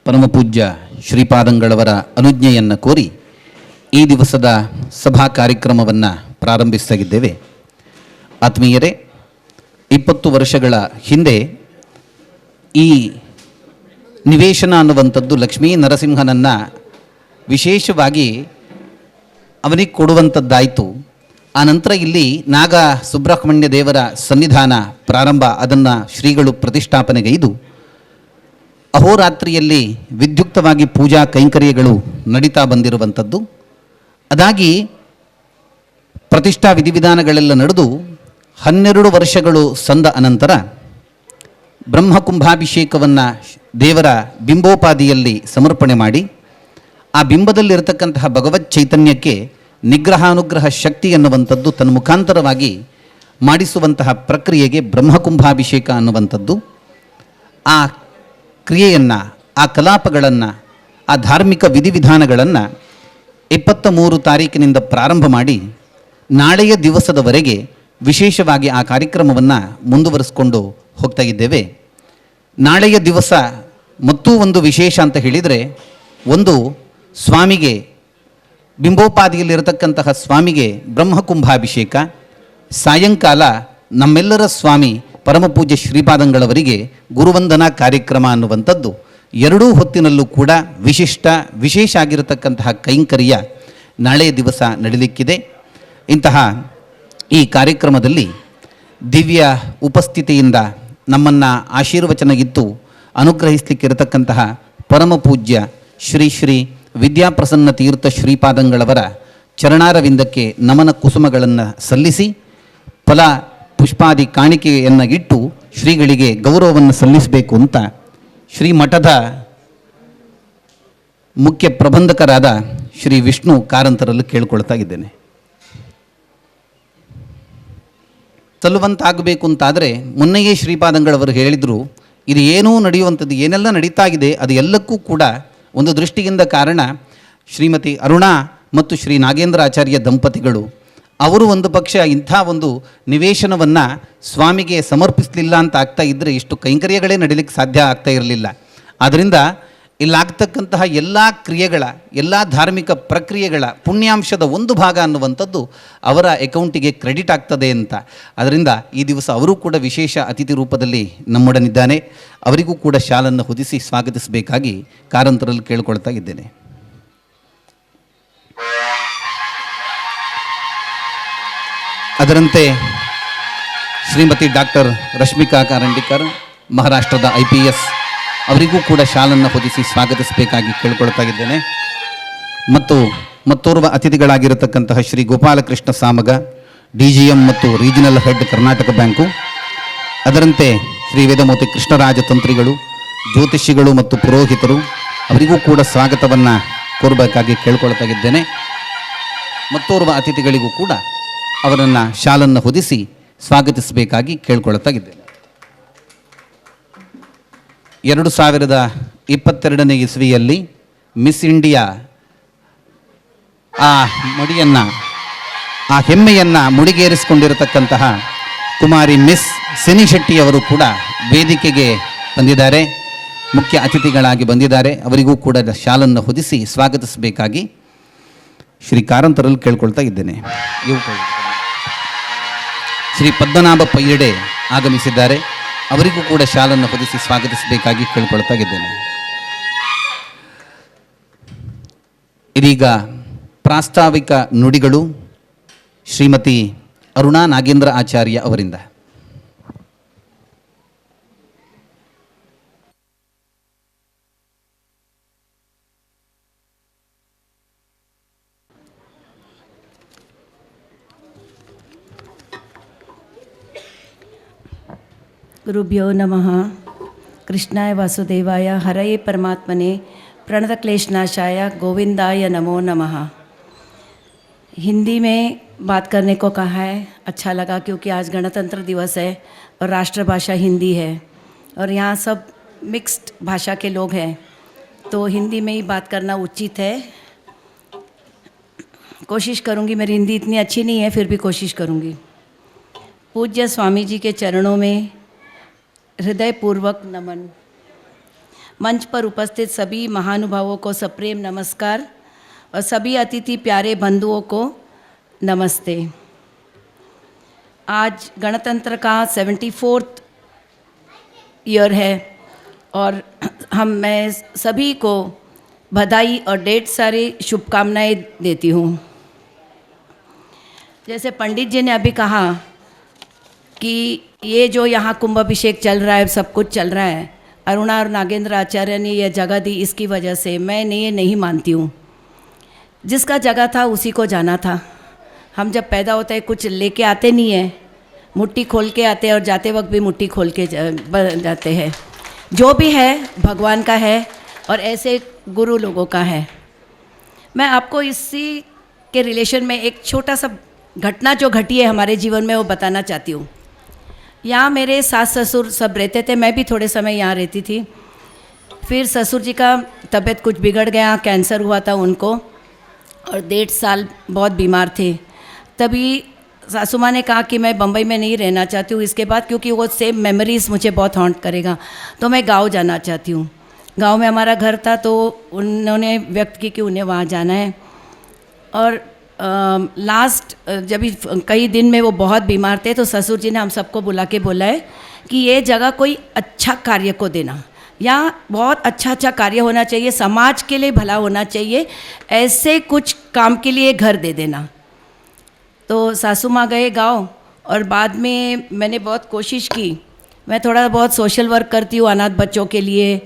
ಪರಮಪೂಜ್ಯ ಶ್ರೀಪಾದಂಗಳವರ ಅನುಜ್ಞೆಯನ್ನು ಕೋರಿ ಈ ದಿವಸದ ಸಭಾ ಕಾರ್ಯಕ್ರಮವನ್ನು ಪ್ರಾರಂಭಿಸ್ತಾಗಿದ್ದೇವೆ. ಆತ್ಮೀಯರೇ, 20 ವರ್ಷಗಳ ಹಿಂದೆ ಈ ನಿವೇಶನ ಅನ್ನುವಂಥದ್ದು ಲಕ್ಷ್ಮೀ ನರಸಿಂಹನನ್ನು ವಿಶೇಷವಾಗಿ ಅವನಿಗೆ ಕೊಡುವಂಥದ್ದಾಯಿತು. ಆ ನಂತರ ಇಲ್ಲಿ ನಾಗ ಸುಬ್ರಹ್ಮಣ್ಯ ದೇವರ ಸನ್ನಿಧಾನ ಪ್ರಾರಂಭ, ಅದನ್ನು ಶ್ರೀಗಳು ಪ್ರತಿಷ್ಠಾಪನೆಗೈದು ಅಹೋರಾತ್ರಿಯಲ್ಲಿ ವಿದ್ಯುಕ್ತವಾಗಿ ಪೂಜಾ ಕೈಂಕರ್ಯಗಳು ನಡೀತಾ ಬಂದಿರುವಂಥದ್ದು. ಅದಾಗಿ ಪ್ರತಿಷ್ಠಾ ವಿಧಿವಿಧಾನಗಳೆಲ್ಲ ನಡೆದು 12 ವರ್ಷಗಳು ಸಂದ ಅನಂತರ ಬ್ರಹ್ಮಕುಂಭಾಭಿಷೇಕವನ್ನು ದೇವರ ಬಿಂಬೋಪಾದಿಯಲ್ಲಿ ಸಮರ್ಪಣೆ ಮಾಡಿ ಆ ಬಿಂಬದಲ್ಲಿರತಕ್ಕಂತಹ ಭಗವತ್ ಚೈತನ್ಯಕ್ಕೆ ನಿಗ್ರಹಾನುಗ್ರಹ ಶಕ್ತಿ ಅನ್ನುವಂಥದ್ದು ತನ್ನ ಮುಖಾಂತರವಾಗಿ ಮಾಡಿಸುವಂತಹ ಪ್ರಕ್ರಿಯೆಗೆ ಬ್ರಹ್ಮಕುಂಭಾಭಿಷೇಕ ಅನ್ನುವಂಥದ್ದು. ಆ ಕ್ರಿಯೆಯನ್ನು, ಆ ಕಲಾಪಗಳನ್ನು, ಆ ಧಾರ್ಮಿಕ ವಿಧಿವಿಧಾನಗಳನ್ನು 23 ತಾರೀಕಿನಿಂದ ಪ್ರಾರಂಭ ಮಾಡಿ ನಾಳೆಯ ದಿವಸದವರೆಗೆ ವಿಶೇಷವಾಗಿ ಆ ಕಾರ್ಯಕ್ರಮವನ್ನು ಮುಂದುವರಿಸಿಕೊಂಡು ಹೋಗ್ತಾ ಇದ್ದೇವೆ. ನಾಳೆಯ ದಿವಸ ಮತ್ತೂ ಒಂದು ವಿಶೇಷ ಅಂತ ಹೇಳಿದರೆ, ಒಂದು ಸ್ವಾಮಿಗೆ ಬಿಂಬೋಪಾದಿಯಲ್ಲಿರತಕ್ಕಂತಹ ಸ್ವಾಮಿಗೆ ಬ್ರಹ್ಮಕುಂಭಾಭಿಷೇಕ, ಸಾಯಂಕಾಲ ನಮ್ಮೆಲ್ಲರ ಸ್ವಾಮಿ ಪರಮಪೂಜ್ಯ ಶ್ರೀಪಾದಂಗಳವರಿಗೆ ಗುರುವಂದನಾ ಕಾರ್ಯಕ್ರಮ ಅನ್ನುವಂಥದ್ದು ಎರಡೂ ಹೊತ್ತಿನಲ್ಲೂ ಕೂಡ ವಿಶೇಷ ಆಗಿರತಕ್ಕಂತಹ ಕೈಂಕರ್ಯ ನಾಳೆಯ ದಿವಸ ನಡೀಲಿಕ್ಕಿದೆ. ಇಂತಹ ಈ ಕಾರ್ಯಕ್ರಮದಲ್ಲಿ ದಿವ್ಯ ಉಪಸ್ಥಿತಿಯಿಂದ ನಮ್ಮನ್ನು ಆಶೀರ್ವಚನಗಿತ್ತು ಅನುಗ್ರಹಿಸಲಿಕ್ಕಿರತಕ್ಕಂತಹ ಪರಮಪೂಜ್ಯ ಶ್ರೀ ಶ್ರೀ ವಿದ್ಯಾಪ್ರಸನ್ನ ತೀರ್ಥ ಶ್ರೀಪಾದಂಗಳವರ ಚರಣಾರವಿಂದಕ್ಕೆ ನಮನ ಕುಸುಮಗಳನ್ನು ಸಲ್ಲಿಸಿ ಫಲ ಪುಷ್ಪಾದಿ ಕಾಣಿಕೆಯನ್ನು ಇಟ್ಟು ಶ್ರೀಗಳಿಗೆ ಗೌರವವನ್ನು ಸಲ್ಲಿಸಬೇಕು ಅಂತ ಶ್ರೀಮಠದ ಮುಖ್ಯ ಪ್ರಬಂಧಕರಾದ ಶ್ರೀ ವಿಷ್ಣು ಕಾರಂತರಲ್ಲೂ ಕೇಳ್ಕೊಳ್ತಾ ಇದ್ದೇನೆ. ಸಲ್ಲುವಂತಾಗಬೇಕು ಅಂತಾದರೆ ಮೊನ್ನೆಯೇ ಶ್ರೀಪಾದಂಗಳವರು ಹೇಳಿದರು, ಇದು ಏನೂ ನಡೆಯುವಂಥದ್ದು, ಏನೆಲ್ಲ ನಡೀತಾ ಇದೆ ಅದು ಎಲ್ಲಕ್ಕೂ ಕೂಡ ಒಂದು ದೃಷ್ಟಿಯಿಂದ ಕಾರಣ ಶ್ರೀಮತಿ ಅರುಣಾ ಮತ್ತು ಶ್ರೀ ನಾಗೇಂದ್ರ ಆಚಾರ್ಯ ದಂಪತಿಗಳು. ಅವರು ಒಂದು ಪಕ್ಷ ಇಂಥ ಒಂದು ನಿವೇಶನವನ್ನು ಸ್ವಾಮಿಗೆ ಸಮರ್ಪಿಸಲಿಲ್ಲ ಅಂತ ಆಗ್ತಾ ಇದ್ದರೆ ಇಷ್ಟು ಕೈಂಕರ್ಯಗಳೇ ನಡೀಲಿಕ್ಕೆ ಸಾಧ್ಯ ಆಗ್ತಾ ಇರಲಿಲ್ಲ. ಆದ್ದರಿಂದ ಇಲ್ಲಾಗ್ತಕ್ಕಂತಹ ಎಲ್ಲ ಕ್ರಿಯೆಗಳ, ಎಲ್ಲ ಧಾರ್ಮಿಕ ಪ್ರಕ್ರಿಯೆಗಳ ಪುಣ್ಯಾಂಶದ ಒಂದು ಭಾಗ ಅನ್ನುವಂಥದ್ದು ಅವರ ಅಕೌಂಟಿಗೆ ಕ್ರೆಡಿಟ್ ಆಗ್ತದೆ ಅಂತ. ಅದರಿಂದ ಈ ದಿವಸ ಅವರು ಕೂಡ ವಿಶೇಷ ಅತಿಥಿ ರೂಪದಲ್ಲಿ ನಮ್ಮೊಡನಿದ್ದಾನೆ. ಅವರಿಗೂ ಕೂಡ ಶಾಲನ್ನು ಹೊದಿಸಿ ಸ್ವಾಗತಿಸಬೇಕಾಗಿ ಕಾರಂತರಲ್ಲಿ ಕೇಳ್ಕೊಳ್ತಾ ಇದ್ದೇನೆ. ಅದರಂತೆ ಶ್ರೀಮತಿ ಡಾಕ್ಟರ್ ರಶ್ಮಿಕಾ ಕಾರಂಡಿಕರ್, ಮಹಾರಾಷ್ಟ್ರದ IPS, ಅವರಿಗೂ ಕೂಡ ಶಾಲನ್ನು ಹೊದಿಸಿ ಸ್ವಾಗತಿಸಬೇಕಾಗಿ ಕೇಳ್ಕೊಳ್ತಾ ಇದ್ದೇನೆ. ಮತ್ತು ಮತ್ತೋರ್ವ ಅತಿಥಿಗಳಾಗಿರತಕ್ಕಂತಹ ಶ್ರೀ ಗೋಪಾಲಕೃಷ್ಣ ಸಾಮಗ, DGM ಮತ್ತು ರೀಜನಲ್ ಹೆಡ್ ಕರ್ನಾಟಕ ಬ್ಯಾಂಕು, ಅದರಂತೆ ಶ್ರೀ ವೇದಮೂರ್ತಿ ಕೃಷ್ಣರಾಜ ತಂತ್ರಿಗಳು, ಜ್ಯೋತಿಷಿಗಳು ಮತ್ತು ಪುರೋಹಿತರು, ಅವರಿಗೂ ಕೂಡ ಸ್ವಾಗತವನ್ನು ಕೋರಬೇಕಾಗಿ ಕೇಳ್ಕೊಳ್ತಾ ಇದ್ದೇನೆ. ಮತ್ತೋರ್ವ ಅತಿಥಿಗಳಿಗೂ ಕೂಡ ಅವರನ್ನು ಶಾಲನ್ನು ಹೊದಿಸಿ ಸ್ವಾಗತಿಸಬೇಕಾಗಿ ಕೇಳ್ಕೊಳ್ತಾ ಇದ್ದೇನೆ. 2022ನೇ ಇಸ್ವಿಯಲ್ಲಿ ಮಿಸ್ ಇಂಡಿಯಾ ಆ ಮಡಿಯನ್ನು, ಆ ಹೆಮ್ಮೆಯನ್ನು ಮುಡಿಗೇರಿಸಿಕೊಂಡಿರತಕ್ಕಂತಹ ಕುಮಾರಿ ಮಿಸ್ ಸಿನಿ ಶೆಟ್ಟಿಯವರು ಕೂಡ ವೇದಿಕೆಗೆ ಬಂದಿದ್ದಾರೆ, ಮುಖ್ಯ ಅತಿಥಿಗಳಾಗಿ ಬಂದಿದ್ದಾರೆ. ಅವರಿಗೂ ಕೂಡ ಶಾಲನ್ನು ಹೊದಿಸಿ ಸ್ವಾಗತಿಸಬೇಕಾಗಿ ಶ್ರೀ ಕಾರಂತರಲ್ಲಿ ಕೇಳ್ಕೊಳ್ತಾ ಇದ್ದೇನೆ. ಶ್ರೀ ಪದ್ಮನಾಭ ಪೈಯಡೆ ಆಗಮಿಸಿದ್ದಾರೆ, ಅವರಿಗೂ ಕೂಡ ಶಾಲನ್ನು ಹೊದಿಸಿ ಸ್ವಾಗತಿಸಬೇಕಾಗಿ ಕೇಳ್ಕೊಳ್ತಾ ಇದ್ದೇನೆ. ಇದೀಗ ಪ್ರಾಸ್ತಾವಿಕ ನುಡಿಗಳು ಶ್ರೀಮತಿ ಅರುಣಾ ನಾಗೇಂದ್ರ ಆಚಾರ್ಯ ಅವರಿಂದ. गुरुभ्यो नमः. कृष्णाय वासुदेवाय हरये परमात्मने प्रणतक्लेशनाशाय गोविंदाय नमो नमः. हिंदी में बात करने को कहा है, अच्छा लगा क्योंकि आज गणतंत्र दिवस है और राष्ट्रभाषा हिंदी है और यहाँ सब मिक्स्ड भाषा के लोग हैं, तो हिंदी में ही बात करना उचित है. कोशिश करूँगी, मेरी हिंदी इतनी अच्छी नहीं है फिर भी कोशिश करूँगी. पूज्य स्वामी जी के चरणों में हृदयपूर्वक नमन. मंच पर उपस्थित सभी महानुभावों को सप्रेम नमस्कार और सभी अतिथि प्यारे बंधुओं को नमस्ते। आज गणतंत्र का 74th ईयर है और मैं सभी को बधाई और ढेर सारी शुभकामनाएं देती हूँ। जैसे पंडित जी ने अभी कहा कि ये जो यहाँ कुंभ अभिषेक चल रहा है, सब कुछ चल रहा है, अरुणा और नागेंद्र आचार्य ने यह जगह दी, इसकी वजह से मैं ये नहीं मानती हूँ। जिसका जगह था उसी को जाना था। हम जब पैदा होते हैं कुछ लेके आते नहीं हैं, मुट्ठी खोल के आते हैं और जाते वक्त भी मुट्ठी खोल के जाते हैं। जो भी है भगवान का है और ऐसे गुरु लोगों का है। मैं आपको इसी के रिलेशन में एक छोटा सा घटना जो घटी है हमारे जीवन में वो बताना चाहती हूँ। यहाँ मेरे सास ससुर सब रहते थे, मैं भी थोड़े समय यहाँ रहती थी। फिर ससुर जी का तबीयत कुछ बिगड़ गया, कैंसर हुआ था उनको और 1.5 साल बहुत बीमार थे। तभी सासू माँ ने कहा कि मैं बम्बई में नहीं रहना चाहती हूँ इसके बाद, क्योंकि वो सेम मेमोरीज़ मुझे बहुत हॉन्ट करेगा, तो मैं गांव जाना चाहती हूँ। गांव में हमारा घर था तो उन्होंने व्यक्त की कि उन्हें वहाँ जाना है। और लास्ट जब कई दिन में वो बहुत बीमार थे तो ससुर जी ने हम सबको बुला के बोला है कि ये जगह कोई अच्छा कार्य को देना, यहाँ बहुत अच्छा कार्य होना चाहिए, समाज के लिए भला होना चाहिए, ऐसे कुछ काम के लिए घर दे देना। तो सासू माँ गए गाँव और बाद में मैंने बहुत कोशिश की। मैं थोड़ा बहुत सोशल वर्क करती हूँ अनाथ बच्चों के लिए,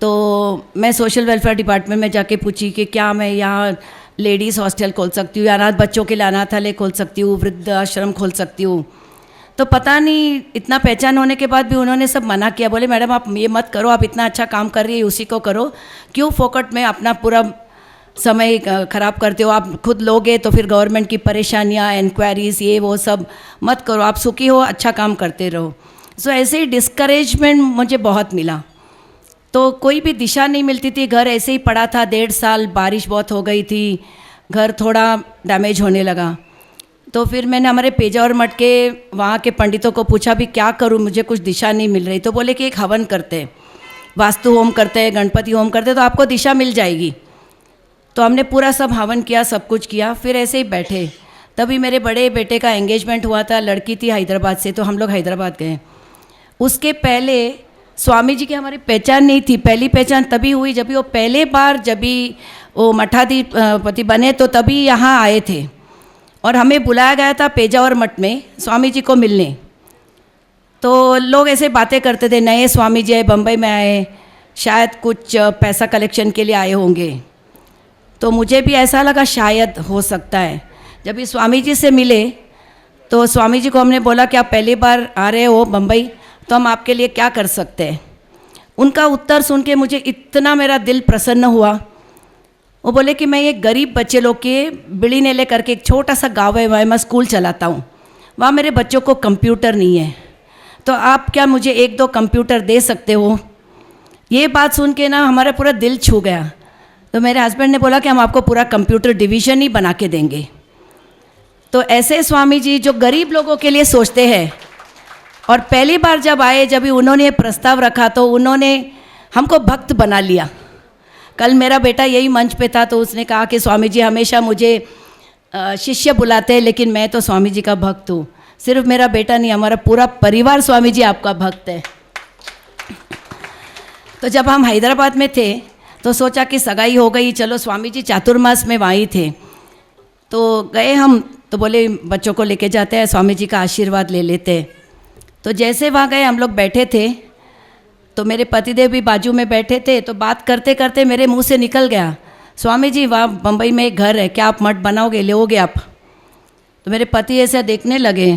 तो मैं सोशल वेलफेयर डिपार्टमेंट में जाके पूछी कि क्या मैं यहाँ लेडीज़ हॉस्टल खोल सकती हूँ, अनाथ बच्चों के लिए अनाथालय खोल सकती हूँ, वृद्ध आश्रम खोल सकती हूँ। तो पता नहीं इतना पहचान होने के बाद भी उन्होंने सब मना किया। बोले मैडम आप ये मत करो, आप इतना अच्छा काम कर रही है उसी को करो, क्यों फोकट में अपना पूरा समय ख़राब करते हो। आप खुद लोगे तो फिर गवर्नमेंट की परेशानियाँ, इंक्वायरीज़, ये वो सब मत करो, आप सुखी हो, अच्छा काम करते रहो। सो ऐसे ही डिस्करेजमेंट मुझे बहुत मिला, तो कोई भी दिशा नहीं मिलती थी। घर ऐसे ही पड़ा था 1.5 साल, बारिश बहुत हो गई थी, घर थोड़ा डैमेज होने लगा। तो फिर मैंने हमारे पेजावर मठ के वहाँ के पंडितों को पूछा भी क्या करूँ, मुझे कुछ दिशा नहीं मिल रही। तो बोले कि एक हवन करते हैं, वास्तु होम करते हैं, गणपति होम करते हैं, तो आपको दिशा मिल जाएगी। तो हमने पूरा सब हवन किया, सब कुछ किया, फिर ऐसे ही बैठे। तभी मेरे बड़े बेटे का एंगेजमेंट हुआ था, लड़की थी हैदराबाद से, तो हम लोग हैदराबाद गए। उसके पहले स्वामी जी की हमारी पहचान नहीं थी। पहली पहचान तभी हुई जब वो पहले बार जब वो मठाधिपति बने तो तभी यहाँ आए थे और हमें बुलाया गया था पेजावर मठ में स्वामी जी को मिलने। तो लोग ऐसे बातें करते थे, नए स्वामी जी आए, बम्बई में आए, शायद कुछ पैसा कलेक्शन के लिए आए होंगे। तो मुझे भी ऐसा लगा शायद हो सकता है। जब इस स्वामी जी से मिले तो स्वामी जी को हमने बोला कि आप पहली बार आ रहे हो बम्बई, तो हम आपके लिए क्या कर सकते हैं। उनका उत्तर सुन के मुझे इतना मेरा दिल प्रसन्न हुआ। वो बोले कि मैं ये गरीब बच्चे लोग के बिड़ी ने लेकर के एक छोटा सा गाँव है, वहाँ मैं स्कूल चलाता हूँ, वहाँ मेरे बच्चों को कंप्यूटर नहीं है, तो आप क्या मुझे 1-2 कंप्यूटर दे सकते हो। ये बात सुन के ना हमारा पूरा दिल छू गया। तो मेरे हस्बैंड ने बोला कि हम आपको पूरा कंप्यूटर डिवीज़न ही बना के देंगे। तो ऐसे स्वामी जी जो गरीब लोगों के लिए सोचते हैं, और पहली बार जब आए, जब भी उन्होंने प्रस्ताव रखा तो उन्होंने हमको भक्त बना लिया। कल मेरा बेटा यही मंच पे था तो उसने कहा कि स्वामी जी हमेशा मुझे शिष्य बुलाते हैं, लेकिन मैं तो स्वामी जी का भक्त हूँ। सिर्फ मेरा बेटा नहीं, हमारा पूरा परिवार स्वामी जी आपका भक्त है। तो जब हम हैदराबाद में थे तो सोचा कि सगाई हो गई, चलो स्वामी जी चातुर्मास में वहीं थे, तो गए हम। तो बोले बच्चों को लेके जाते हैं, स्वामी जी का आशीर्वाद ले लेते। तो जैसे वहाँ गए हम लोग बैठे थे तो मेरे पतिदेव भी बाजू में बैठे थे। तो बात करते करते मेरे मुंह से निकल गया, स्वामी जी वहाँ बम्बई में एक घर है, क्या आप मठ बनाओगे, लेओगे आप। तो मेरे पति ऐसा देखने लगे,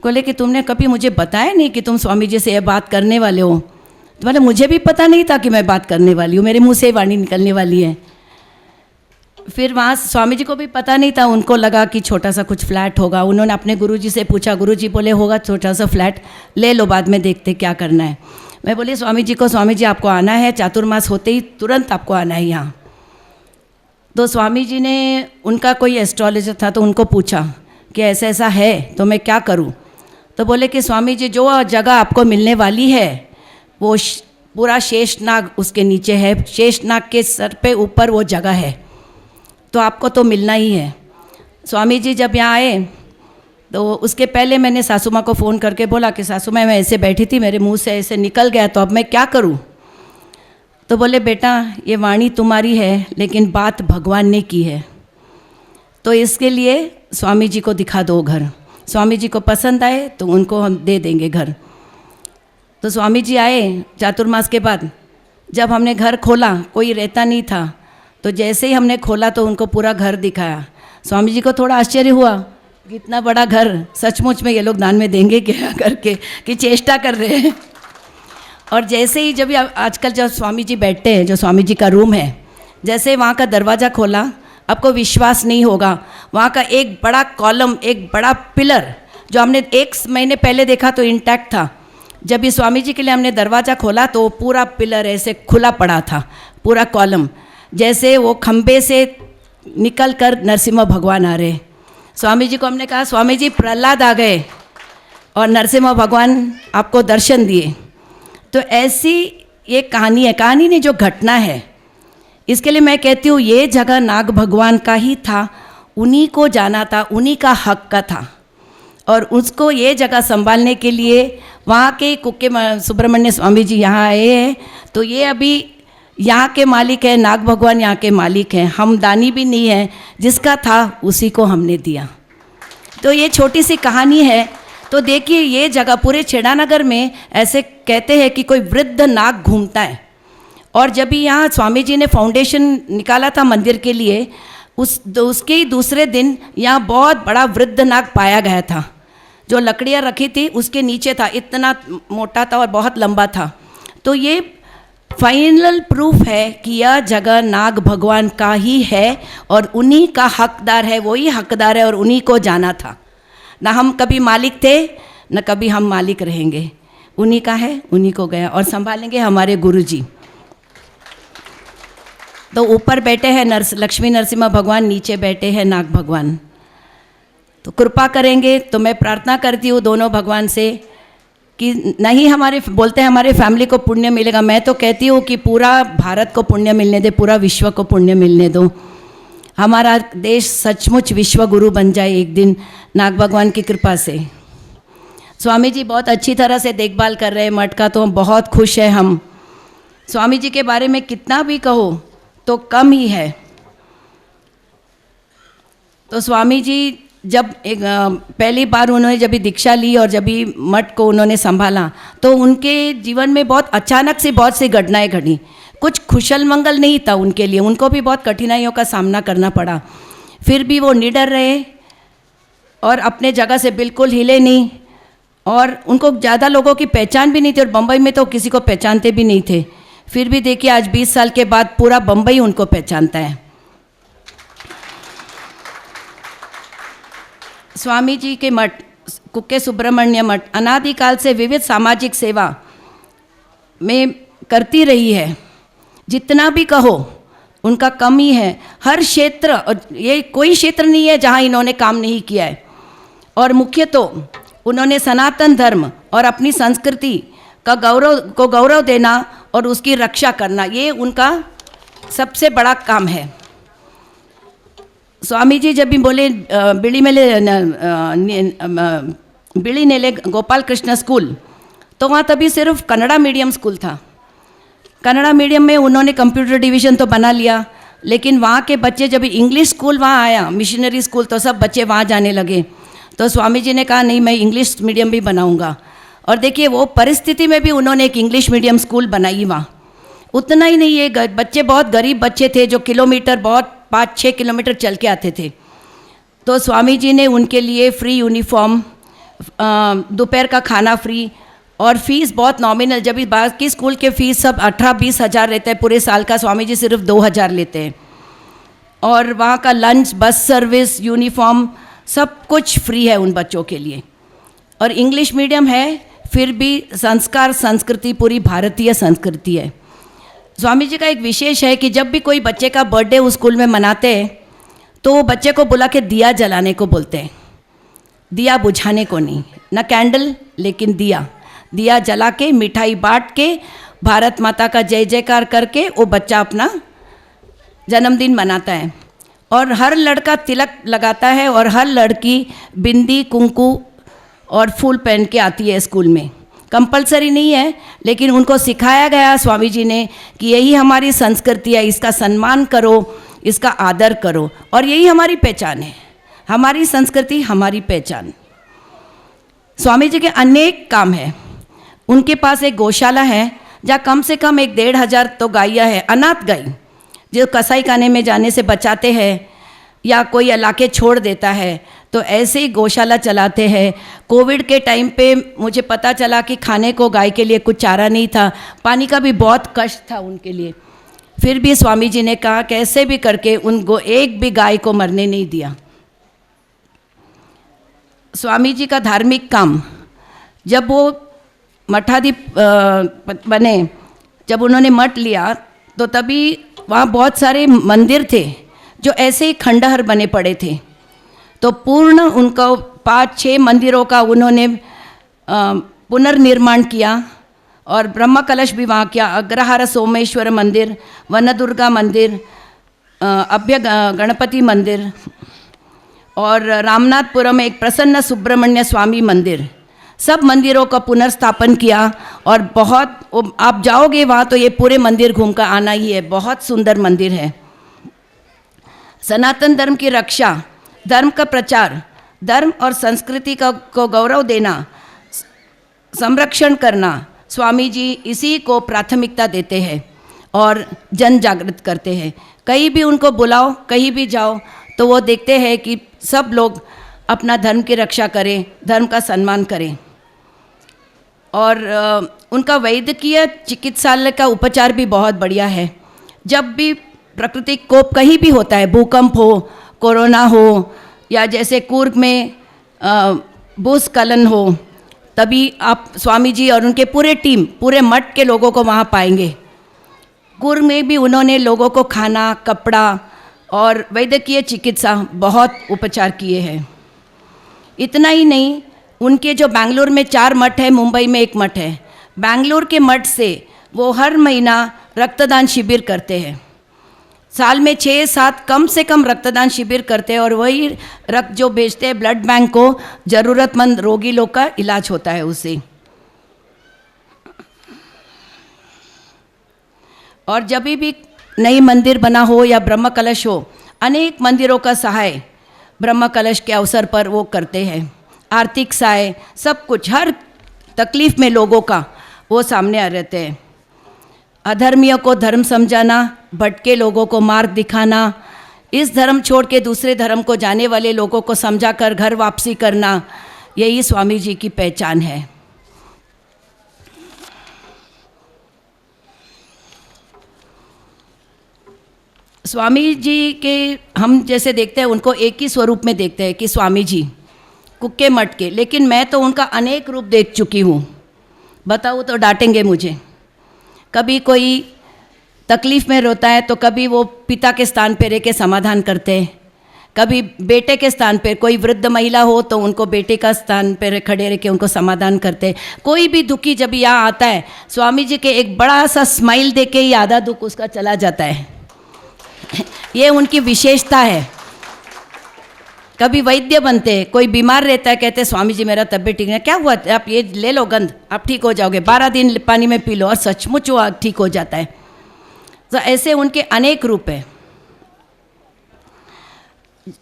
बोले कि तुमने कभी मुझे बताया नहीं कि तुम स्वामी जी से ये बात करने वाले हो। तो मतलब मुझे भी पता नहीं था कि मैं बात करने वाली हूँ, मेरे मुँह से वाणी निकलने वाली है। फिर वहाँ स्वामी जी को भी पता नहीं था, उनको लगा कि छोटा सा कुछ फ्लैट होगा। उन्होंने अपने गुरुजी से पूछा, गुरुजी बोले होगा छोटा सा फ्लैट, ले लो, बाद में देखते क्या करना है। मैं बोली स्वामी जी को, स्वामी जी आपको आना है, चातुर्मास होते ही तुरंत आपको आना है यहाँ। तो स्वामी जी ने, उनका कोई एस्ट्रोलॉजर था तो उनको पूछा कि ऐसा ऐसा है तो मैं क्या करूँ। तो बोले कि स्वामी जी जो जगह आपको मिलने वाली है वो पूरा शेषनाग उसके नीचे है, शेषनाग के सर पे ऊपर वो जगह है, तो आपको तो मिलना ही है। स्वामी जी जब यहाँ आए तो उसके पहले मैंने सासू माँ को फ़ोन करके बोला कि सासू माँ मैं ऐसे बैठी थी, मेरे मुंह से ऐसे निकल गया, तो अब मैं क्या करूँ? तो बोले बेटा ये वाणी तुम्हारी है लेकिन बात भगवान ने की है, तो इसके लिए स्वामी जी को दिखा दो घर, स्वामी जी को पसंद आए तो उनको हम दे देंगे घर। तो स्वामी जी आए चातुर्मास के बाद, जब हमने घर खोला कोई रहता नहीं था, तो जैसे ही हमने खोला तो उनको पूरा घर दिखाया। स्वामी जी को थोड़ा आश्चर्य हुआ कि इतना बड़ा घर सचमुच में ये लोग दान में देंगे क्या करके, कि चेष्टा कर रहे हैं। और जैसे ही जब आजकल जब स्वामी जी बैठते हैं, जो स्वामी जी का रूम है, जैसे वहाँ का दरवाज़ा खोला, आपको विश्वास नहीं होगा, वहाँ का एक बड़ा कॉलम, एक बड़ा पिलर जो हमने 1 महीने पहले देखा तो इंटैक्ट था, जब ये स्वामी जी के लिए हमने दरवाज़ा खोला तो पूरा पिलर ऐसे खुला पड़ा था, पूरा कॉलम, जैसे वो खंबे से निकल कर नरसिम्हा भगवान आ रहे। स्वामी जी को हमने कहा स्वामी जी प्रहलाद आ गए और नरसिम्हा भगवान आपको दर्शन दिए। तो ऐसी ये कहानी है, कहानी नहीं जो घटना है। इसके लिए मैं कहती हूँ ये जगह नाग भगवान का ही था, उन्हीं को जाना था, उन्हीं का हक का था, और उसको ये जगह संभालने के लिए वहाँ के कुक्के सुब्रमण्य स्वामी जी यहाँ आए हैं, तो ये अभी यहाँ के मालिक है, नाग भगवान यहाँ के मालिक हैं, हम दानी भी नहीं हैं, जिसका था उसी को हमने दिया। तो ये छोटी सी कहानी है। तो देखिए ये जगह पूरे छेड़ानगर में ऐसे कहते हैं कि कोई वृद्ध नाग घूमता है, और जब भी यहाँ स्वामी जी ने फाउंडेशन निकाला था मंदिर के लिए, उसके ही दूसरे दिन यहाँ बहुत बड़ा वृद्ध नाग पाया गया था, जो लकड़ियाँ रखी थी उसके नीचे था, इतना मोटा था और बहुत लंबा था। तो ये फाइनल प्रूफ है कि यह जगह नाग भगवान का ही है और उन्हीं का हकदार है, वही हकदार है और उन्हीं को जाना था। ना हम कभी मालिक थे, न कभी हम मालिक रहेंगे, उन्हीं का है, उन्हीं को गया, और संभालेंगे हमारे गुरुजी। तो ऊपर बैठे हैं लक्ष्मी नरसिम्हा भगवान, नीचे बैठे हैं नाग भगवान। तो कृपा करेंगे। तो मैं प्रार्थना करती हूँ दोनों भगवान से कि नहीं, हमारे बोलते हैं हमारे फैमिली को पुण्य मिलेगा, मैं तो कहती हूँ कि पूरा भारत को पुण्य मिलने दे, पूरा विश्व को पुण्य मिलने दो, हमारा देश सचमुच विश्व गुरु बन जाए एक दिन नाग भगवान की कृपा से। स्वामी जी बहुत अच्छी तरह से देखभाल कर रहे हैं मठ का, तो हम बहुत खुश हैं। हम स्वामी जी के बारे में कितना भी कहो तो कम ही है। तो स्वामी जी जब एक पहली बार उन्होंने जब भी दीक्षा ली और जब भी मठ को उन्होंने संभाला, तो उनके जीवन में बहुत अचानक से बहुत सी घटनाएं घटी। कुछ खुशल मंगल नहीं था उनके लिए, उनको भी बहुत कठिनाइयों का सामना करना पड़ा, फिर भी वो निडर रहे और अपने जगह से बिल्कुल हिले नहीं, और उनको ज़्यादा लोगों की पहचान भी नहीं थी, और बम्बई में तो किसी को पहचानते भी नहीं थे। फिर भी देखिए आज 20 साल के बाद पूरा बम्बई उनको पहचानता है। स्वामी जी के मठ कुक्के सुब्रमण्य मठ अनादिकाल से विविध सामाजिक सेवा में करती रही है। जितना भी कहो उनका कम ही है। हर क्षेत्र, और ये कोई क्षेत्र नहीं है जहाँ इन्होंने काम नहीं किया है। और मुख्य तो उन्होंने सनातन धर्म और अपनी संस्कृति का गौरव देना और उसकी रक्षा करना, ये उनका सबसे बड़ा काम है। स्वामी जी जब भी बोले बिड़ी नेले गोपाल कृष्ण स्कूल, तो वहाँ तभी सिर्फ कन्नड़ा मीडियम स्कूल था। कन्नड़ा मीडियम में उन्होंने कंप्यूटर डिवीज़न तो बना लिया, लेकिन वहाँ के बच्चे जब इंग्लिश स्कूल वहाँ आया, मिशनरी स्कूल, तो सब बच्चे वहाँ जाने लगे। तो स्वामी जी ने कहा नहीं, मैं इंग्लिश मीडियम भी बनाऊँगा। और देखिए वो परिस्थिति में भी उन्होंने एक इंग्लिश मीडियम स्कूल बनाई वहाँ। उतना ही नहीं, ये बच्चे बहुत गरीब बच्चे थे जो किलोमीटर, बहुत 5-6 किलोमीटर चल के आते थे। तो स्वामी जी ने उनके लिए फ्री यूनिफॉर्म, दोपहर का खाना फ्री, और फीस बहुत नॉमिनल। जब इस बाकी स्कूल के फीस सब 18-20 हज़ार रहते हैं पूरे साल का, स्वामी जी सिर्फ 2,000 लेते हैं। और वहाँ का लंच, बस सर्विस, यूनिफॉर्म, सब कुछ फ्री है उन बच्चों के लिए। और इंग्लिश मीडियम है, फिर भी संस्कार, संस्कृति पूरी भारतीय संस्कृति है। स्वामी जी का एक विशेष है कि जब भी कोई बच्चे का बर्थडे उस स्कूल में मनाते हैं, तो वो बच्चे को बुला के दिया जलाने को बोलते हैं, दिया बुझाने को नहीं, ना कैंडल लेकिन दिया जला के, मिठाई बांट के, भारत माता का जय जयकार करके वो बच्चा अपना जन्मदिन मनाता है। और हर लड़का तिलक लगाता है और हर लड़की बिंदी कुंकू और फूल पहन के आती है स्कूल में। कंपलसरी नहीं है, लेकिन उनको सिखाया गया स्वामी जी ने कि यही हमारी संस्कृति है, इसका सम्मान करो, इसका आदर करो, और यही हमारी पहचान है, हमारी संस्कृति हमारी पहचान। स्वामी जी के अनेक काम हैं। उनके पास एक गौशाला है जहाँ कम से कम 1,500 तो गायें हैं, अनाथ गाय जो कसाई खाने में जाने से बचाते हैं या कोई इलाके छोड़ देता है, तो ऐसे ही गौशाला चलाते हैं। कोविड के टाइम पे मुझे पता चला कि खाने को गाय के लिए कुछ चारा नहीं था, पानी का भी बहुत कष्ट था उनके लिए। फिर भी स्वामी जी ने कहा कैसे भी करके उनको एक भी गाय को मरने नहीं दिया। स्वामी जी का धार्मिक काम, जब वो मठाधीश बने, जब उन्होंने मठ लिया तो तभी वहाँ बहुत सारे मंदिर थे जो ऐसे ही खंडहर बने पड़े थे। तो पूर्ण उनको 5-6 मंदिरों का उन्होंने पुनर्निर्माण किया और ब्रह्म कलश भी वहाँ किया। अग्रहार सोमेश्वर मंदिर, वनदुर्गा मंदिर, अभ्य गणपति मंदिर और रामनाथपुरम में एक प्रसन्न सुब्रमण्य स्वामी मंदिर, सब मंदिरों का पुनर्स्थापन किया। और बहुत आप जाओगे वहाँ तो ये पूरे मंदिर घूमकर आना ही है, बहुत सुंदर मंदिर है। सनातन धर्म की रक्षा, धर्म का प्रचार, धर्म और संस्कृति को गौरव देना, संरक्षण करना, स्वामी जी इसी को प्राथमिकता देते हैं और जन जागृत करते हैं। कहीं भी उनको बुलाओ, कहीं भी जाओ तो वो देखते हैं कि सब लोग अपना धर्म की रक्षा करें, धर्म का सम्मान करें। और उनका वैद्यकीय चिकित्सालय का उपचार भी बहुत बढ़िया है। जब भी प्राकृतिक कोप कहीं भी होता है, भूकंप हो, कोरोना हो, या जैसे कूर्ग में भूस्खलन हो, तभी आप स्वामी जी और उनके पूरे टीम, पूरे मठ के लोगों को वहाँ पाएंगे। कूर्ग में भी उन्होंने लोगों को खाना, कपड़ा और वैद्यकीय चिकित्सा बहुत उपचार किए हैं। इतना ही नहीं, उनके जो बेंगलुरु में 4 मठ है, मुंबई में 1 मठ है, बेंगलुरु के मठ से वो हर महीना रक्तदान शिविर करते हैं। साल में 6-7 कम से कम रक्तदान शिविर करते हैं और वही रक्त जो भेजते हैं ब्लड बैंक को, ज़रूरतमंद रोगी लोग का इलाज होता है उससे। और जब भी नई मंदिर बना हो या ब्रह्म कलश हो, अनेक मंदिरों का सहाय ब्रह्म कलश के अवसर पर वो करते हैं। आर्थिक सहाय, सब कुछ, हर तकलीफ़ में लोगों का वो सामने आ रहते हैं। अधर्मियों को धर्म समझाना, भटके लोगों को मार्ग दिखाना, इस धर्म छोड़ के दूसरे धर्म को जाने वाले लोगों को समझाकर घर वापसी करना, यही स्वामी जी की पहचान है। स्वामी जी के हम जैसे देखते हैं, उनको एक ही स्वरूप में देखते हैं कि स्वामी जी कुक्के मठ के, लेकिन मैं तो उनका अनेक रूप देख चुकी हूँ। बताऊँ तो डांटेंगे मुझे। कभी कोई तकलीफ़ में रोता है तो कभी वो पिता के स्थान पर रह के समाधान करते हैं, कभी बेटे के स्थान पर, कोई वृद्ध महिला हो तो उनको बेटे का स्थान पर खड़े रह के उनको समाधान करते हैं। कोई भी दुखी जब यहाँ आता है, स्वामी जी के एक बड़ा सा स्माइल दे के ही आधा दुख उसका चला जाता है। ये उनकी विशेषता है। कभी वैद्य बनते, कोई बीमार रहता है, कहते हैं स्वामी जी मेरा तबीयत ठीक है, क्या हुआ, आप ये ले लो गंध, आप ठीक हो जाओगे, 12 दिन पानी में पी लो, और सचमुच वो ठीक हो जाता है। तो ऐसे उनके अनेक रूप है।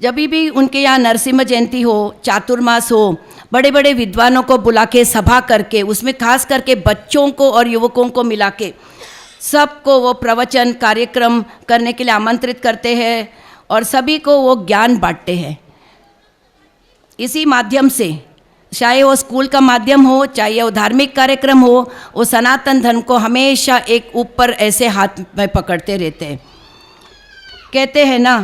जब भी उनके यहाँ नरसिम्हा जयंती हो, चातुर्मास हो, बड़े बड़े विद्वानों को बुला के सभा करके, उसमें खास करके बच्चों को और युवकों को मिला के सबको वो प्रवचन कार्यक्रम करने के लिए आमंत्रित करते हैं और सभी को वो ज्ञान बांटते हैं। इसी माध्यम से, चाहे वो स्कूल का माध्यम हो, चाहे वो धार्मिक कार्यक्रम हो, वो सनातन धर्म को हमेशा एक ऊपर ऐसे हाथ में पकड़ते रहते हैं। कहते हैं ना,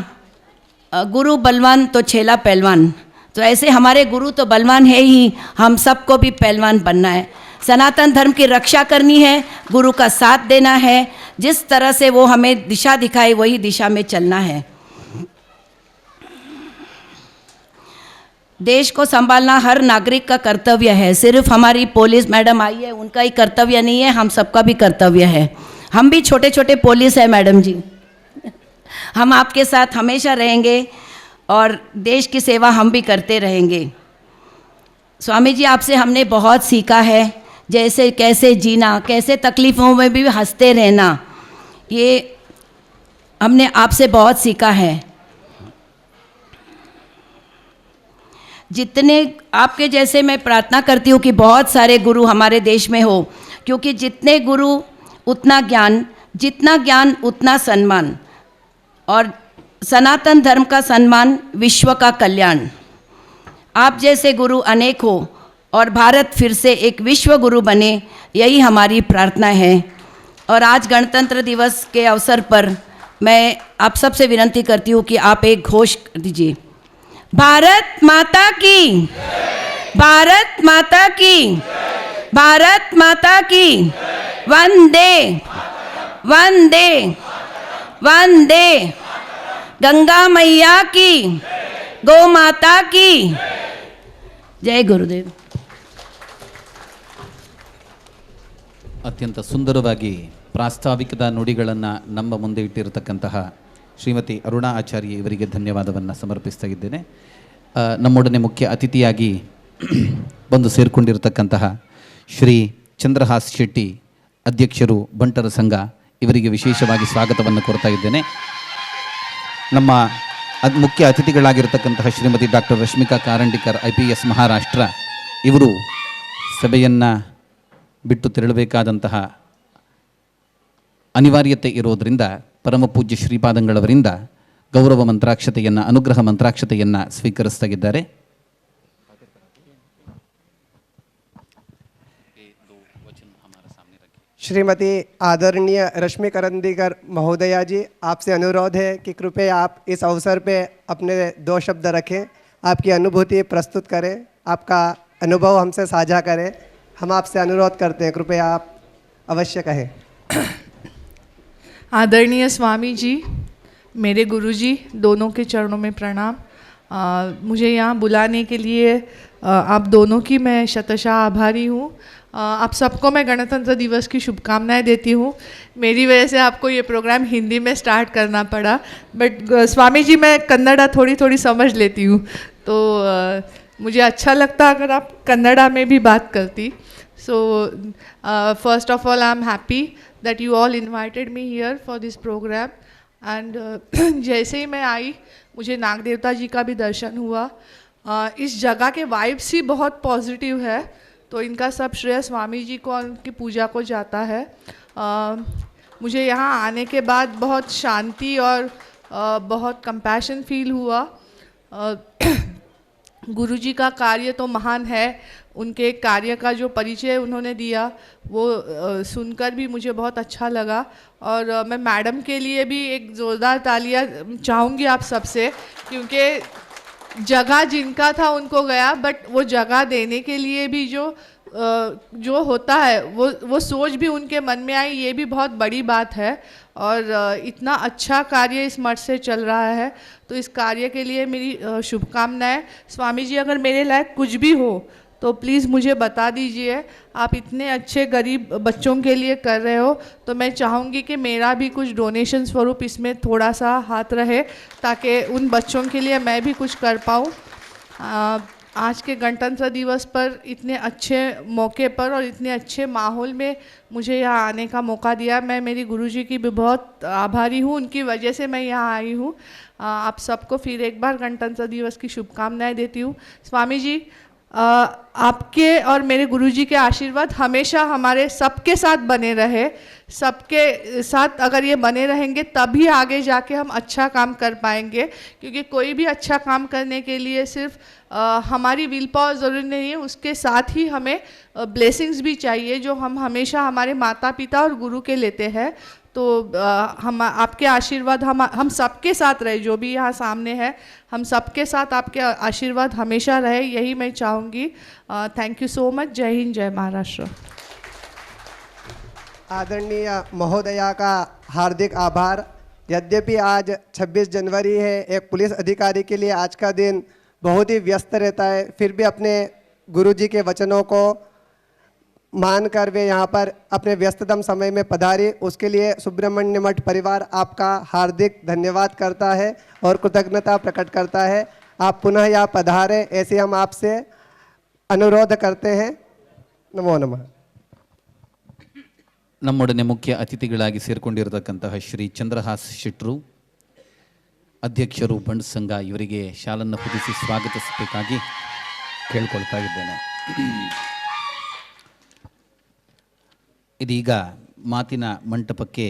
गुरु बलवान तो छेला पहलवान, तो ऐसे हमारे गुरु तो बलवान है ही, हम सबको भी पहलवान बनना है। सनातन धर्म की रक्षा करनी है, गुरु का साथ देना है, जिस तरह से वो हमें दिशा दिखाए वही दिशा में चलना है। देश को संभालना हर नागरिक का कर्तव्य है। सिर्फ हमारी पुलिस मैडम आई है उनका ही कर्तव्य नहीं है, हम सबका भी कर्तव्य है। हम भी छोटे छोटे पुलिस है मैडम जी। हम आपके साथ हमेशा रहेंगे और देश की सेवा हम भी करते रहेंगे। स्वामी जी आपसे हमने बहुत सीखा है, जैसे कैसे जीना, कैसे तकलीफ़ों में भी हंसते रहना, ये हमने आपसे बहुत सीखा है। जितने आपके जैसे मैं प्रार्थना करती हूँ कि बहुत सारे गुरु हमारे देश में हो, क्योंकि जितने गुरु उतना ज्ञान, जितना ज्ञान उतना सम्मान, और सनातन धर्म का सम्मान, विश्व का कल्याण। आप जैसे गुरु अनेक हो और भारत फिर से एक विश्व गुरु बने, यही हमारी प्रार्थना है। और आज गणतंत्र दिवस के अवसर पर मैं आप सबसे विनती करती हूँ कि आप एक घोष कर दीजिए, भारत माता की, भारत माता की, भारत माता की, वंदे वंदे वंदे, गंगा मैया की, गौ माता की जय गुरुदेव। ಅತ್ಯಂತ ಸುಂದರವಾಗಿ ಪ್ರಾಸ್ತಾವಿಕದ ನುಡಿಗಳನ್ನು ನಮ್ಮ ಮುಂದೆ ಇಟ್ಟಿರತಕ್ಕಂತಹ ಶ್ರೀಮತಿ ಅರುಣಾ ಆಚಾರ್ಯ ಇವರಿಗೆ ಧನ್ಯವಾದವನ್ನು ಸಮರ್ಪಿಸ್ತಾ ಇದ್ದೇನೆ. ನಮ್ಮೊಡನೆ ಮುಖ್ಯ ಅತಿಥಿಯಾಗಿ ಬಂದು ಸೇರಿಕೊಂಡಿರತಕ್ಕಂತಹ ಶ್ರೀ ಚಂದ್ರಹಾಸ್ ಶೆಟ್ಟಿ, ಅಧ್ಯಕ್ಷರು ಬಂಟರ ಸಂಘ, ಇವರಿಗೆ ವಿಶೇಷವಾಗಿ ಸ್ವಾಗತವನ್ನು ಕೋರ್ತಾ ಇದ್ದೇನೆ. ನಮ್ಮ ಮುಖ್ಯ ಅತಿಥಿಗಳಾಗಿರ್ತಕ್ಕಂತಹ ಶ್ರೀಮತಿ ಡಾಕ್ಟರ್ ರಶ್ಮಿಕಾ ಕಾರಂಡಿಕರ್, IPS ಮಹಾರಾಷ್ಟ್ರ, ಇವರು ಸಭೆಯನ್ನು ಬಿಟ್ಟು ತೆರಳಬೇಕಾದಂತಹ ಅನಿವಾರ್ಯತೆ ಇರೋದರಿಂದ ಪರಮ ಪೂಜ್ಯ ಶ್ರೀಪಾದಂಗಳವರಿಂದ ಗೌರವ ಮಂತ್ರಾಕ್ಷತೆಯನ್ನು, ಅನುಗ್ರಹ ಮಂತ್ರಾಕ್ಷತೆಯನ್ನು ಸ್ವೀಕರಿಸ್ತಾ ಇದ್ದಾರೆ. श्रीमती आदरणीय रश्मि करंदीकर महोदया जी, आपसे अनुरोध है कि कृपया आप इस अवसर पे अपने 2 शब्द रखें, आपकी अनुभूति प्रस्तुत करें, आपका अनुभव हमसे साझा करें। हम आपसे अनुरोध करते हैं, कृपया आप अवश्य कहें। आदरणीय स्वामी जी, मेरे गुरुजी, दोनों के चरणों में प्रणाम। मुझे यहाँ बुलाने के लिए आप दोनों की मैं शतशः आभारी हूँ। आप सबको मैं गणतंत्र दिवस की शुभकामनाएं देती हूँ। मेरी वजह से आपको ये प्रोग्राम हिंदी में स्टार्ट करना पड़ा, बट स्वामी जी मैं कन्नड़ा थोड़ी थोड़ी समझ लेती हूँ, तो मुझे अच्छा लगता अगर आप कन्नड़ा में भी बात करती। So first of all I am happy that you all invited me here for this programme and जैसे ही मैं आई मुझे नाग देवता जी का भी दर्शन हुआ। इस जगह के वाइब्स ही बहुत पॉजिटिव है, तो इनका सब श्रेय स्वामी जी को और उनकी पूजा को जाता है। मुझे यहाँ आने के बाद बहुत शांति और बहुत कंपैशन फील हुआ। गुरुजी का कार्य तो महान है, उनके कार्य का जो परिचय उन्होंने दिया वो सुनकर भी मुझे बहुत अच्छा लगा। और मैं मैडम के लिए भी एक ज़ोरदार तालियां चाहूँगी आप सबसे, क्योंकि जगह जिनका था उनको गया, बट वो जगह देने के लिए भी जो होता है वो सोच भी उनके मन में आई, ये भी बहुत बड़ी बात है। और इतना अच्छा कार्य इस मठ से चल रहा है, तो इस कार्य के लिए मेरी शुभकामनाएं। स्वामी जी अगर मेरे लायक कुछ भी हो तो प्लीज़ मुझे बता दीजिए। आप इतने अच्छे गरीब बच्चों के लिए कर रहे हो, तो मैं चाहूँगी कि मेरा भी कुछ डोनेशन स्वरूप इसमें थोड़ा सा हाथ रहे, ताकि उन बच्चों के लिए मैं भी कुछ कर पाऊँ। आज के गणतंत्र दिवस पर इतने अच्छे मौके पर और इतने अच्छे माहौल में मुझे यहाँ आने का मौका दिया, मैं मेरी गुरुजी की भी बहुत आभारी हूँ, उनकी वजह से मैं यहाँ आई हूँ। आप सबको फिर एक बार गणतंत्र दिवस की शुभकामनाएं देती हूँ। स्वामी जी, आपके और मेरे गुरुजी के आशीर्वाद हमेशा हमारे सबके साथ बने रहे। सबके साथ अगर ये बने रहेंगे तभी आगे जाके हम अच्छा काम कर पाएंगे, क्योंकि कोई भी अच्छा काम करने के लिए सिर्फ हमारी विल पावर ज़रूरी नहीं है, उसके साथ ही हमें ब्लेसिंग्स भी चाहिए, जो हम हमेशा हमारे माता पिता और गुरु के लेते हैं। तो हम आपके आशीर्वाद हम सबके साथ रहे, जो भी यहाँ सामने है हम सबके साथ आपके आशीर्वाद हमेशा रहे, यही मैं चाहूँगी। Thank you so much. जय हिंद, जय महाराष्ट्र। आदरणीय महोदया का हार्दिक आभार। यद्यपि आज 26 जनवरी है, एक पुलिस अधिकारी के लिए आज का दिन बहुत ही व्यस्त रहता है, फिर भी अपने गुरुजी के वचनों को मानकर वे यहाँ पर अपने व्यस्ततम समय में पधारे। उसके लिए सुब्रमण्य मठ परिवार आपका हार्दिक धन्यवाद करता है और कृतज्ञता प्रकट करता है। आप पुनः यहाँ पधारें, ऐसे हम आपसे अनुरोध करते हैं। नमो नमः। ನಮ್ಮೊಡನೆ ಮುಖ್ಯ ಅತಿಥಿಗಳಾಗಿ ಸೇರಿಕೊಂಡಿರತಕ್ಕಂತಹ ಶ್ರೀ ಚಂದ್ರಹಾಸ್ ಶೆಟ್ರು, ಅಧ್ಯಕ್ಷರು ಬಂಡ್ ಸಂಘ, ಇವರಿಗೆ ಶಾಲನ್ನು ಹೊದಿಸಿ ಸ್ವಾಗತಿಸಬೇಕಾಗಿ ಕೇಳ್ಕೊಳ್ತಾ ಇದ್ದೇನೆ. ಇದೀಗ ಮಾತಿನ ಮಂಟಪಕ್ಕೆ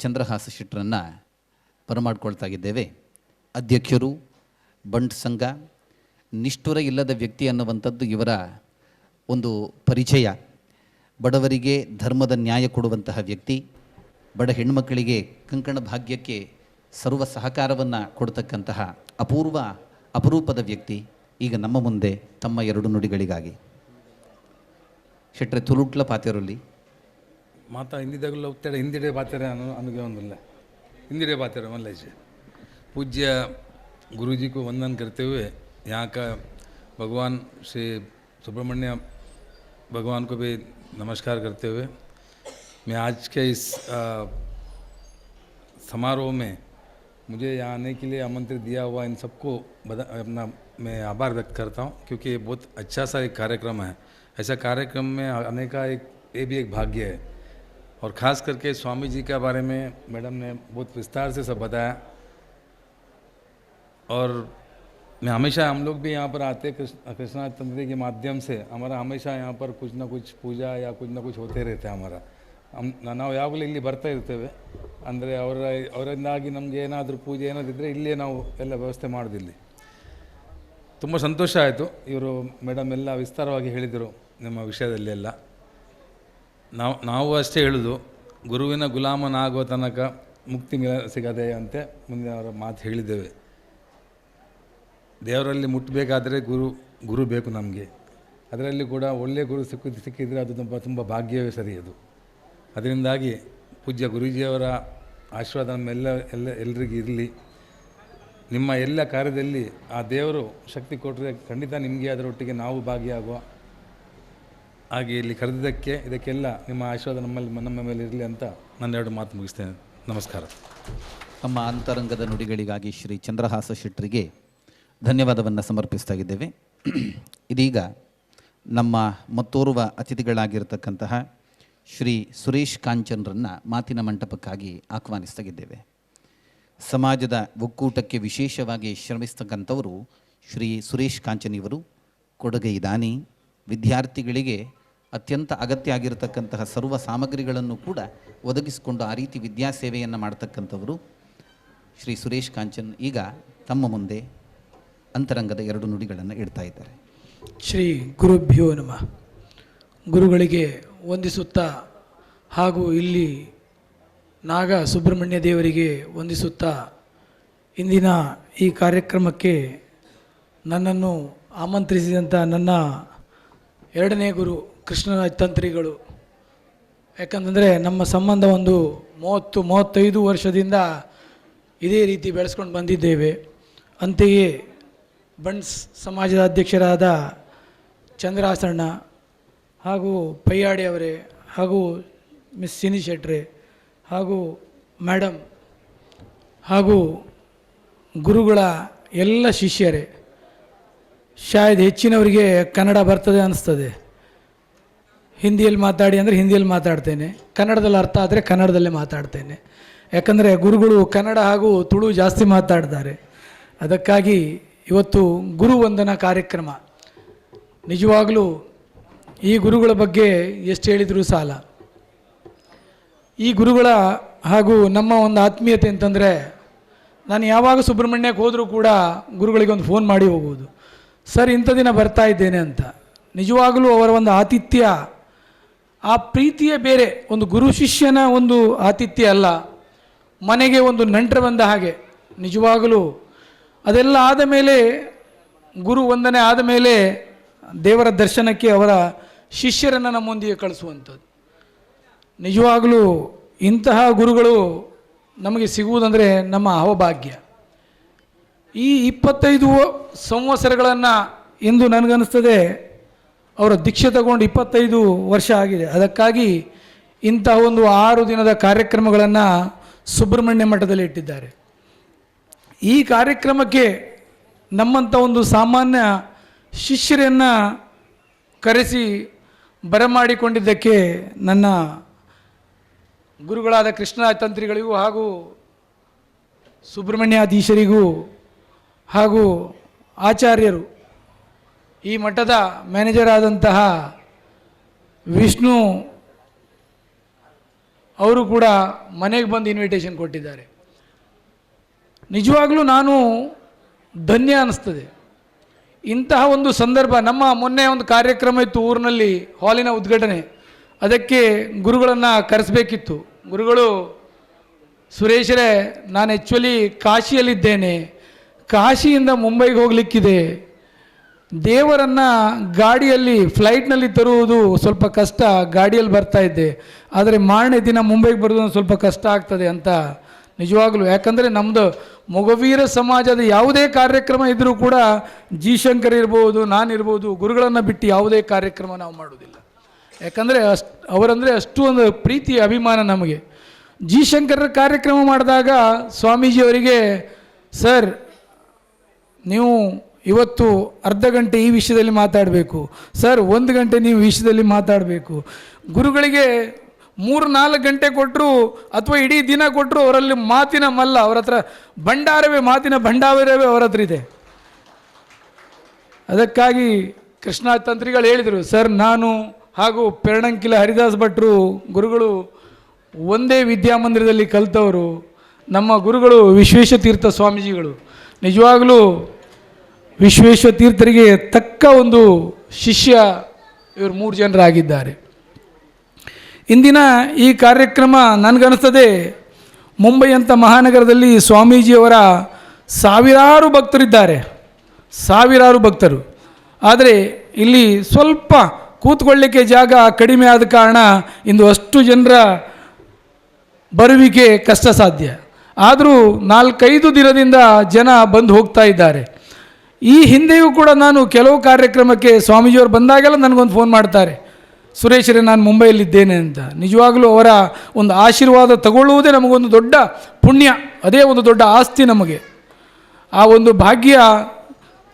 ಚಂದ್ರಹಾಸ ಶೆಟ್ರನ್ನು ಬರಮಾಡ್ಕೊಳ್ತಾ ಇದ್ದೇವೆ. ಅಧ್ಯಕ್ಷರು, ಬಂಡ್ ಸಂಘ, ನಿಷ್ಠುರ ಇಲ್ಲದ ವ್ಯಕ್ತಿ ಅನ್ನುವಂಥದ್ದು ಇವರ ಒಂದು ಪರಿಚಯ. ಬಡವರಿಗೆ ಧರ್ಮದ ನ್ಯಾಯ ಕೊಡುವಂತಹ ವ್ಯಕ್ತಿ, ಬಡ ಹೆಣ್ಮಕ್ಕಳಿಗೆ ಕಂಕಣ ಭಾಗ್ಯಕ್ಕೆ ಸರ್ವ ಸಹಕಾರವನ್ನು ಕೊಡ್ತಕ್ಕಂತಹ ಅಪರೂಪದ ವ್ಯಕ್ತಿ ಈಗ ನಮ್ಮ ಮುಂದೆ ತಮ್ಮ ಎರಡು ನುಡಿಗಳಿಗಾಗಿ. ಶೆಟ್ರೆ ತುಳುಟ್ಲ ಪಾತಿರೊಲ್ಲಿ माता हिंदी तक लोग तेरे हिंदी डे बातें रहे अनुगे हिंदी डे बातें रहे मान लीजिए। पूज्य गुरुजी को वंदन करते हुए यहाँ का भगवान श्री सुब्रमण्य भगवान को भी नमस्कार करते हुए मैं आज के इस समारोह में मुझे यहाँ आने के लिए आमंत्रित दिया हुआ इन सबको अपना मैं आभार व्यक्त करता हूँ, क्योंकि ये बहुत अच्छा सा एक कार्यक्रम है। ऐसा कार्यक्रम में आने का ये भी एक भाग्य है। और ख़ास करके स्वामी जी के बारे में मैडम ने बहुत विस्तार से सब बताया। और मैं हमेशा, हम लोग भी यहाँ पर आते कृष्णा तंत्री के माध्यम से हमारा हमेशा यहाँ पर कुछ ना कुछ पूजा या कुछ ना कुछ होते रहते हैं हमारा। ನಾವು ಯಾವಾಗಲೂ ಇಲ್ಲಿ ಬರ್ತಾ ಇರ್ತೇವೆ. ಅಂದರೆ ಅವರಿಂದಾಗಿ ನಮಗೆ ಏನಾದರೂ ಪೂಜೆ ಏನಾದಿದ್ದರೆ ಇಲ್ಲೇ ನಾವು ಎಲ್ಲ ವ್ಯವಸ್ಥೆ ಮಾಡೋದಿಲ್ಲಿ. ತುಂಬ ಸಂತೋಷ ಆಯಿತು, ಇವರು ಮೇಡಮ್ ಎಲ್ಲ ವಿಸ್ತಾರವಾಗಿ ಹೇಳಿದರು ನಮ್ಮ ವಿಷಯದಲ್ಲಿ ಎಲ್ಲ. ನಾವು ಅಷ್ಟೇ ಹೇಳೋದು, ಗುರುವಿನ ಗುಲಾಮನಾಗುವ ತನಕ ಮುಕ್ತಿ ಸಿಗದೆ ಅಂತೆ ಮುಂದೆ ಅವರ ಮಾತು ಹೇಳಿದ್ದೇವೆ. ದೇವರಲ್ಲಿ ಮುಟ್ಟಬೇಕಾದರೆ ಗುರು ಬೇಕು ನಮಗೆ. ಅದರಲ್ಲಿ ಕೂಡ ಒಳ್ಳೆಯ ಗುರು ಸಿಕ್ಕಿದರೆ ಅದು ತುಂಬ ಭಾಗ್ಯವೇ ಸರಿ ಅದು. ಅದರಿಂದಾಗಿ ಪೂಜ್ಯ ಗುರೂಜಿಯವರ ಆಶೀರ್ವಾದ ಎಲ್ಲರಿಗೂ ಇರಲಿ. ನಿಮ್ಮ ಎಲ್ಲ ಕಾರ್ಯದಲ್ಲಿ ಆ ದೇವರು ಶಕ್ತಿ ಕೊಟ್ಟರೆ ಖಂಡಿತ ನಿಮಗೆ ಅದರೊಟ್ಟಿಗೆ ನಾವು ಭಾಗಿಯಾಗುವ ಹಾಗೆ ಇಲ್ಲಿ ಕರೆದಿದ್ದಕ್ಕೆ ಇದಕ್ಕೆಲ್ಲ ನಿಮ್ಮ ಆಶೀರ್ವಾದ ನಮ್ಮ ಮೇಲೆ ಇರಲಿ ಅಂತ ನಾನು ಎರಡು ಮಾತು ಮುಗಿಸ್ತೇನೆ. ನಮಸ್ಕಾರ. ನಮ್ಮ ಅಂತರಂಗದ ನುಡಿಗಳಿಗಾಗಿ ಶ್ರೀ ಚಂದ್ರಹಾಸ ಶೆಟ್ಟರಿಗೆ ಧನ್ಯವಾದವನ್ನು ಸಮರ್ಪಿಸ್ತಾ ಇದ್ದೇವೆ. ಇದೀಗ ನಮ್ಮ ಮತ್ತೋರ್ವ ಅತಿಥಿಗಳಾಗಿರ್ತಕ್ಕಂತಹ ಶ್ರೀ ಸುರೇಶ್ ಕಾಂಚನ್ರನ್ನು ಮಾತಿನ ಮಂಟಪಕ್ಕಾಗಿ ಆಹ್ವಾನಿಸ್ತಾ ಇದ್ದೇವೆ. ಸಮಾಜದ ಒಕ್ಕೂಟಕ್ಕೆ ವಿಶೇಷವಾಗಿ ಶ್ರಮಿಸ್ತಕ್ಕಂಥವರು ಶ್ರೀ ಸುರೇಶ್ ಕಾಂಚನ್ ಇವರು. ಕೊಡುಗೈ ದಾನಿ, ವಿದ್ಯಾರ್ಥಿಗಳಿಗೆ ಅತ್ಯಂತ ಅಗತ್ಯ ಆಗಿರತಕ್ಕಂತಹ ಸರ್ವ ಸಾಮಗ್ರಿಗಳನ್ನು ಕೂಡ ಒದಗಿಸಿಕೊಂಡು ಆ ರೀತಿ ವಿದ್ಯಾಸೇವೆಯನ್ನು ಮಾಡ್ತಕ್ಕಂಥವರು ಶ್ರೀ ಸುರೇಶ್ ಕಾಂಚನ್ ಈಗ ತಮ್ಮ ಮುಂದೆ ಅಂತರಂಗದ ಎರಡು ನುಡಿಗಳನ್ನು ಇಡ್ತಾ ಇದ್ದಾರೆ. ಶ್ರೀ ಗುರುಭ್ಯೋ ನಮಃ. ಗುರುಗಳಿಗೆ ವಂದಿಸುತ್ತಾ ಹಾಗೂ ಇಲ್ಲಿ ನಾಗ ಸುಬ್ರಹ್ಮಣ್ಯ ದೇವರಿಗೆ ವಂದಿಸುತ್ತಾ ಇಂದಿನ ಈ ಕಾರ್ಯಕ್ರಮಕ್ಕೆ ನನ್ನನ್ನು ಆಮಂತ್ರಿಸಿದಂಥ ನನ್ನ ಎರಡನೇ ಗುರು ಕೃಷ್ಣರಾಜ ತಂತ್ರಿಗಳು. ಯಾಕಂತಂದರೆ ನಮ್ಮ ಸಂಬಂಧ ಒಂದು 30-35 ವರ್ಷದಿಂದ ಇದೇ ರೀತಿ ಬೆಳೆಸ್ಕೊಂಡು ಬಂದಿದ್ದೇವೆ. ಅಂತೆಯೇ ಬಂಡ್ಸ್ ಸಮಾಜದ ಅಧ್ಯಕ್ಷರಾದ ಚಂದ್ರಾಸಣ್ಣ ಹಾಗೂ ಪಯ್ಯಾಡಿ ಅವರೇ ಹಾಗೂ ಮಿಸ್ ಸಿನಿ ಶೆಟ್ರೆ ಹಾಗೂ ಮೇಡಮ್ ಹಾಗೂ ಗುರುಗಳ ಎಲ್ಲ ಶಿಷ್ಯರೇ. ಶಾಯದ್ ಹೆಚ್ಚಿನವರಿಗೆ ಕನ್ನಡ ಬರ್ತದೆ ಅನ್ನಿಸ್ತದೆ. ಹಿಂದಿಯಲ್ಲಿ ಮಾತಾಡಿ ಅಂದರೆ ಹಿಂದಿಯಲ್ಲಿ ಮಾತಾಡ್ತೇನೆ, ಕನ್ನಡದಲ್ಲಿ ಅರ್ಥ ಆದರೆ ಕನ್ನಡದಲ್ಲೇ ಮಾತಾಡ್ತೇನೆ. ಯಾಕಂದರೆ ಗುರುಗಳು ಕನ್ನಡ ಹಾಗೂ ತುಳು ಜಾಸ್ತಿ ಮಾತಾಡ್ತಾರೆ. ಅದಕ್ಕಾಗಿ ಇವತ್ತು ಗುರುವಂದನಾ ಕಾರ್ಯಕ್ರಮ. ನಿಜವಾಗಲೂ ಈ ಗುರುಗಳ ಬಗ್ಗೆ ಎಷ್ಟು ಹೇಳಿದರೂ ಸಾಲ. ಈ ಗುರುಗಳ ಹಾಗೂ ನಮ್ಮ ಒಂದು ಆತ್ಮೀಯತೆ ಅಂತಂದರೆ, ನಾನು ಯಾವಾಗ ಸುಬ್ರಹ್ಮಣ್ಯಕ್ಕೆ ಹೋದರೂ ಕೂಡ ಗುರುಗಳಿಗೆ ಒಂದು ಫೋನ್ ಮಾಡಿ ಹೋಗುವುದು, ಸರ್ ಇಂಥ ದಿನ ಬರ್ತಾ ಇದ್ದೇನೆ ಅಂತ. ನಿಜವಾಗಲೂ ಅವರ ಒಂದು ಆತಿಥ್ಯ, ಆ ಪ್ರೀತಿಯೇ ಬೇರೆ. ಒಂದು ಗುರು ಶಿಷ್ಯನ ಒಂದು ಆತಿಥ್ಯ ಅಲ್ಲ, ಮನೆಗೆ ಒಂದು ನೆಂಟರು ಬಂದ ಹಾಗೆ. ನಿಜವಾಗಲೂ ಅದೆಲ್ಲ ಆದ ಮೇಲೆ, ಗುರು ವಂದನೆ ಆದ ಮೇಲೆ ದೇವರ ದರ್ಶನಕ್ಕೆ ಅವರ ಶಿಷ್ಯರನ್ನು ನಮ್ಮೊಂದಿಗೆ ಕಳಿಸುವಂಥದ್ದು. ನಿಜವಾಗಲೂ ಇಂತಹ ಗುರುಗಳು ನಮಗೆ ಸಿಗುವುದಂದರೆ ನಮ್ಮ ಅಹೋಭಾಗ್ಯ. ಈ 25 ಸಂವತ್ಸರಗಳನ್ನು ಇಂದು ನನಗನ್ನಿಸ್ತದೆ ಅವರ ದೀಕ್ಷೆ ತಗೊಂಡು 25 ವರ್ಷ ಆಗಿದೆ. ಅದಕ್ಕಾಗಿ ಇಂತಹ ಒಂದು 6 ದಿನದ ಕಾರ್ಯಕ್ರಮಗಳನ್ನು ಸುಬ್ರಹ್ಮಣ್ಯ ಮಠದಲ್ಲಿ ಇಟ್ಟಿದ್ದಾರೆ. ಈ ಕಾರ್ಯಕ್ರಮಕ್ಕೆ ನಮ್ಮಂಥ ಒಂದು ಸಾಮಾನ್ಯ ಶಿಷ್ಯರನ್ನು ಕರೆಸಿ ಬರಮಾಡಿಕೊಂಡಿದ್ದಕ್ಕೆ ನನ್ನ ಗುರುಗಳಾದ ಕೃಷ್ಣ ತಂತ್ರಿಗಳಿಗೂ ಹಾಗೂ ಸುಬ್ರಹ್ಮಣ್ಯಾಧೀಶರಿಗೂ ಹಾಗೂ ಆಚಾರ್ಯರು, ಈ ಮಠದ ಮ್ಯಾನೇಜರ್ ಆದಂತಹ ವಿಷ್ಣು ಅವರು ಕೂಡ ಮನೆಗೆ ಬಂದು ಇನ್ವಿಟೇಷನ್ ಕೊಟ್ಟಿದ್ದಾರೆ. ನಿಜವಾಗಲೂ ನಾನು ಧನ್ಯ ಅನ್ನಿಸ್ತದೆ. ಇಂತಹ ಒಂದು ಸಂದರ್ಭ, ನಮ್ಮ ಮೊನ್ನೆ ಒಂದು ಕಾರ್ಯಕ್ರಮ ಇತ್ತು ಊರಿನಲ್ಲಿ, ಹಾಲಿನ ಉದ್ಘಾಟನೆ, ಅದಕ್ಕೆ ಗುರುಗಳನ್ನು ಕರೆಸಬೇಕಿತ್ತು. ಗುರುಗಳು, ಸುರೇಶರೇ, ನಾನು ಆ್ಯಕ್ಚುಲಿ ಕಾಶಿಯಲ್ಲಿದ್ದೇನೆ, ಕಾಶಿಯಿಂದ ಮುಂಬೈಗೆ ಹೋಗಲಿಕ್ಕಿದೆ, ದೇವರನ್ನು ಗಾಡಿಯಲ್ಲಿ ಫ್ಲೈಟ್ನಲ್ಲಿ ತರುವುದು ಸ್ವಲ್ಪ ಕಷ್ಟ, ಗಾಡಿಯಲ್ಲಿ ಬರ್ತಾ ಇದ್ದೆ, ಆದರೆ ಮಾರನೇ ದಿನ ಮುಂಬೈಗೆ ಬರೋದು ಸ್ವಲ್ಪ ಕಷ್ಟ ಆಗ್ತದೆ ಅಂತ. ನಿಜವಾಗಲೂ, ಯಾಕಂದರೆ ನಮ್ಮದು ಮೊಗವೀರ ಸಮಾಜದ ಯಾವುದೇ ಕಾರ್ಯಕ್ರಮ ಇದ್ದರೂ ಕೂಡ ಜಿ ಶಂಕರ್ ಇರ್ಬೋದು, ನಾನಿರ್ಬೋದು, ಗುರುಗಳನ್ನು ಬಿಟ್ಟು ಯಾವುದೇ ಕಾರ್ಯಕ್ರಮ ನಾವು ಮಾಡೋದಿಲ್ಲ. ಯಾಕಂದರೆ ಅವರಂದರೆ ಅಷ್ಟು ಒಂದು ಪ್ರೀತಿ ಅಭಿಮಾನ ನಮಗೆ. ಜಿ ಶಂಕರರ ಕಾರ್ಯಕ್ರಮ ಮಾಡಿದಾಗ ಸ್ವಾಮೀಜಿಯವರಿಗೆ, ಸರ್ ನೀವು ಇವತ್ತು ಅರ್ಧ ಗಂಟೆ ಈ ವಿಷಯದಲ್ಲಿ ಮಾತಾಡಬೇಕು, ಸರ್ 1 ಗಂಟೆ ನೀವು ವಿಷಯದಲ್ಲಿ ಮಾತಾಡಬೇಕು. ಗುರುಗಳಿಗೆ 3-4 ಗಂಟೆ ಕೊಟ್ಟರು ಅಥವಾ ಇಡೀ ದಿನ ಕೊಟ್ಟರು ಅವರಲ್ಲಿ ಮಾತಿನ ಮಲ್ಲ, ಅವರ ಹತ್ರ ಭಂಡಾರವೇ, ಮಾತಿನ ಭಂಡಾರವೇ ಅವರ ಹತ್ರ ಇದೆ. ಅದಕ್ಕಾಗಿ ಕೃಷ್ಣ ತಂತ್ರಿಗಳು ಹೇಳಿದರು, ಸರ್ ನಾನು ಹಾಗೂ ಪೆರಣಂಕಿಲ ಹರಿದಾಸ್ ಭಟ್ರು ಗುರುಗಳು ಒಂದೇ ವಿದ್ಯಾಮಂದಿರದಲ್ಲಿ ಕಲಿತವರು, ನಮ್ಮ ಗುರುಗಳು ವಿಶ್ವೇಶತೀರ್ಥ ಸ್ವಾಮೀಜಿಗಳು. ನಿಜವಾಗಲೂ ವಿಶ್ವೇಶತೀರ್ಥರಿಗೆ ತಕ್ಕ ಒಂದು ಶಿಷ್ಯ ಇವರು 3 ಜನರಾಗಿದ್ದಾರೆ. ಇಂದಿನ ಈ ಕಾರ್ಯಕ್ರಮ ನನಗನ್ನಿಸ್ತದೆ, ಮುಂಬೈ ಅಂತ ಮಹಾನಗರದಲ್ಲಿ ಸ್ವಾಮೀಜಿಯವರ ಸಾವಿರಾರು ಭಕ್ತರಿದ್ದಾರೆ, ಸಾವಿರಾರು ಭಕ್ತರು. ಆದರೆ ಇಲ್ಲಿ ಸ್ವಲ್ಪ ಕೂತ್ಕೊಳ್ಳಿಕ್ಕೆ ಜಾಗ ಕಡಿಮೆ ಆದ ಕಾರಣ ಇಂದು ಅಷ್ಟು ಜನರ ಬರುವಿಕೆ ಕಷ್ಟ ಸಾಧ್ಯ. ಆದರೂ 4-5 ದಿನದಿಂದ ಜನ ಬಂದು ಹೋಗ್ತಾ ಇದ್ದಾರೆ. ಈ ಹಿಂದೆಯೂ ಕೂಡ ನಾನು ಕೆಲವು ಕಾರ್ಯಕ್ರಮಕ್ಕೆ ಸ್ವಾಮೀಜಿಯವರು ಬಂದಾಗೆಲ್ಲ ನನಗೊಂದು ಫೋನ್ ಮಾಡ್ತಾರೆ, ಸುರೇಶರೇ ನಾನು ಮುಂಬೈಯಲ್ಲಿದ್ದೇನೆ ಅಂತ. ನಿಜವಾಗಲೂ ಅವರ ಒಂದು ಆಶೀರ್ವಾದ ತಗೊಳ್ಳುವುದೇ ನಮಗೊಂದು ದೊಡ್ಡ ಪುಣ್ಯ, ಅದೇ ಒಂದು ದೊಡ್ಡ ಆಸ್ತಿ ನಮಗೆ. ಆ ಒಂದು ಭಾಗ್ಯ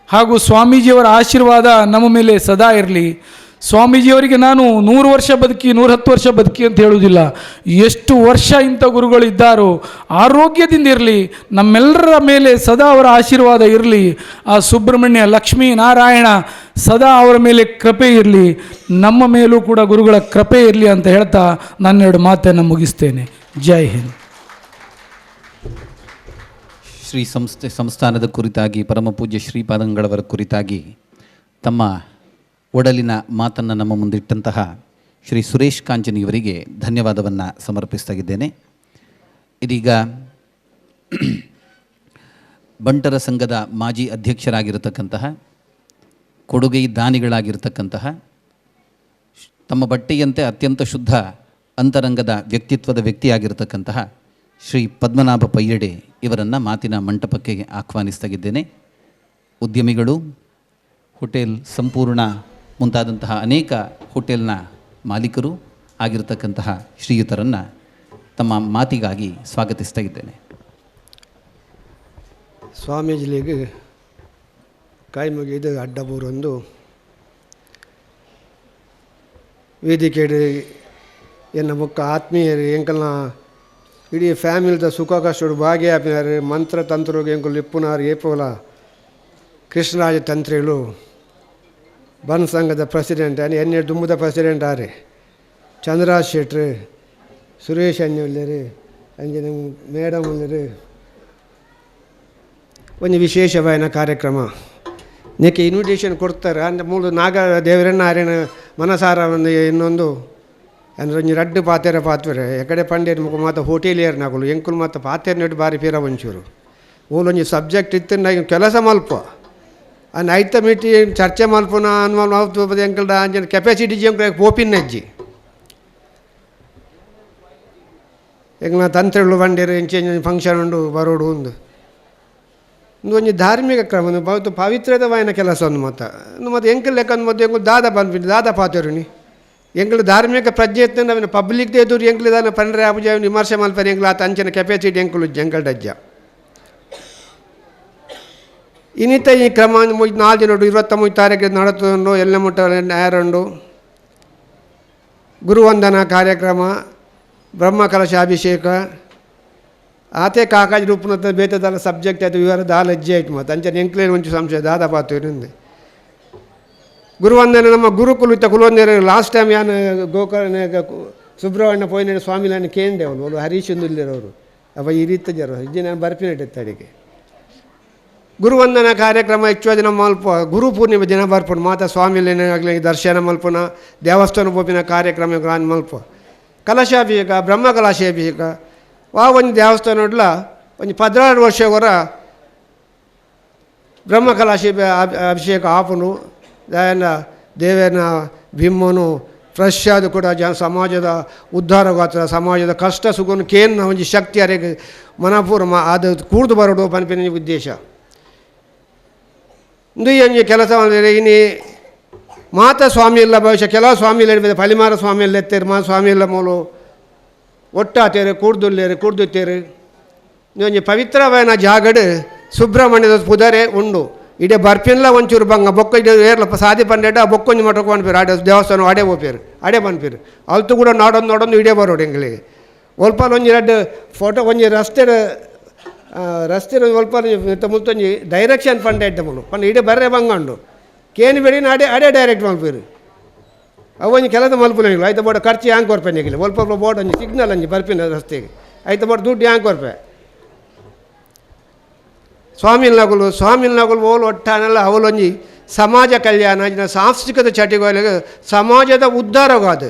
ಹಾಗೂ ಸ್ವಾಮೀಜಿಯವರ ಆಶೀರ್ವಾದ ನಮ್ಮ ಮೇಲೆ ಸದಾ ಇರಲಿ. ಸ್ವಾಮೀಜಿಯವರಿಗೆ ನಾನು 100 ವರ್ಷ ಬದುಕಿ 110 ವರ್ಷ ಬದುಕಿ ಅಂತ ಹೇಳುವುದಿಲ್ಲ, ಎಷ್ಟು ವರ್ಷ ಇಂಥ ಗುರುಗಳು ಇದ್ದಾರೋ ಆರೋಗ್ಯದಿಂದ ಇರಲಿ, ನಮ್ಮೆಲ್ಲರ ಮೇಲೆ ಸದಾ ಅವರ ಆಶೀರ್ವಾದ ಇರಲಿ. ಆ ಸುಬ್ರಹ್ಮಣ್ಯ ಲಕ್ಷ್ಮೀ ನಾರಾಯಣ ಸದಾ ಅವರ ಮೇಲೆ ಕೃಪೆ ಇರಲಿ, ನಮ್ಮ ಮೇಲೂ ಕೂಡ ಗುರುಗಳ ಕೃಪೆ ಇರಲಿ ಅಂತ ಹೇಳ್ತಾ ನನ್ನೆರಡು ಮಾತನ್ನು ಮುಗಿಸ್ತೇನೆ. ಜೈ ಹಿಂದ್. ಶ್ರೀ ಸಂಸ್ಥಾನದ ಕುರಿತಾಗಿ ಪರಮ ಪೂಜ್ಯ ಶ್ರೀಪಾದಂಗಳವರ ಕುರಿತಾಗಿ ತಮ್ಮ ಒಡಲಿನ ಮಾತನ್ನು ನಮ್ಮ ಮುಂದಿಟ್ಟಂತಹ ಶ್ರೀ ಸುರೇಶ್ ಕಾಂಚನಿಯವರಿಗೆ ಧನ್ಯವಾದವನ್ನು ಸಮರ್ಪಿಸ್ತಾ ಇದ್ದೇನೆ. ಇದೀಗ ಬಂಟರ ಸಂಘದ ಮಾಜಿ ಅಧ್ಯಕ್ಷರಾಗಿರತಕ್ಕಂತಹ, ಕೊಡುಗೈ ದಾನಿಗಳಾಗಿರ್ತಕ್ಕಂತಹ, ತಮ್ಮ ಬಟ್ಟೆಯಂತೆ ಅತ್ಯಂತ ಶುದ್ಧ ಅಂತರಂಗದ ವ್ಯಕ್ತಿತ್ವದ ವ್ಯಕ್ತಿಯಾಗಿರ್ತಕ್ಕಂತಹ ಶ್ರೀ ಪದ್ಮನಾಭ ಪಯ್ಯಡೆ ಇವರನ್ನು ಮಾತಿನ ಮಂಟಪಕ್ಕೆ ಆಹ್ವಾನಿಸ್ತಾ ಇದ್ದೇನೆ. ಉದ್ಯಮಿಗಳು, ಹೋಟೆಲ್ ಸಂಪೂರ್ಣ ಮುಂತಾದಂತಹ ಅನೇಕ ಹೋಟೆಲ್ನ ಮಾಲೀಕರು ಆಗಿರತಕ್ಕಂತಹ ಶ್ರೀಯುತರನ್ನು ತಮ್ಮ ಮಾತಿಗಾಗಿ ಸ್ವಾಗತಿಸ್ತಾ ಇದ್ದೇನೆ. ಸ್ವಾಮೀಜಿಲಿಗೆ ಕೈ ಮುಗಿದು ಅಡ್ಡ ಬೂರೊಂದು ವೇದಿಕೆಡು ಎನ್ನ ಮುಕ್ಕ ಆತ್ಮೀಯರು ಎಂಕಲ್ನ ಇಡೀ ಫ್ಯಾಮಿಲಿದ ಸುಖ ಕಷ್ಟಡು ಭಾಗಿಯಾಪಿನಾರು ಮಂತ್ರ ತಂತ್ರಗೆ ಎಂಕುಲು ಇಪ್ಪುನಾರು ಏಪೋಲ ಕೃಷ್ಣರಾಜ ತಂತ್ರಿಗಳು ಬನ್ ಸಂಘದ ಪ್ರೆಸಿಡೆಂಟ್ ಅನಿ ಎನ್ನೆ ದುಂಬುದ ಪ್ರೆಸಿಡೆಂಟ್ ಆರೆ ಚಂದ್ರರಾಜ್ ಶೆಟ್ರು, ಸುರೇಶ್ ಅನ್ಯುಲ್ಲರು, ಅಂಜನೆ ಮೇಡಮ್ ಉಳ್ಳರು. ಒಂದು ವಿಶೇಷವಾದ ಕಾರ್ಯಕ್ರಮ ನೆಕ್ಕೆ ಇನ್ವಿಟೇಷನ್ ಕೊಡ್ತಾರೆ. ಅಂದರೆ ಮೂರು ನಾಗ ದೇವರನ್ನ ಆರೇನ ಮನಸಾರ ಒಂದು ಇನ್ನೊಂದು ಅಂದರೆ ಒಂಜಿ ರಡ್ಡು ಪಾತೆರ ಪಾತ್ರೆ ಎಕಡೆ ಪಂಡೇರು ಮುಖ ಮಾತ ಹೋಟೆಲಿಯರ್ ನಾಗಲು ಎಂಕುಲು ಮಾತ ಪಾತೆರ್ ನೆಟ್ಟು ಬಾರಿ ಪೀರ ಒಂಚೂರು ಓಲೊಂಜಿ ಸಬ್ಜೆಕ್ಟ್ ಇತ್ತು ನಾನು ಕೆಲಸ ಮಲ್ಪ ಆ ನೈತ ಮೀಟಿ ಚರ್ಚೆ ಮಲ್ಪನ ಅನ್ವಲ್ ಎಂಕಲ್ದ ಅಂಜನ ಕೆಪಾಸಿಟಿ ಜಂಕ ಪೋಪಿನ ಅಜ್ಜಿ ಎಂಗ್ಲ ತಂತ್ರೆಗಳು ಬಂಡೇರು ಎಂಚೆ ಫಂಕ್ಷನ್ ಉಂಡು ಬರೋಡು ಒಂದು ಒಂದು ಧಾರ್ಮಿಕ ಕ್ರಮ ಬಹುತ ಪವಿತ್ರದವಾಯಿನ ಕೆಲಸವನ್ನು ಮತ್ತು ಎಂಕಲ್ ಲೆಕ್ಕ ಮತ್ತು ಎಂಕಲ್ ದಾದ ಬಂದ್ಬಿಟ್ಟು ದಾದ ಪಾತೇರುನಿ ಎಂಕಲ್ ಧಾರ್ಮಿಕ ಪ್ರಜ್ಞೆ ಅವನ ಪಬ್ಲಿಕ್ ಎದುರು ಎಂಕಲ್ ದಾನ ಪಂಡ್ರೆ ಅಬುಜ ವಿಮರ್ಶೆ ಮಲ್ಪನೆ ಎಂಕಲ್ ಆತ ಅಂಚಿನ ಕೆಪಾಸಿಟಿ ಎಂಕಲ್ ಎಂಕಲ್ ಡಜ್ಜ ಇನ್ನಿತ ಈ ಕ್ರಮ 4 ದಿನ 23 ತಾರೀಕು ನಡೆದುಕೊಂಡು ಎಲ್ಲ ಮುಟ್ಟ ನೇರಂಡು ಗುರುವಂದನಾ ಕಾರ್ಯಕ್ರಮ ಬ್ರಹ್ಮಕಲಶಾಭಿಷೇಕ ಆತೆ ಕಾಕಾಜಿ ರೂಪನ ಬೇತದಾಲ ಸಬ್ಜೆಕ್ಟ್ ಆಯ್ತು ವಿವರ ದಾಲ ಹೆಜ್ಜೆ ಆಯ್ತು ಮತ್ತು ಅಂಚನೆ ಎಂಕ್ಲೇನು ಒಂಚು ಸಂಶಯ ದಾದ ಪಾತೇರಿಂದೆ ಗುರುವಂದನೆ ನಮ್ಮ ಗುರುಕುಲು ಇತ್ತ ಕುಲವಂದನೆ ಲಾಸ್ಟ್ ಟೈಮ್ ಯಾನು ಗೋಕರ್ಣ ಸುಬ್ರಹ್ಮಣ್ಯ ಪೋಯಿನ ಸ್ವಾಮಿಲಾನ ಕೇಂಡೆ ಅವನು ಹರೀಶಂದುಲ್ಲಿರೋರು ಅವ ಈ ರೀತಿ ಜರ ಇಜ್ಜೆ ನಾನು ಬರ್ಪಿನಿಟ್ಟೆ ಅಡಿಗೆ ಗುರುವಂದನಾ ಕಾರ್ಯಕ್ರಮ ಹೆಚ್ಚು ದಿನ ಮಲ್ಪ ಗುರು ಪೂರ್ಣಿಮೆ ದಿನ ಬರ್ಪುಣ ಮಾತಾ ಸ್ವಾಮಿಲೇನಾಗಲಿ ದರ್ಶನ ಮಲ್ಪುನ ದೇವಸ್ಥಾನ ಪೋಪಿನ ಕಾರ್ಯಕ್ರಮ ಗ್ರಾನ್ ಮಲ್ಪ ಕಲಶಾಭಿಷೇಕ ಬ್ರಹ್ಮ ಕಲಶಾಭಿಷೇಕ ಒಂದು ದೇವಸ್ಥಾನ ನೋಡ್ಲ ಒಂದು 16 ವರ್ಷ ವರ ಬ್ರಹ್ಮ ಅಭಿಷೇಕ ಆಪನು ದಯನ ದೇವನ ಬಿಮ್ಮನು ಫ್ರೆಶ್ ಆದ ಕೂಡ ಸಮಾಜದ ಉದ್ಧಾರಗಾತ್ರ ಸಮಾಜದ ಕಷ್ಟ ಸುಖನು ಕೇನ್ನ ಒಂದು ಶಕ್ತಿ ಅರೆಗೆ ಮನಪೂರ್ವ ಅದು ಕೂಡ್ದು ಬರೋಡು ಪನ್ಪಿನ ಉದ್ದೇಶ ಇಂದು ಈ ಕೆಲಸ ಇನ್ನು ಮಾತಾ ಸ್ವಾಮಿ ಇಲ್ಲ ಭವಿಷ್ಯ ಕೆಲವು ಸ್ವಾಮಿ ಇಲ್ಲ ಪಲಿಮಾರ ಸ್ವಾಮಿ ಎಲ್ಲ ಎತ್ತೇರು ಮಾ ಸ್ವಾಮಿ ಇಲ್ಲ ಮೂಲು ಒಟ್ಟಾತೇರು ಕೂಡ್ದುತ್ತೇರು ಒಂಜಿ ಪವಿತ್ರವಾದ ಜಾಗಡು ಸುಬ್ರಹ್ಮಣ್ಯದ ಪುದರೆ ಉಂಡು ಇಡೀ ಬರ್ಪಿನ್ಲ ಒಂಚೂರು ಬಂಗ ಬೊಕ್ಕ ಇದು ಏರ್ಲಪ್ಪ ಸಾದಿ ಪಂಡೆಡ ಬೊಕ್ಕೊಂಜಿ ಮಠಕ್ಕೆ ಬಂದ್ಪೇರು ಆಡೆ ದೇವಸ್ಥಾನ ಅಡೆ ಹೋಗ್ಪೇರು ಅಡೆ ಬಂದ್ಪೇರು ಅಲ್ತು ಕೂಡ ನೋಡೊಂದು ಇಡೇ ಬರೋಡು ಎಂಗಳಿಗೆ ಒಲ್ಪ ಒಂಜಿ 2 ಫೋಟೋ ಒಂಜಿ ರಸ್ತೆ ಒಲ್ಪ ಮುತ್ತೊಂಜಿ ಡೈರೆಕ್ಷನ್ ಪಂಡೆ ಇಡ್ಡ ಮುಳು ಪಂಡ ಇಡೇ ಬರ್ರೆ ಬಂಗಂಡು ಕೇನು ಬೇಡಿ ಅಡೆ ಡೈರೆಕ್ಟ್ ಮಲ್ಪೇರು ಅವೊಂದು ಕೆಲಸ ಮಲ್ಪುಲಿಲ್ಲ ಆಯ್ತು ಬೋಡ ಖರ್ಚು ಹ್ಯಾಂಗೆ ಕೊರ್ಪೆ ನಿಗಿಲ್ಲ ಒಲ್ಪ ಬೋರ್ಡ್ ಒಂಜಿ ಸಿಗ್ನಲ್ ಅಂಜಿ ಬರ್ಪಿನ ರಸ್ತೆಗೆ ಆಯ್ತು ಬೋಡ ದುಡ್ಡು ಹ್ಯಾಂಗೆ ಕೊರ್ಪೆ ಸ್ವಾಮಿಲ್ ನಗುಲು ಓಲು ಒಟ್ಟಾನೆಲ್ಲ ಅವಲೊಂಜಿ ಸಮಾಜ ಕಲ್ಯಾಣ ಸಾಂಸ್ಕೃತಿಕ ಚಟುವಟಿಕೆ ಸಮಾಜದ ಉದ್ಧಾರವಾದ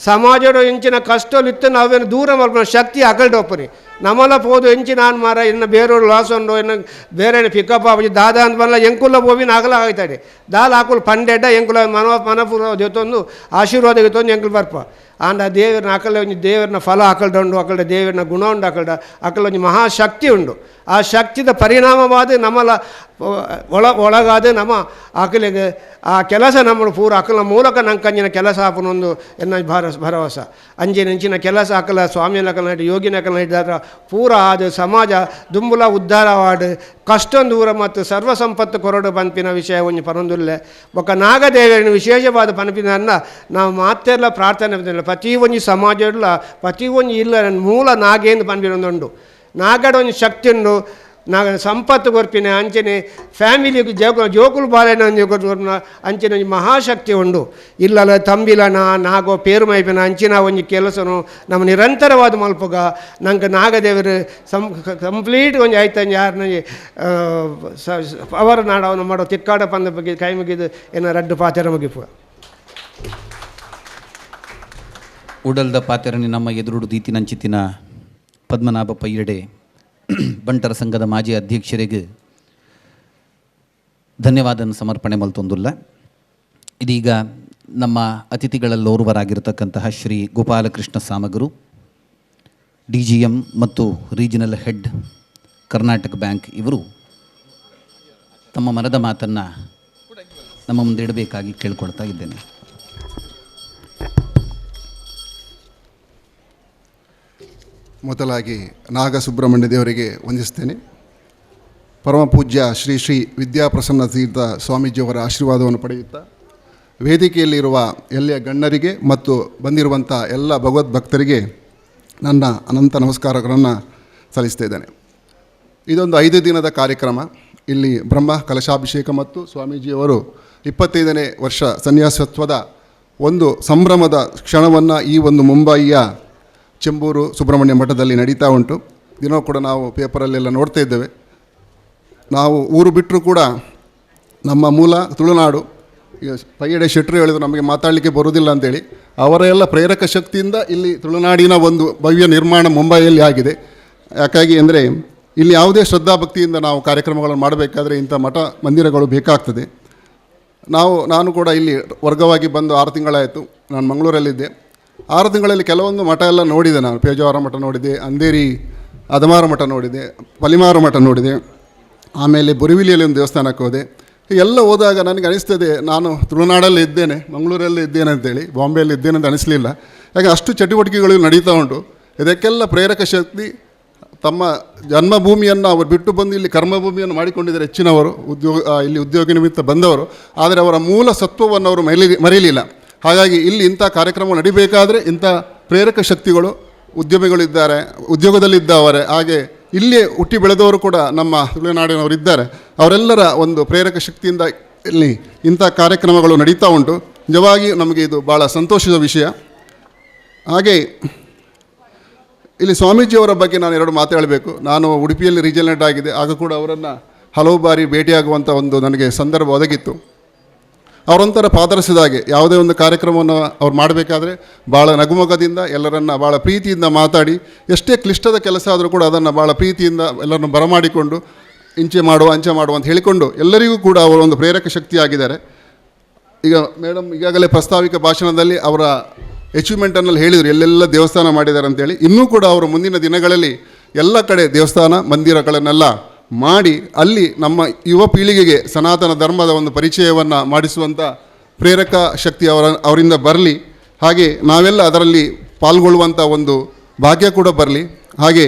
ಸಮಾಜದ ಎಂಚಿನ ಕಷ್ಟಲು ಇತ್ತು ನಾವೇನು ದೂರ ಮಲ್ಪನ ಶಕ್ತಿ ಅಕಲ್ಡೋಪರಿ ನಮ್ಮಲ್ಲ ಪೋದು ಎಂಚಿ ನಾನು ಮಾರ ಇನ್ನು ಬೇರೆಯವ್ರು ಲಾಸ್ ಉಂಡು ಇನ್ನು ಬೇರೆ ಪಿಕಪ್ ಆಗಿ ದಾದ ಅಂತ ಬರಲ್ಲ ಎಂಕುಲ್ಲ ಹೋಗಿ ಅಗಲ ಆಗ್ತಾಡೆ ದಾಲ್ ಹಾಕುಲು ಪಂಡೆಡ್ಡ ಎಂಕುಲ ಮನಪೂರ್ವ ಜೊತ್ತೊಂದು ಆಶೀರ್ವಾದ ಜೊತ್ತೊಂದು ಎಂಕುಲು ಬರ್ಪ ಆಂಡ ದೇವರನ್ನ ಅಕಲ ಒಂಜಿ ದೇವರನ್ನ ಫಲ ಅಕಲ್ಡುಂಡು ಅಕಲ್ಡ ದೇವರನ್ನ ಗುಣ ಉಂಡು ಅಕಲ್ಡ ಒಂಜಿ ಮಹಾಶಕ್ತಿ ಉಂಡು ಆ ಶಕ್ತಿದ ಪರಿಣಾಮವಾದ ನಮ್ಮಲ್ಲ ಒಳಗಾದ ನಮ್ಮ ಅಕಲಿಗೆ ಆ ಕೆಲಸ ನಮ್ಮ ಪೂರ ಅಕಲ ಮೂಲಕ ನಂಕಂಜಿನ ಕೆಲಸ ಆಪನೊಂದು ಎನ್ನ ಭರವಸ ಅಂಜಿನ ಕೆಲಸ ಅಕಲ ಸ್ವಾಮಿನ ಅಕಲ ನೈಟ್ ಯೋಗಿನ ಅಕಲ ನೈಟ್ ಪೂರ ಆದ ಸಮಾಜ ದುಂಬುಲ ಉದ್ಧಾರವಾಡು ಕಷ್ಟೊಂದು ದೂರ ಮತ್ತು ಸರ್ವ ಸಂಪತ್ತು ಕೊರಡು ಪಂಪಿನ ವಿಷಯ ಒಂಜಿ ಪರೊಂದುಲ್ಲೆ ಬೊಕ್ಕ ನಾಗದೇವರಿನ ವಿಶೇಷವಾದ ಪನಪಿನ ನಾವು ಮಾತೆಲ್ಲ ಪ್ರಾರ್ಥನೆ ಪ್ರತಿ ಒಂಜಿ ಸಮಾಜಡ್ಲ ಪ್ರತಿ ಒಂಜಿ ಇಲ್ಲ ಮೂಲ ನಾಗೇಂದು ಪನ್ಪಿನೊಂದುಂಡು ನಾಗಡ ಒಂಜಿ ಶಕ್ತಿ ಉಂಡು ನಾಗ ಸಂಪತ್ತು ಕೊರ್ಪಿನ ಅಂಚನೆ ಫ್ಯಾಮಿಲಿಗೆ ಜೋಕುಲು ಬಾಲೆನ ಅಂಚಿನ ಒಂಜಿ ಮಹಾಶಕ್ತಿ ಉಂಡು ಇಲ್ಲಲ್ಲ ತಂಬಿಲನ ನಾಗೋ ಪೇರು ಮೈಪಿನ ಅಂಚಿನ ಒಂಜಿ ಕೆಲಸನು ನಮ್ಮ ನಿರಂತರವಾದ ಮಲ್ಪಗ ನಂಗೆ ನಾಗದೇವರು ಕಂಪ್ಲೀಟ್ ಒಂಜಿ ಆಯ್ತು ಯಾರನ್ನ ಅವರ ನಾಡವನ್ನು ಮಾಡೋ ತಿಕ್ಕಾಡ ಪಂದ ಬಗ್ಗೆ ಕೈ ಮುಗಿದು ಏನೋ ರಡ್ಡು ಪಾತೆರ ಮುಗಿಪು ಉಡಲ್ದ ಪಾತೆರನಿ ನಮ್ಮ ಎದುರುಡು ದೀತಿನಂಚಿತಿನ ಪದ್ಮನಾಭ ಪಯ್ಯಡೆ ಬಂಟರ ಸಂಘದ ಮಾಜಿ ಅಧ್ಯಕ್ಷರಿಗೆ ಧನ್ಯವಾದ ಸಮರ್ಪಣೆ ಮಲ್ತೊಂದುಲ್ಲ. ಇದೀಗ ನಮ್ಮ ಅತಿಥಿಗಳಲ್ಲೋರ್ವರಾಗಿರ್ತಕ್ಕಂತಹ ಶ್ರೀ ಗೋಪಾಲಕೃಷ್ಣ ಸಾಮಗರು DGM ಮತ್ತು ರೀಜನಲ್ ಹೆಡ್ ಕರ್ನಾಟಕ ಬ್ಯಾಂಕ್ ಇವರು ತಮ್ಮ ಮನದ ಮಾತನ್ನು ನಮ್ಮ ಮುಂದೆ ಇಡಬೇಕಾಗಿ ಕೇಳ್ಕೊಳ್ತಾ ಇದ್ದೇನೆ. ಮೊದಲಾಗಿ ನಾಗಸುಬ್ರಹ್ಮಣ್ಯ ದೇವರಿಗೆ ವಂದಿಸ್ತೇನೆ. ಪರಮ ಪೂಜ್ಯ ಶ್ರೀ ಶ್ರೀ ವಿದ್ಯಾಪ್ರಸನ್ನ ತೀರ್ಥ ಸ್ವಾಮೀಜಿಯವರ ಆಶೀರ್ವಾದವನ್ನು ಪಡೆಯುತ್ತಾ ವೇದಿಕೆಯಲ್ಲಿರುವ ಎಲ್ಲ ಗಣ್ಯರಿಗೆ ಮತ್ತು ಬಂದಿರುವಂಥ ಎಲ್ಲ ಭಗವದ್ಭಕ್ತರಿಗೆ ನನ್ನ ಅನಂತ ನಮಸ್ಕಾರಗಳನ್ನು ಸಲ್ಲಿಸ್ತಾ ಇದ್ದೇನೆ. ಇದೊಂದು 5 ದಿನದ ಕಾರ್ಯಕ್ರಮ. ಇಲ್ಲಿ ಬ್ರಹ್ಮ ಕಲಶಾಭಿಷೇಕ ಮತ್ತು ಸ್ವಾಮೀಜಿಯವರು 25ನೇ ವರ್ಷ ಸನ್ಯಾಸತ್ವದ ಒಂದು ಸಂಭ್ರಮದ ಕ್ಷಣವನ್ನು ಈ ಒಂದು ಮುಂಬಯಿಯ ಚೆಂಬೂರು ಸುಬ್ರಹ್ಮಣ್ಯ ಮಠದಲ್ಲಿ ನಡೀತಾ ಉಂಟು. ದಿನವೂ ಕೂಡ ನಾವು ಪೇಪರಲ್ಲೆಲ್ಲ ನೋಡ್ತಾ ಇದ್ದೇವೆ. ನಾವು ಊರು ಬಿಟ್ಟರೂ ಕೂಡ ನಮ್ಮ ಮೂಲ ತುಳುನಾಡು. ಪಯ್ಯಡೆ ಶೆಟ್ಟರು ಹೇಳಿದ್ರು ನಮಗೆ ಮಾತಾಡಲಿಕ್ಕೆ ಬರುವುದಿಲ್ಲ ಅಂತೇಳಿ. ಅವರ ಎಲ್ಲ ಪ್ರೇರಕ ಶಕ್ತಿಯಿಂದ ಇಲ್ಲಿ ತುಳುನಾಡಿನ ಒಂದು ಭವ್ಯ ನಿರ್ಮಾಣ ಮುಂಬೈಯಲ್ಲಿ ಆಗಿದೆ. ಯಾಕಾಗಿ ಅಂದರೆ ಇಲ್ಲಿ ಯಾವುದೇ ಶ್ರದ್ಧಾಭಕ್ತಿಯಿಂದ ನಾವು ಕಾರ್ಯಕ್ರಮಗಳನ್ನು ಮಾಡಬೇಕಾದ್ರೆ ಇಂಥ ಮಠ ಮಂದಿರಗಳು ಬೇಕಾಗ್ತದೆ. ನಾನು ಕೂಡ ಇಲ್ಲಿ ವರ್ಗವಾಗಿ ಬಂದು 6 ತಿಂಗಳಾಯಿತು. ನಾನು ಮಂಗಳೂರಲ್ಲಿದ್ದೆ. 6 ತಿಂಗಳಲ್ಲಿ ಕೆಲವೊಂದು ಮಠ ಎಲ್ಲ ನೋಡಿದೆ. ನಾನು ಪೇಜಾವರ ಮಠ ನೋಡಿದೆ, ಅಂದೇರಿ ಅದಮಾರ ಮಠ ನೋಡಿದೆ, ಪಲಿಮಾರು ಮಠ ನೋಡಿದೆ. ಆಮೇಲೆ ಬೊರಿವಿಲಿಯಲ್ಲಿ ಒಂದು ದೇವಸ್ಥಾನಕ್ಕೆ ಹೋದೆ. ಎಲ್ಲ ಹೋದಾಗ ನನಗೆ ಅನಿಸ್ತದೆ ನಾನು ತುಳುನಾಡಲ್ಲಿ ಇದ್ದೇನೆ, ಮಂಗಳೂರಲ್ಲಿ ಇದ್ದೇನೆ ಅಂತೇಳಿ, ಬಾಂಬೆಯಲ್ಲಿ ಇದ್ದೇನೆ ಅಂತ ಅನಿಸಲಿಲ್ಲ. ಯಾಕೆ ಅಷ್ಟು ಚಟುವಟಿಕೆಗಳು ನಡೀತಾ ಉಂಟು. ಇದಕ್ಕೆಲ್ಲ ಪ್ರೇರಕ ಶಕ್ತಿ ತಮ್ಮ ಜನ್ಮಭೂಮಿಯನ್ನು ಅವರು ಬಿಟ್ಟು ಬಂದು ಇಲ್ಲಿ ಕರ್ಮಭೂಮಿಯನ್ನು ಮಾಡಿಕೊಂಡಿದ್ದಾರೆ ಹೆಚ್ಚಿನವರು, ಇಲ್ಲಿ ಉದ್ಯೋಗ ನಿಮಿತ್ತ ಬಂದವರು. ಆದರೆ ಅವರ ಮೂಲ ಸತ್ವವನ್ನು ಅವರು ಮರೆಯಲಿಲ್ಲ. ಹಾಗಾಗಿ ಇಲ್ಲಿ ಇಂಥ ಕಾರ್ಯಕ್ರಮ ನಡಿಬೇಕಾದರೆ ಇಂಥ ಪ್ರೇರಕ ಶಕ್ತಿಗಳು ಉದ್ಯಮಿಗಳಿದ್ದಾರೆ, ಉದ್ಯೋಗದಲ್ಲಿದ್ದವರೆ, ಹಾಗೆ ಇಲ್ಲೇ ಹುಟ್ಟಿ ಬೆಳೆದವರು ಕೂಡ ನಮ್ಮ ತುಳುನಾಡಿನವರು ಇದ್ದಾರೆ. ಅವರೆಲ್ಲರ ಒಂದು ಪ್ರೇರಕ ಶಕ್ತಿಯಿಂದ ಇಲ್ಲಿ ಇಂಥ ಕಾರ್ಯಕ್ರಮಗಳು ನಡೀತಾ ಉಂಟು. ನಿಜವಾಗಿ ನಮಗೆ ಇದು ಭಾಳ ಸಂತೋಷದ ವಿಷಯ. ಹಾಗೆ ಇಲ್ಲಿ ಸ್ವಾಮೀಜಿಯವರ ಬಗ್ಗೆ ನಾನು ಎರಡು ಮಾತಾಡಬೇಕು. ನಾನು ಉಡುಪಿಯಲ್ಲಿ ರೀಜನಲ್ ಹೆಡ್ ಆಗಿದೆ, ಆಗ ಕೂಡ ಅವರನ್ನು ಹಲವು ಬಾರಿ ಭೇಟಿಯಾಗುವಂಥ ಒಂದು ನನಗೆ ಸಂದರ್ಭ ಒದಗಿತ್ತು. ಅವರೊಂಥರ ಪಾದರಸದಾಗೆ ಯಾವುದೇ ಒಂದು ಕಾರ್ಯಕ್ರಮವನ್ನು ಅವ್ರು ಮಾಡಬೇಕಾದ್ರೆ ಭಾಳ ನಗುಮೊಗದಿಂದ ಎಲ್ಲರನ್ನ ಭಾಳ ಪ್ರೀತಿಯಿಂದ ಮಾತಾಡಿ, ಎಷ್ಟೇ ಕ್ಲಿಷ್ಟದ ಕೆಲಸ ಆದರೂ ಕೂಡ ಅದನ್ನು ಭಾಳ ಪ್ರೀತಿಯಿಂದ ಎಲ್ಲರನ್ನು ಬರಮಾಡಿಕೊಂಡು ಇಂಚೆ ಮಾಡುವ ಅಂಚೆ ಮಾಡುವ ಅಂತ ಹೇಳಿಕೊಂಡು ಎಲ್ಲರಿಗೂ ಕೂಡ ಅವರು ಒಂದು ಪ್ರೇರಕ ಶಕ್ತಿಯಾಗಿದ್ದಾರೆ. ಈಗ ಮೇಡಮ್ ಈಗಾಗಲೇ ಪ್ರಸ್ತಾವಿಕ ಭಾಷಣದಲ್ಲಿ ಅವರ ಅಚೀವ್ಮೆಂಟನ್ನು ಹೇಳಿದರು, ಎಲ್ಲೆಲ್ಲ ದೇವಸ್ಥಾನ ಮಾಡಿದ್ದಾರೆ ಅಂತೇಳಿ. ಇನ್ನೂ ಕೂಡ ಅವರು ಮುಂದಿನ ದಿನಗಳಲ್ಲಿ ಎಲ್ಲ ಕಡೆ ದೇವಸ್ಥಾನ ಮಂದಿರಗಳನ್ನೆಲ್ಲ ಮಾಡಿ ಅಲ್ಲಿ ನಮ್ಮ ಯುವ ಪೀಳಿಗೆಗೆ ಸನಾತನ ಧರ್ಮದ ಒಂದು ಪರಿಚಯವನ್ನು ಮಾಡಿಸುವಂಥ ಪ್ರೇರಕ ಶಕ್ತಿ ಅವರಿಂದ ಬರಲಿ. ಹಾಗೆ ನಾವೆಲ್ಲ ಅದರಲ್ಲಿ ಪಾಲ್ಗೊಳ್ಳುವಂಥ ಒಂದು ಭಾಗ್ಯ ಕೂಡ ಬರಲಿ. ಹಾಗೆ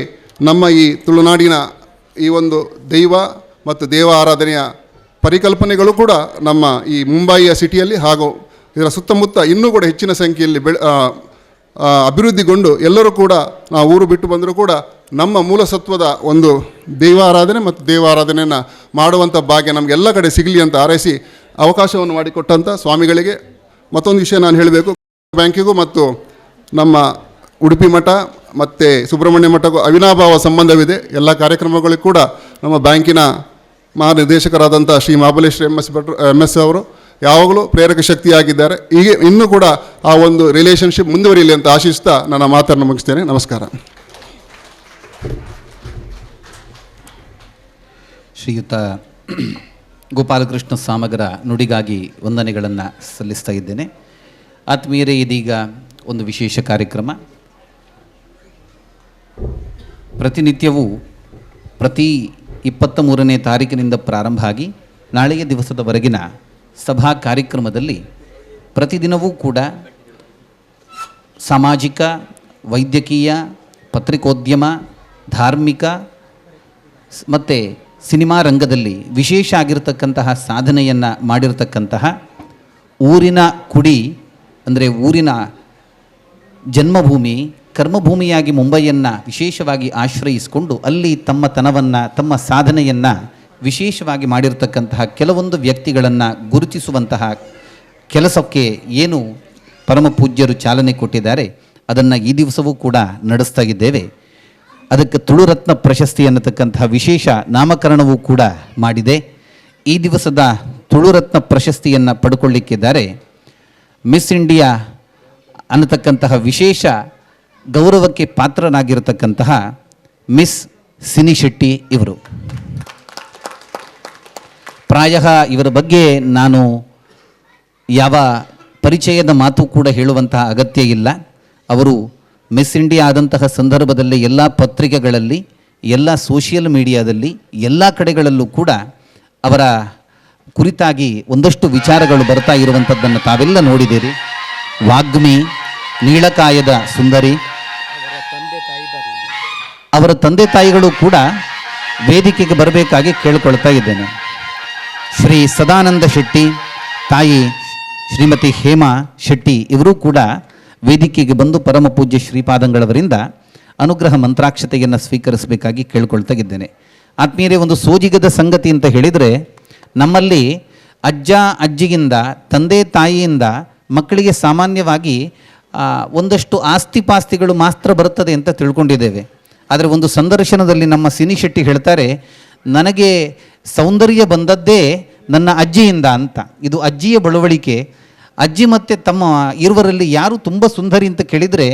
ನಮ್ಮ ಈ ತುಳುನಾಡಿನ ಈ ಒಂದು ದೈವ ಮತ್ತು ದೇವ ಆರಾಧನೆಯ ಪರಿಕಲ್ಪನೆಗಳು ಕೂಡ ನಮ್ಮ ಈ ಮುಂಬಯಿಯ ಸಿಟಿಯಲ್ಲಿ ಹಾಗೂ ಇದರ ಸುತ್ತಮುತ್ತ ಇನ್ನೂ ಕೂಡ ಹೆಚ್ಚಿನ ಸಂಖ್ಯೆಯಲ್ಲಿ ಅಭಿವೃದ್ಧಿಗೊಂಡು ಎಲ್ಲರೂ ಕೂಡ ನಾವು ಊರು ಬಿಟ್ಟು ಬಂದರೂ ಕೂಡ ನಮ್ಮ ಮೂಲಸತ್ವದ ಒಂದು ದೈವಾರಾಧನೆ ಮತ್ತು ದೇವಾರಾಧನೆಯನ್ನು ಮಾಡುವಂಥ ಭಾಗ್ಯ ನಮಗೆಲ್ಲ ಕಡೆ ಸಿಗಲಿ ಅಂತ ಹಾರೈಸಿ ಅವಕಾಶವನ್ನು ಮಾಡಿಕೊಟ್ಟಂಥ ಸ್ವಾಮಿಗಳಿಗೆ ಮತ್ತೊಂದು ವಿಷಯ ನಾನು ಹೇಳಬೇಕು. ಬ್ಯಾಂಕಿಗೂ ಮತ್ತು ನಮ್ಮ ಉಡುಪಿ ಮಠ ಮತ್ತು ಸುಬ್ರಹ್ಮಣ್ಯ ಮಠಕ್ಕೂ ಅವಿನಾಭಾವ ಸಂಬಂಧವಿದೆ. ಎಲ್ಲ ಕಾರ್ಯಕ್ರಮಗಳಿಗೂ ಕೂಡ ನಮ್ಮ ಬ್ಯಾಂಕಿನ ಮಹಾನಿರ್ದೇಶಕರಾದಂಥ ಶ್ರೀ ಮಹಾಬಲೇಶ್ವರ MS ಅವರು ಯಾವಾಗಲೂ ಪ್ರೇರಕ ಶಕ್ತಿಯಾಗಿದ್ದಾರೆ. ಹೀಗೆ ಇನ್ನೂ ಕೂಡ ಆ ಒಂದು ರಿಲೇಷನ್ಶಿಪ್ ಮುಂದುವರಿಯಲಿ ಅಂತ ಆಶಿಸ್ತಾ ನನ್ನ ಮಾತನ್ನು ಮುಗಿಸ್ತೇನೆ. ನಮಸ್ಕಾರ. ಶ್ರೀಯುತ ಗೋಪಾಲಕೃಷ್ಣ ಸಾಮಗರ ನುಡಿಗಾಗಿ ವಂದನೆಗಳನ್ನು ಸಲ್ಲಿಸ್ತಾ ಇದ್ದೇನೆ. ಆತ್ಮೀಯರೇ, ಇದೀಗ ಒಂದು ವಿಶೇಷ ಕಾರ್ಯಕ್ರಮ. ಪ್ರತಿನಿತ್ಯವೂ ಪ್ರತಿ 23ನೇ ತಾರೀಕಿನಿಂದ ಪ್ರಾರಂಭ ಆಗಿ ನಾಳೆಯ ದಿವಸದವರೆಗಿನ ಸಭಾ ಕಾರ್ಯಕ್ರಮದಲ್ಲಿ ಪ್ರತಿದಿನವೂ ಕೂಡ ಸಾಮಾಜಿಕ, ವೈದ್ಯಕೀಯ, ಪತ್ರಿಕೋದ್ಯಮ, ಧಾರ್ಮಿಕ ಮತ್ತು ಸಿನಿಮಾ ರಂಗದಲ್ಲಿ ವಿಶೇಷ ಆಗಿರತಕ್ಕಂತಹ ಸಾಧನೆಯನ್ನು ಮಾಡಿರತಕ್ಕಂತಹ ಊರಿನ ಕುಡಿ ಅಂದರೆ ಊರಿನ ಜನ್ಮಭೂಮಿ ಕರ್ಮಭೂಮಿಯಾಗಿ ಮುಂಬೈಯನ್ನು ವಿಶೇಷವಾಗಿ ಆಶ್ರಯಿಸಿಕೊಂಡು ಅಲ್ಲಿ ತಮ್ಮ ತನವನ್ನು ತಮ್ಮ ಸಾಧನೆಯನ್ನು ವಿಶೇಷವಾಗಿ ಮಾಡಿರ್ತಕ್ಕಂತಹ ಕೆಲವೊಂದು ವ್ಯಕ್ತಿಗಳನ್ನು ಗುರುತಿಸುವಂತಹ ಕೆಲಸಕ್ಕೆ ಏನು ಪರಮ ಪೂಜ್ಯರು ಚಾಲನೆ ಕೊಟ್ಟಿದ್ದಾರೆ ಅದನ್ನು ಈ ದಿವಸವೂ ಕೂಡ ನಡೆಸ್ತಾ ಇದ್ದೇವೆ. ಅದಕ್ಕೆ ತುಳುರತ್ನ ಪ್ರಶಸ್ತಿ ಅನ್ನತಕ್ಕಂತಹ ವಿಶೇಷ ನಾಮಕರಣವೂ ಕೂಡ ಮಾಡಿದೆ. ಈ ದಿವಸದ ತುಳುರತ್ನ ಪ್ರಶಸ್ತಿಯನ್ನು ಪಡ್ಕೊಳ್ಳಿಕ್ಕಿದ್ದಾರೆ ಮಿಸ್ ಇಂಡಿಯಾ ಅನ್ನತಕ್ಕಂತಹ ವಿಶೇಷ ಗೌರವಕ್ಕೆ ಪಾತ್ರನಾಗಿರತಕ್ಕಂತಹ ಮಿಸ್ ಸಿನಿ ಶೆಟ್ಟಿ ಇವರು. ಪ್ರಾಯಃ ಇವರ ಬಗ್ಗೆ ನಾನು ಯಾವ ಪರಿಚಯದ ಮಾತು ಕೂಡ ಹೇಳುವಂತಹ ಅಗತ್ಯ ಇಲ್ಲ. ಅವರು ಮಿಸ್ ಇಂಡಿಯಾ ಆದಂತಹ ಸಂದರ್ಭದಲ್ಲಿ ಎಲ್ಲ ಪತ್ರಿಕೆಗಳಲ್ಲಿ, ಎಲ್ಲ ಸೋಷಿಯಲ್ ಮೀಡಿಯಾದಲ್ಲಿ, ಎಲ್ಲ ಕಡೆಗಳಲ್ಲೂ ಕೂಡ ಅವರ ಕುರಿತಾಗಿ ಒಂದಷ್ಟು ವಿಚಾರಗಳು ಬರ್ತಾ ಇರುವಂಥದ್ದನ್ನು ತಾವೆಲ್ಲ ನೋಡಿದ್ದೀರಿ. ವಾಗ್ಮಿ, ನೀಳಕಾಯದ ಸುಂದರಿ, ಅವರ ತಂದೆ ತಾಯಿಗಳು ಕೂಡ ವೇದಿಕೆಗೆ ಬರಬೇಕಾಗಿ ಕೇಳಿಕೊಳ್ತಾ ಇದ್ದೇನೆ. ಶ್ರೀ ಸದಾನಂದ ಶೆಟ್ಟಿ, ತಾಯಿ ಶ್ರೀಮತಿ ಹೇಮಾ ಶೆಟ್ಟಿ ಇವರು ಕೂಡ ವೇದಿಕೆಗೆ ಬಂದು ಪರಮ ಪೂಜ್ಯ ಶ್ರೀಪಾದಂಗಳವರಿಂದ ಅನುಗ್ರಹ ಮಂತ್ರಾಕ್ಷತೆಯನ್ನು ಸ್ವೀಕರಿಸಬೇಕಾಗಿ ಕೇಳ್ಕೊಳ್ತಾ ಇದ್ದೇನೆ. ಆತ್ಮೀಯರೇ, ಒಂದು ಸೋಜಿಗದ ಸಂಗತಿ ಅಂತ ಹೇಳಿದರೆ, ನಮ್ಮಲ್ಲಿ ಅಜ್ಜ ಅಜ್ಜಿಯಿಂದ, ತಂದೆ ತಾಯಿಯಿಂದ ಮಕ್ಕಳಿಗೆ ಸಾಮಾನ್ಯವಾಗಿ ಒಂದಷ್ಟು ಆಸ್ತಿ ಪಾಸ್ತಿಗಳು ಮಾತ್ರ ಬರುತ್ತದೆ ಅಂತ ತಿಳ್ಕೊಂಡಿದ್ದೇವೆ. ಆದರೆ ಒಂದು ಸಂದರ್ಶನದಲ್ಲಿ ನಮ್ಮ ಸಿನಿ ಶೆಟ್ಟಿ ಹೇಳ್ತಾರೆ, ನನಗೆ ಸೌಂದರ್ಯ ಬಂದದ್ದೇ ನನ್ನ ಅಜ್ಜಿಯಿಂದ ಅಂತ. ಇದು ಅಜ್ಜಿಯ ಬಳವಳಿಕೆ. ಅಜ್ಜಿ ಮತ್ತು ತಮ್ಮ ಇರುವರಲ್ಲಿ ಯಾರು ತುಂಬ ಸುಂದರಿ ಅಂತ ಕೇಳಿದರೆ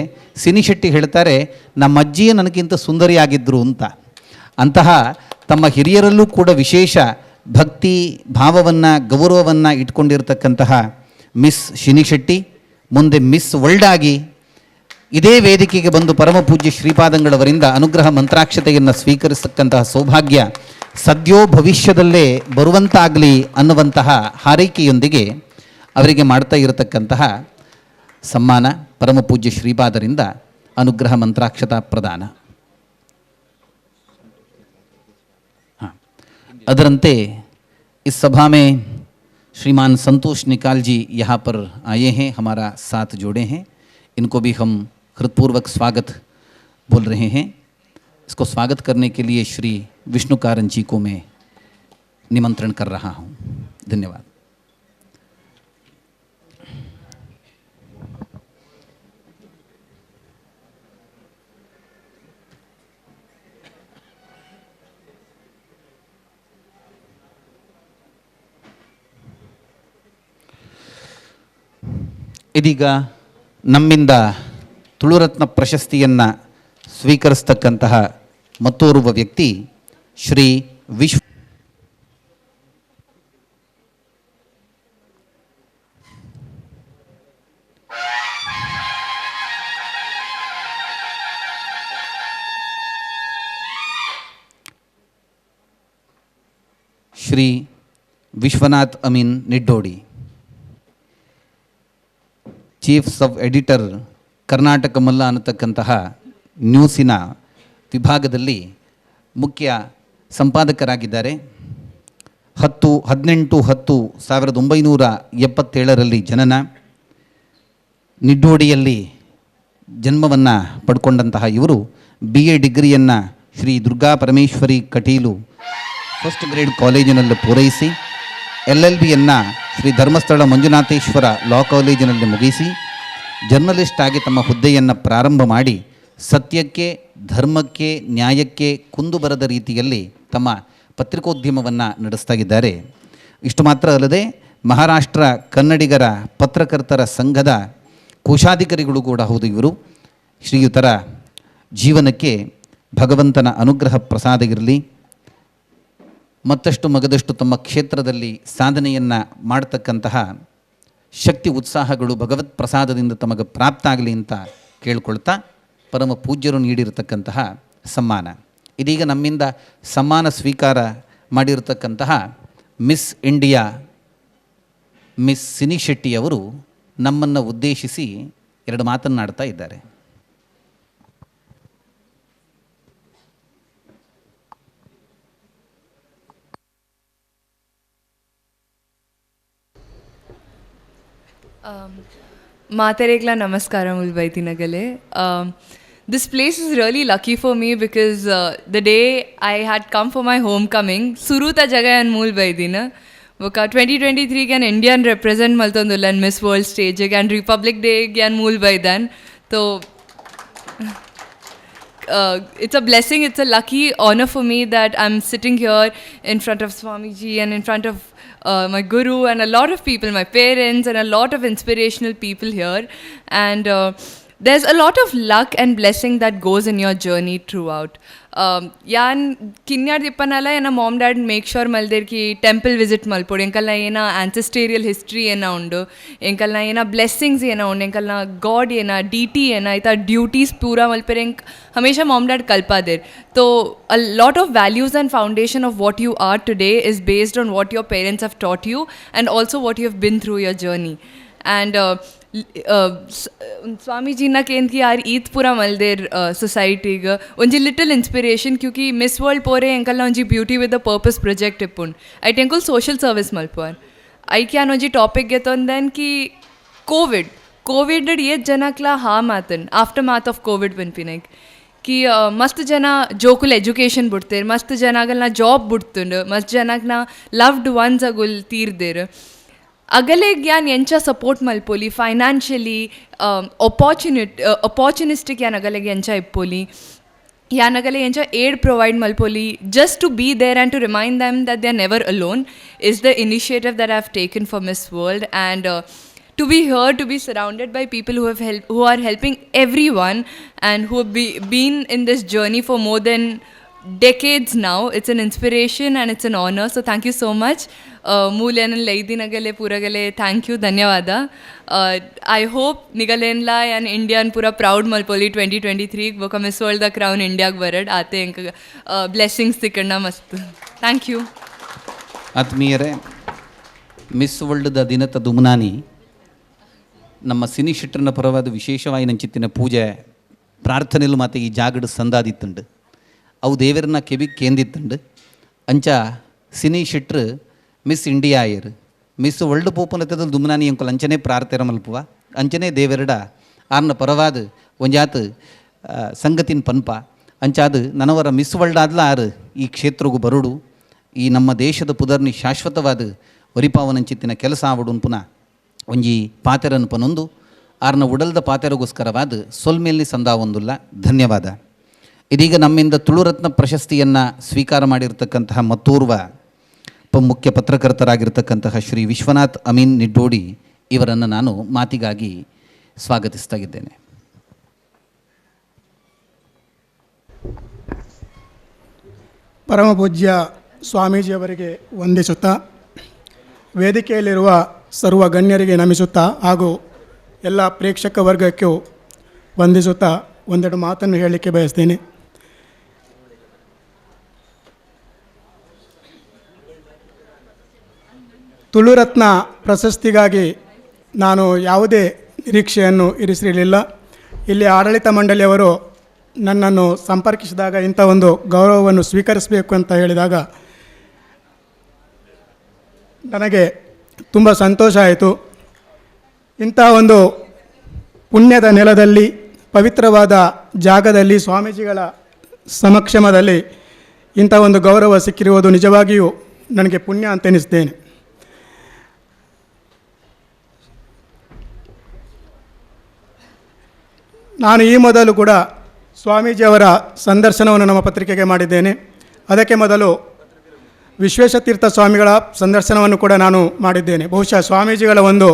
ಸಿನಿ ಶೆಟ್ಟಿ ಹೇಳ್ತಾರೆ, ನಮ್ಮ ಅಜ್ಜಿಯೇ ನನಗಿಂತ ಸುಂದರಿಯಾಗಿದ್ದರು ಅಂತ. ಅಂತಹ ತಮ್ಮ ಹಿರಿಯರಲ್ಲೂ ಕೂಡ ವಿಶೇಷ ಭಕ್ತಿ ಭಾವವನ್ನು, ಗೌರವವನ್ನು ಇಟ್ಕೊಂಡಿರ್ತಕ್ಕಂತಹ ಮಿಸ್ ಶಿನಿ ಶೆಟ್ಟಿ ಮುಂದೆ ಮಿಸ್ ವರ್ಲ್ಡ್ ಆಗಿ ಇದೇ ವೇದಿಕೆಗೆ ಬಂದು ಪರಮ ಪೂಜ್ಯ ಶ್ರೀಪಾದಂಗಳವರಿಂದ ಅನುಗ್ರಹ ಮಂತ್ರಾಕ್ಷತೆಯನ್ನು ಸ್ವೀಕರಿಸತಕ್ಕಂತಹ ಸೌಭಾಗ್ಯ ಸದ್ಯೋ ಭವಿಷ್ಯದಲ್ಲೇ ಬರುವಂತಾಗಲಿ ಅನ್ನುವಂತಹ ಹಾರೈಕೆಯೊಂದಿಗೆ ಅವರಿಗೆ ಮಾಡ್ತಾ ಇರತಕ್ಕಂತಹ ಸಮ್ಮಾನ परम पूज्य श्रीपादरिंद अनुग्रह मंत्राक्षता प्रदान। हाँ, अदरंते इस सभा में श्रीमान संतोष निकाल जी यहाँ पर आए हैं, हमारा साथ जोड़े हैं। इनको भी हम हृदयपूर्वक स्वागत बोल रहे हैं। इसको स्वागत करने के लिए श्री विष्णु कारन जी को मैं निमंत्रण कर रहा हूँ। धन्यवाद। ಇದೀಗ ನಮ್ಮಿಂದ ತುಳುರತ್ನ ಪ್ರಶಸ್ತಿಯನ್ನು ಸ್ವೀಕರಿಸತಕ್ಕಂತಹ ಮತ್ತೋರ್ವ ವ್ಯಕ್ತಿ Shri Shri Vishwanath Amin Niddodi, chief sub editor Karnataka Malla ಅನ್ನತಕ್ಕಂತಹ ನ್ಯೂಸಿನ ವಿಭಾಗದಲ್ಲಿ ಮುಖ್ಯ ಸಂಪಾದಕರಾಗಿದ್ದಾರೆ. 18/10/1977 ಜನನ, ನಿಡ್ಡೋಡಿಯಲ್ಲಿ ಜನ್ಮವನ್ನು ಪಡ್ಕೊಂಡಂತಹ ಇವರು BA ಡಿಗ್ರಿಯನ್ನು ಶ್ರೀ ದುರ್ಗಾ ಪರಮೇಶ್ವರಿ ಕಟೀಲು ಫಸ್ಟ್ ಗ್ರೇಡ್ ಕಾಲೇಜಿನಲ್ಲಿ ಪೂರೈಸಿ LLBಯನ್ನು ಶ್ರೀ ಧರ್ಮಸ್ಥಳ ಮಂಜುನಾಥೇಶ್ವರ ಲಾ ಕಾಲೇಜಿನಲ್ಲಿ ಮುಗಿಸಿ ಜರ್ನಲಿಸ್ಟ್ ಆಗಿ ತಮ್ಮ ಹುದ್ದೆಯನ್ನು ಪ್ರಾರಂಭ ಮಾಡಿ ಸತ್ಯಕ್ಕೆ, ಧರ್ಮಕ್ಕೆ, ನ್ಯಾಯಕ್ಕೆ ಕುಂದು ಬರದ ರೀತಿಯಲ್ಲಿ ತಮ್ಮ ಪತ್ರಿಕೋದ್ಯಮವನ್ನು ನಡೆಸ್ತಾ ಇದ್ದಾರೆ. ಇಷ್ಟು ಮಾತ್ರ ಅಲ್ಲದೆ ಮಹಾರಾಷ್ಟ್ರ ಕನ್ನಡಿಗರ ಪತ್ರಕರ್ತರ ಸಂಘದ ಕೋಶಾಧಿಕಾರಿಗಳು ಕೂಡ ಹೌದು. ಇವರು ಶ್ರೀಯುತರ ಜೀವನಕ್ಕೆ ಭಗವಂತನ ಅನುಗ್ರಹ ಪ್ರಸಾದ ಇರಲಿ, ಮತ್ತಷ್ಟು ಮಗದಷ್ಟು ತಮ್ಮ ಕ್ಷೇತ್ರದಲ್ಲಿ ಸಾಧನೆಯನ್ನು ಮಾಡತಕ್ಕಂತಹ ಶಕ್ತಿ ಉತ್ಸಾಹಗಳು ಭಗವತ್ ಪ್ರಸಾದದಿಂದ ತಮಗೆ ಪ್ರಾಪ್ತ ಆಗಲಿ ಅಂತ ಕೇಳ್ಕೊಳ್ತಾ ಪರಮ ಪೂಜ್ಯರು ನೀಡಿರತಕ್ಕಂತಹ ಸಮ್ಮಾನ. ಇದೀಗ ನಮ್ಮಿಂದ ಸಮ್ಮಾನ ಸ್ವೀಕಾರ ಮಾಡಿರತಕ್ಕಂತಹ Miss India Miss Sini Shetty ಅವರು ನಮ್ಮನ್ನು ಉದ್ದೇಶಿಸಿ ಎರಡು ಮಾತನ್ನಾಡ್ತಾ ಇದ್ದಾರೆ. Materekla Namaskaram Ulvaitinagale. This place is really lucky for me because the day I had come for my homecoming, Suruta Jagayan Mulvaidina, Voka 2023 can Indian represent Maltondulan Miss World Stage and Republic Day Gyan Mulvaidan. So it's a blessing, it's a lucky honor for me that I'm sitting here in front of Swamiji and in front of my guru and a lot of people, my parents and a lot of inspirational people here. And there's a lot of luck and blessing that goes in your journey throughout. Yan kinyar dippanala ena mom dad make sure malder ki temple visit malpod enkalna ena ancestral history ena undu enkalna ena blessings ena undu enkalna god ena deity ena ita duties pura malperenk hamesha mom dad kalpader. So a lot of values and foundation of what you are today is based on what your parents have taught you and also what you have been through your journey. And स्वामीजी ना केंद्र की यार ईद पूरा मलदेर society का उनकी little inspiration क्योंकि Miss World पोरे अंकल ना उनकी beauty with the purpose project इपुन आई टेंकल सोशल सर्विस मलपुआर आई क्या नोजी टॉपिक गेतो अंदन कि कोविड ये जनकला हा मातन आफ्टर माथ ऑफ कोविड बनपिनेक कि मस्त जना जोकुल एजुकेशन बुಡ್ತೇರ್, मस्त जनागलना जॉब बुಡ್ತುಂಡು, मस्त जनकना लव्ड वन्स अगुल तीर्देर अगले ज्ञान यांचा सपोर्ट मलपोली फाइनेंशियली ऑपर्च्युनिस्टिक यान अगले यांचा इप्पोली यान अगले यांचा एड प्रोवाइड मलपोली just to be there and to remind them that they are never alone is the initiative that I have taken for Miss World. And to be here, to be surrounded by people who are helping everyone and who have been in this journey for more than decades now. It's an inspiration and it's an honor. So thank you so much. Moolyanal Leidinagale Puragale, thank you, Dhanyavada. I hope Nigalenla and Indian Pura proud Malpoli 2023 boka Miss World the Crown India Varad Ate blessings Tikana Mastu. Thank you. ಆತ್ಮೀಯರೇ, miss ವರ್ಲ್ಡ್ದ ದಿನದ ದುಮ್ನಾನಿ ನಮ್ಮ cine ಶೆಟ್ಟರ್ನ ಪರವಾದ ವಿಶೇಷವಾಗಿ ನಂಚಿತ್ತಿನ ಪೂಜೆ ಪ್ರಾರ್ಥನೆಲು ಮತ್ತು ಈ ಜಾಗಡ ಸಂದಾದಿತ್ತುಂಡು ಅವು ದೇವರನ್ನ ಕೆಬಿಗೆ ಕೇಂದಿತ್ತುಂಡು ಅಂಚ ಸಿನಿ ಶೆಟ್ರು ಮಿಸ್ ಇಂಡಿಯಾ ಆಯರು ಮಿಸ್ ವರ್ಲ್ಡ್ ಪೋಪನತದ ದುಮ್ನಾನಿ ಎಂಕುಲು ಅಂಚನೆ ಪ್ರಾರ್ಥನೆ ಮಲ್ಪುವ ಅಂಚನೆ ದೇವರಡ ಆರ್ನ ಪರವಾದ ಒಂಜಾತು ಸಂಗತಿನ ಪನ್ಪ ಅಂಚಾದು ನನವರ ಮಿಸ್ ವರ್ಲ್ಡ್ ಆದ್ಲ ಆರು ಈ ಕ್ಷೇತ್ರಗೂ ಬರುಡು ಈ ನಮ್ಮ ದೇಶದ ಪುದರ್ನಿ ಶಾಶ್ವತವಾದ ಒರಿಪಾವನಂಚಿತ್ತಿನ ಕೆಲಸ ಆವಡು ಪುನಃ ಒಂಜಿ ಪಾತೆರನ್ನು ಪನೊಂದು ಆರ್ನ ಉಡಲ್ದ ಪಾತೆರಗೋಸ್ಕರವಾದ ಸೊಲ್ಮೇಲ್ನಿ ಸಂದಾ ಒಂದುಲ್ಲ. ಧನ್ಯವಾದ. ಇದೀಗ ನಮ್ಮಿಂದ ತುಳುರತ್ನ ಪ್ರಶಸ್ತಿಯನ್ನು ಸ್ವೀಕಾರ ಮಾಡಿರ್ತಕ್ಕಂತಹ ಮತ್ತೋರ್ವ ಮುಖ್ಯ ಪತ್ರಕರ್ತರಾಗಿರ್ತಕ್ಕಂತಹ ಶ್ರೀ ವಿಶ್ವನಾಥ್ ಅಮೀನ್ ನಿಡ್ಡೋಡಿ ಇವರನ್ನು ನಾನು ಮಾತಿಗಾಗಿ ಸ್ವಾಗತಿಸ್ತಾ ಇದ್ದೇನೆ. ಪರಮ ಪೂಜ್ಯ ಸ್ವಾಮೀಜಿಯವರಿಗೆ ವಂದಿಸುತ್ತಾ, ವೇದಿಕೆಯಲ್ಲಿರುವ ಸರ್ವ ಗಣ್ಯರಿಗೆ ನಮಿಸುತ್ತಾ ಹಾಗೂ ಎಲ್ಲ ಪ್ರೇಕ್ಷಕ ವರ್ಗಕ್ಕೂ ವಂದಿಸುತ್ತಾ ಒಂದೆರಡು ಮಾತನ್ನು ಹೇಳಲಿಕ್ಕೆ ಬಯಸ್ತೇನೆ. ತುಳುರತ್ನ ಪ್ರಶಸ್ತಿಗಾಗಿ ನಾನು ಯಾವುದೇ ನಿರೀಕ್ಷೆಯನ್ನು ಇರಿಸಿರಲಿಲ್ಲ. ಇಲ್ಲಿ ಆಡಳಿತ ಮಂಡಳಿಯವರು ನನ್ನನ್ನು ಸಂಪರ್ಕಿಸಿದಾಗ ಇಂಥ ಒಂದು ಗೌರವವನ್ನು ಸ್ವೀಕರಿಸಬೇಕು ಅಂತ ಹೇಳಿದಾಗ ನನಗೆ ತುಂಬ ಸಂತೋಷ ಆಯಿತು. ಇಂಥ ಒಂದು ಪುಣ್ಯದ ನೆಲದಲ್ಲಿ, ಪವಿತ್ರವಾದ ಜಾಗದಲ್ಲಿ, ಸ್ವಾಮೀಜಿಗಳ ಸಮಕ್ಷಮದಲ್ಲಿ ಇಂಥ ಒಂದು ಗೌರವ ಸಿಕ್ಕಿರುವುದು ನಿಜವಾಗಿಯೂ ನನಗೆ ಪುಣ್ಯ ಅಂತ ಎನಿಸ್ತೇನೆ. ನಾನು ಈ ಮೊದಲು ಕೂಡ ಸ್ವಾಮೀಜಿಯವರ ಸಂದರ್ಶನವನ್ನು ನಮ್ಮ ಪತ್ರಿಕೆಗೆ ಮಾಡಿದ್ದೇನೆ. ಅದಕ್ಕೆ ಮೊದಲು ವಿಶ್ವೇಶತೀರ್ಥ ಸ್ವಾಮಿಗಳ ಸಂದರ್ಶನವನ್ನು ಕೂಡ ನಾನು ಮಾಡಿದ್ದೇನೆ. ಬಹುಶಃ ಸ್ವಾಮೀಜಿಗಳ ಒಂದು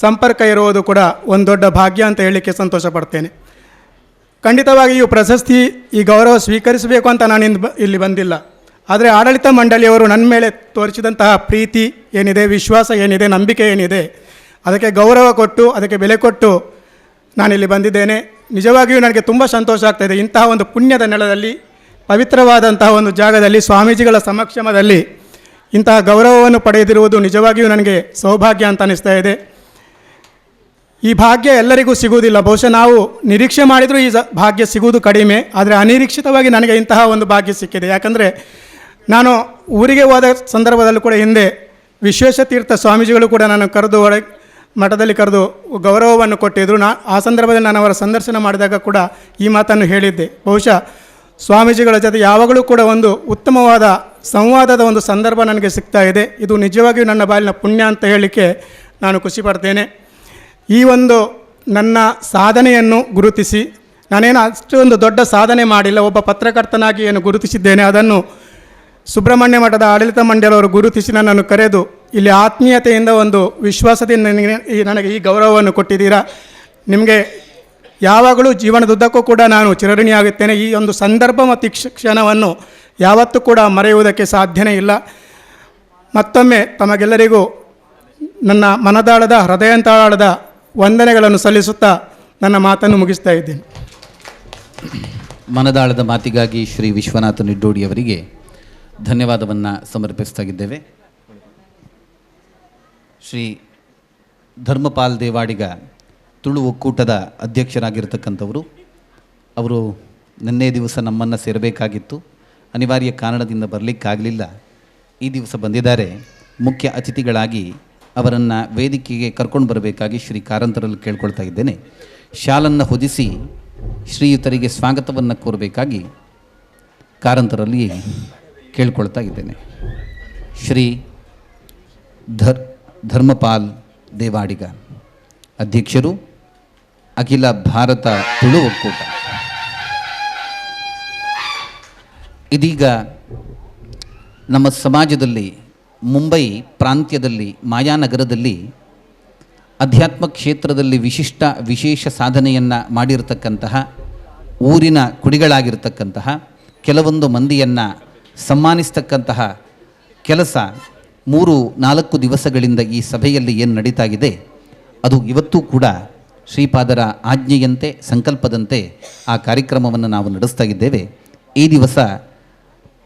ಸಂಪರ್ಕ ಇರುವುದು ಕೂಡ ಒಂದು ದೊಡ್ಡ ಭಾಗ್ಯ ಅಂತ ಹೇಳಲಿಕ್ಕೆ ಸಂತೋಷ ಪಡ್ತೇನೆ. ಖಂಡಿತವಾಗಿಯೂ ಪ್ರಶಸ್ತಿ, ಈ ಗೌರವ ಸ್ವೀಕರಿಸಬೇಕು ಅಂತ ನಾನು ಇಲ್ಲಿ ಬಂದಿಲ್ಲ. ಆದರೆ ಆಡಳಿತ ಮಂಡಳಿಯವರು ನನ್ನ ಮೇಲೆ ತೋರಿಸಿದಂತಹ ಪ್ರೀತಿ ಏನಿದೆ, ವಿಶ್ವಾಸ ಏನಿದೆ, ನಂಬಿಕೆ ಏನಿದೆ, ಅದಕ್ಕೆ ಗೌರವ ಕೊಟ್ಟು, ಅದಕ್ಕೆ ಬೆಲೆ ಕೊಟ್ಟು ನಾನಿಲ್ಲಿ ಬಂದಿದ್ದೇನೆ. ನಿಜವಾಗಿಯೂ ನನಗೆ ತುಂಬ ಸಂತೋಷ ಆಗ್ತಾಯಿದೆ. ಇಂತಹ ಒಂದು ಪುಣ್ಯದ ನೆಲದಲ್ಲಿ, ಪವಿತ್ರವಾದಂತಹ ಒಂದು ಜಾಗದಲ್ಲಿ, ಸ್ವಾಮೀಜಿಗಳ ಸಮಕ್ಷಮದಲ್ಲಿ ಇಂತಹ ಗೌರವವನ್ನು ಪಡೆದಿರುವುದು ನಿಜವಾಗಿಯೂ ನನಗೆ ಸೌಭಾಗ್ಯ ಅಂತ ಅನ್ನಿಸ್ತಾ ಇದೆ. ಈ ಭಾಗ್ಯ ಎಲ್ಲರಿಗೂ ಸಿಗುವುದಿಲ್ಲ. ಬಹುಶಃ ನಾವು ನಿರೀಕ್ಷೆ ಮಾಡಿದರೂ ಈ ಭಾಗ್ಯ ಸಿಗುವುದು ಕಡಿಮೆ. ಆದರೆ ಅನಿರೀಕ್ಷಿತವಾಗಿ ನನಗೆ ಇಂತಹ ಒಂದು ಭಾಗ್ಯ ಸಿಕ್ಕಿದೆ. ಯಾಕಂದರೆ ನಾನು ಊರಿಗೆ ಹೋದ ಸಂದರ್ಭದಲ್ಲೂ ಕೂಡ ಹಿಂದೆ ವಿಶ್ವೇಶತೀರ್ಥ ಸ್ವಾಮೀಜಿಗಳು ಕೂಡ ನಾನು ಕರೆದು ಮಠದಲ್ಲಿ ಕರೆದು ಗೌರವವನ್ನು ಕೊಟ್ಟಿದ್ದರು. ಆ ಸಂದರ್ಭದಲ್ಲಿ ನಾನು ಅವರ ಸಂದರ್ಶನ ಮಾಡಿದಾಗ ಕೂಡ ಈ ಮಾತನ್ನು ಹೇಳಿದ್ದೆ. ಬಹುಶಃ ಸ್ವಾಮೀಜಿಗಳ ಜೊತೆ ಯಾವಾಗಲೂ ಕೂಡ ಒಂದು ಉತ್ತಮವಾದ ಸಂವಾದದ ಒಂದು ಸಂದರ್ಭ ನನಗೆ ಸಿಗ್ತಾ ಇದೆ. ಇದು ನಿಜವಾಗಿಯೂ ನನ್ನ ಬಾಲಿನ ಪುಣ್ಯ ಅಂತ ಹೇಳಲಿಕ್ಕೆ ನಾನು ಖುಷಿ ಪಡ್ತೇನೆ. ಈ ಒಂದು ನನ್ನ ಸಾಧನೆಯನ್ನು ಗುರುತಿಸಿ, ನಾನೇನು ಅಷ್ಟೊಂದು ದೊಡ್ಡ ಸಾಧನೆ ಮಾಡಿಲ್ಲ, ಒಬ್ಬ ಪತ್ರಕರ್ತನಾಗಿ ಏನು ಗುರುತಿಸಿದ್ದೇನೆ, ಅದನ್ನು ಸುಬ್ರಹ್ಮಣ್ಯ ಮಠದ ಆಡಳಿತ ಮಂಡಳಿಯವರು ಗುರುತಿಸಿ ನನ್ನನ್ನು ಕರೆದು ಇಲ್ಲಿ ಆತ್ಮೀಯತೆಯಿಂದ, ಒಂದು ವಿಶ್ವಾಸದಿಂದ ನನಗೆ ಈ ಗೌರವವನ್ನು ಕೊಟ್ಟಿದ್ದೀರಾ. ನಿಮಗೆ ಯಾವಾಗಲೂ ಜೀವನದುದ್ದಕ್ಕೂ ಕೂಡ ನಾನು ಚಿರಋಣಿಯಾಗುತ್ತೇನೆ. ಈ ಒಂದು ಸಂದರ್ಭ ಮತ್ತು ಕ್ಷಣವನ್ನು ಯಾವತ್ತೂ ಕೂಡ ಮರೆಯುವುದಕ್ಕೆ ಸಾಧ್ಯನೇ ಇಲ್ಲ. ಮತ್ತೊಮ್ಮೆ ತಮಗೆಲ್ಲರಿಗೂ ನನ್ನ ಮನದಾಳದ, ಹೃದಯಂತಾಳದ ವಂದನೆಗಳನ್ನು ಸಲ್ಲಿಸುತ್ತಾ ನನ್ನ ಮಾತನ್ನು ಮುಗಿಸ್ತಾ ಇದ್ದೇನೆ. ಮನದಾಳದ ಮಾತಿಗಾಗಿ ಶ್ರೀ ವಿಶ್ವನಾಥ ನಿಡ್ಡೋಡಿಯವರಿಗೆ ಧನ್ಯವಾದವನ್ನು ಸಮರ್ಪಿಸ್ತಾಗಿದ್ದೇವೆ. ಶ್ರೀ ಧರ್ಮಪಾಲ್ ದೇವಾಡಿಗ ತುಳು ಒಕ್ಕೂಟದ ಅಧ್ಯಕ್ಷರಾಗಿರ್ತಕ್ಕಂಥವರು. ಅವರು ನಿನ್ನೆ ದಿವಸ ನಮ್ಮನ್ನು ಸೇರಬೇಕಾಗಿತ್ತು, ಅನಿವಾರ್ಯ ಕಾರಣದಿಂದ ಬರಲಿಕ್ಕಾಗಲಿಲ್ಲ. ಈ ದಿವಸ ಬಂದಿದ್ದಾರೆ. ಮುಖ್ಯ ಅತಿಥಿಗಳಾಗಿ ಅವರನ್ನು ವೇದಿಕೆಗೆ ಕರ್ಕೊಂಡು ಬರಬೇಕಾಗಿ ಶ್ರೀ ಕಾರಂತರಲ್ಲಿ ಕೇಳ್ಕೊಳ್ತಾ ಇದ್ದೇನೆ. ಶಾಲನ್ನು ಹೊದಿಸಿ ಶ್ರೀಯುತರಿಗೆ ಸ್ವಾಗತವನ್ನು ಕೋರಬೇಕಾಗಿ ಕಾರಂತರಲ್ಲಿ ಕೇಳ್ಕೊಳ್ತಾ ಇದ್ದೇನೆ. ಶ್ರೀ ಧರ್ಮಪಾಲ್ ದೇವಾಡಿಗ, ಅಧ್ಯಕ್ಷರು, ಅಖಿಲ ಭಾರತ ತುಳು ಒಕ್ಕೂಟ. ಇದೀಗ ನಮ್ಮ ಸಮಾಜದಲ್ಲಿ, ಮುಂಬೈ ಪ್ರಾಂತ್ಯದಲ್ಲಿ, ಮಾಯಾನಗರದಲ್ಲಿ ಅಧ್ಯಾತ್ಮ ಕ್ಷೇತ್ರದಲ್ಲಿ ವಿಶೇಷ ಸಾಧನೆಯನ್ನು ಮಾಡಿರತಕ್ಕಂತಹ, ಊರಿನ ಕುಡಿಗಳಾಗಿರ್ತಕ್ಕಂತಹ ಕೆಲವೊಂದು ಮಂದಿಯನ್ನು ಸನ್ಮಾನಿಸ್ತಕ್ಕಂತಹ ಕೆಲಸ 3-4 ದಿವಸಗಳಿಂದ ಈ ಸಭೆಯಲ್ಲಿ ಏನು ನಡೀತಾಗಿದೆ ಅದು ಇವತ್ತೂ ಕೂಡ ಶ್ರೀಪಾದರ ಆಜ್ಞೆಯಂತೆ ಸಂಕಲ್ಪದಂತೆ ಆ ಕಾರ್ಯಕ್ರಮವನ್ನು ನಾವು ನಡೆಸ್ತಾ ಇದ್ದೇವೆ. ಈ ದಿವಸ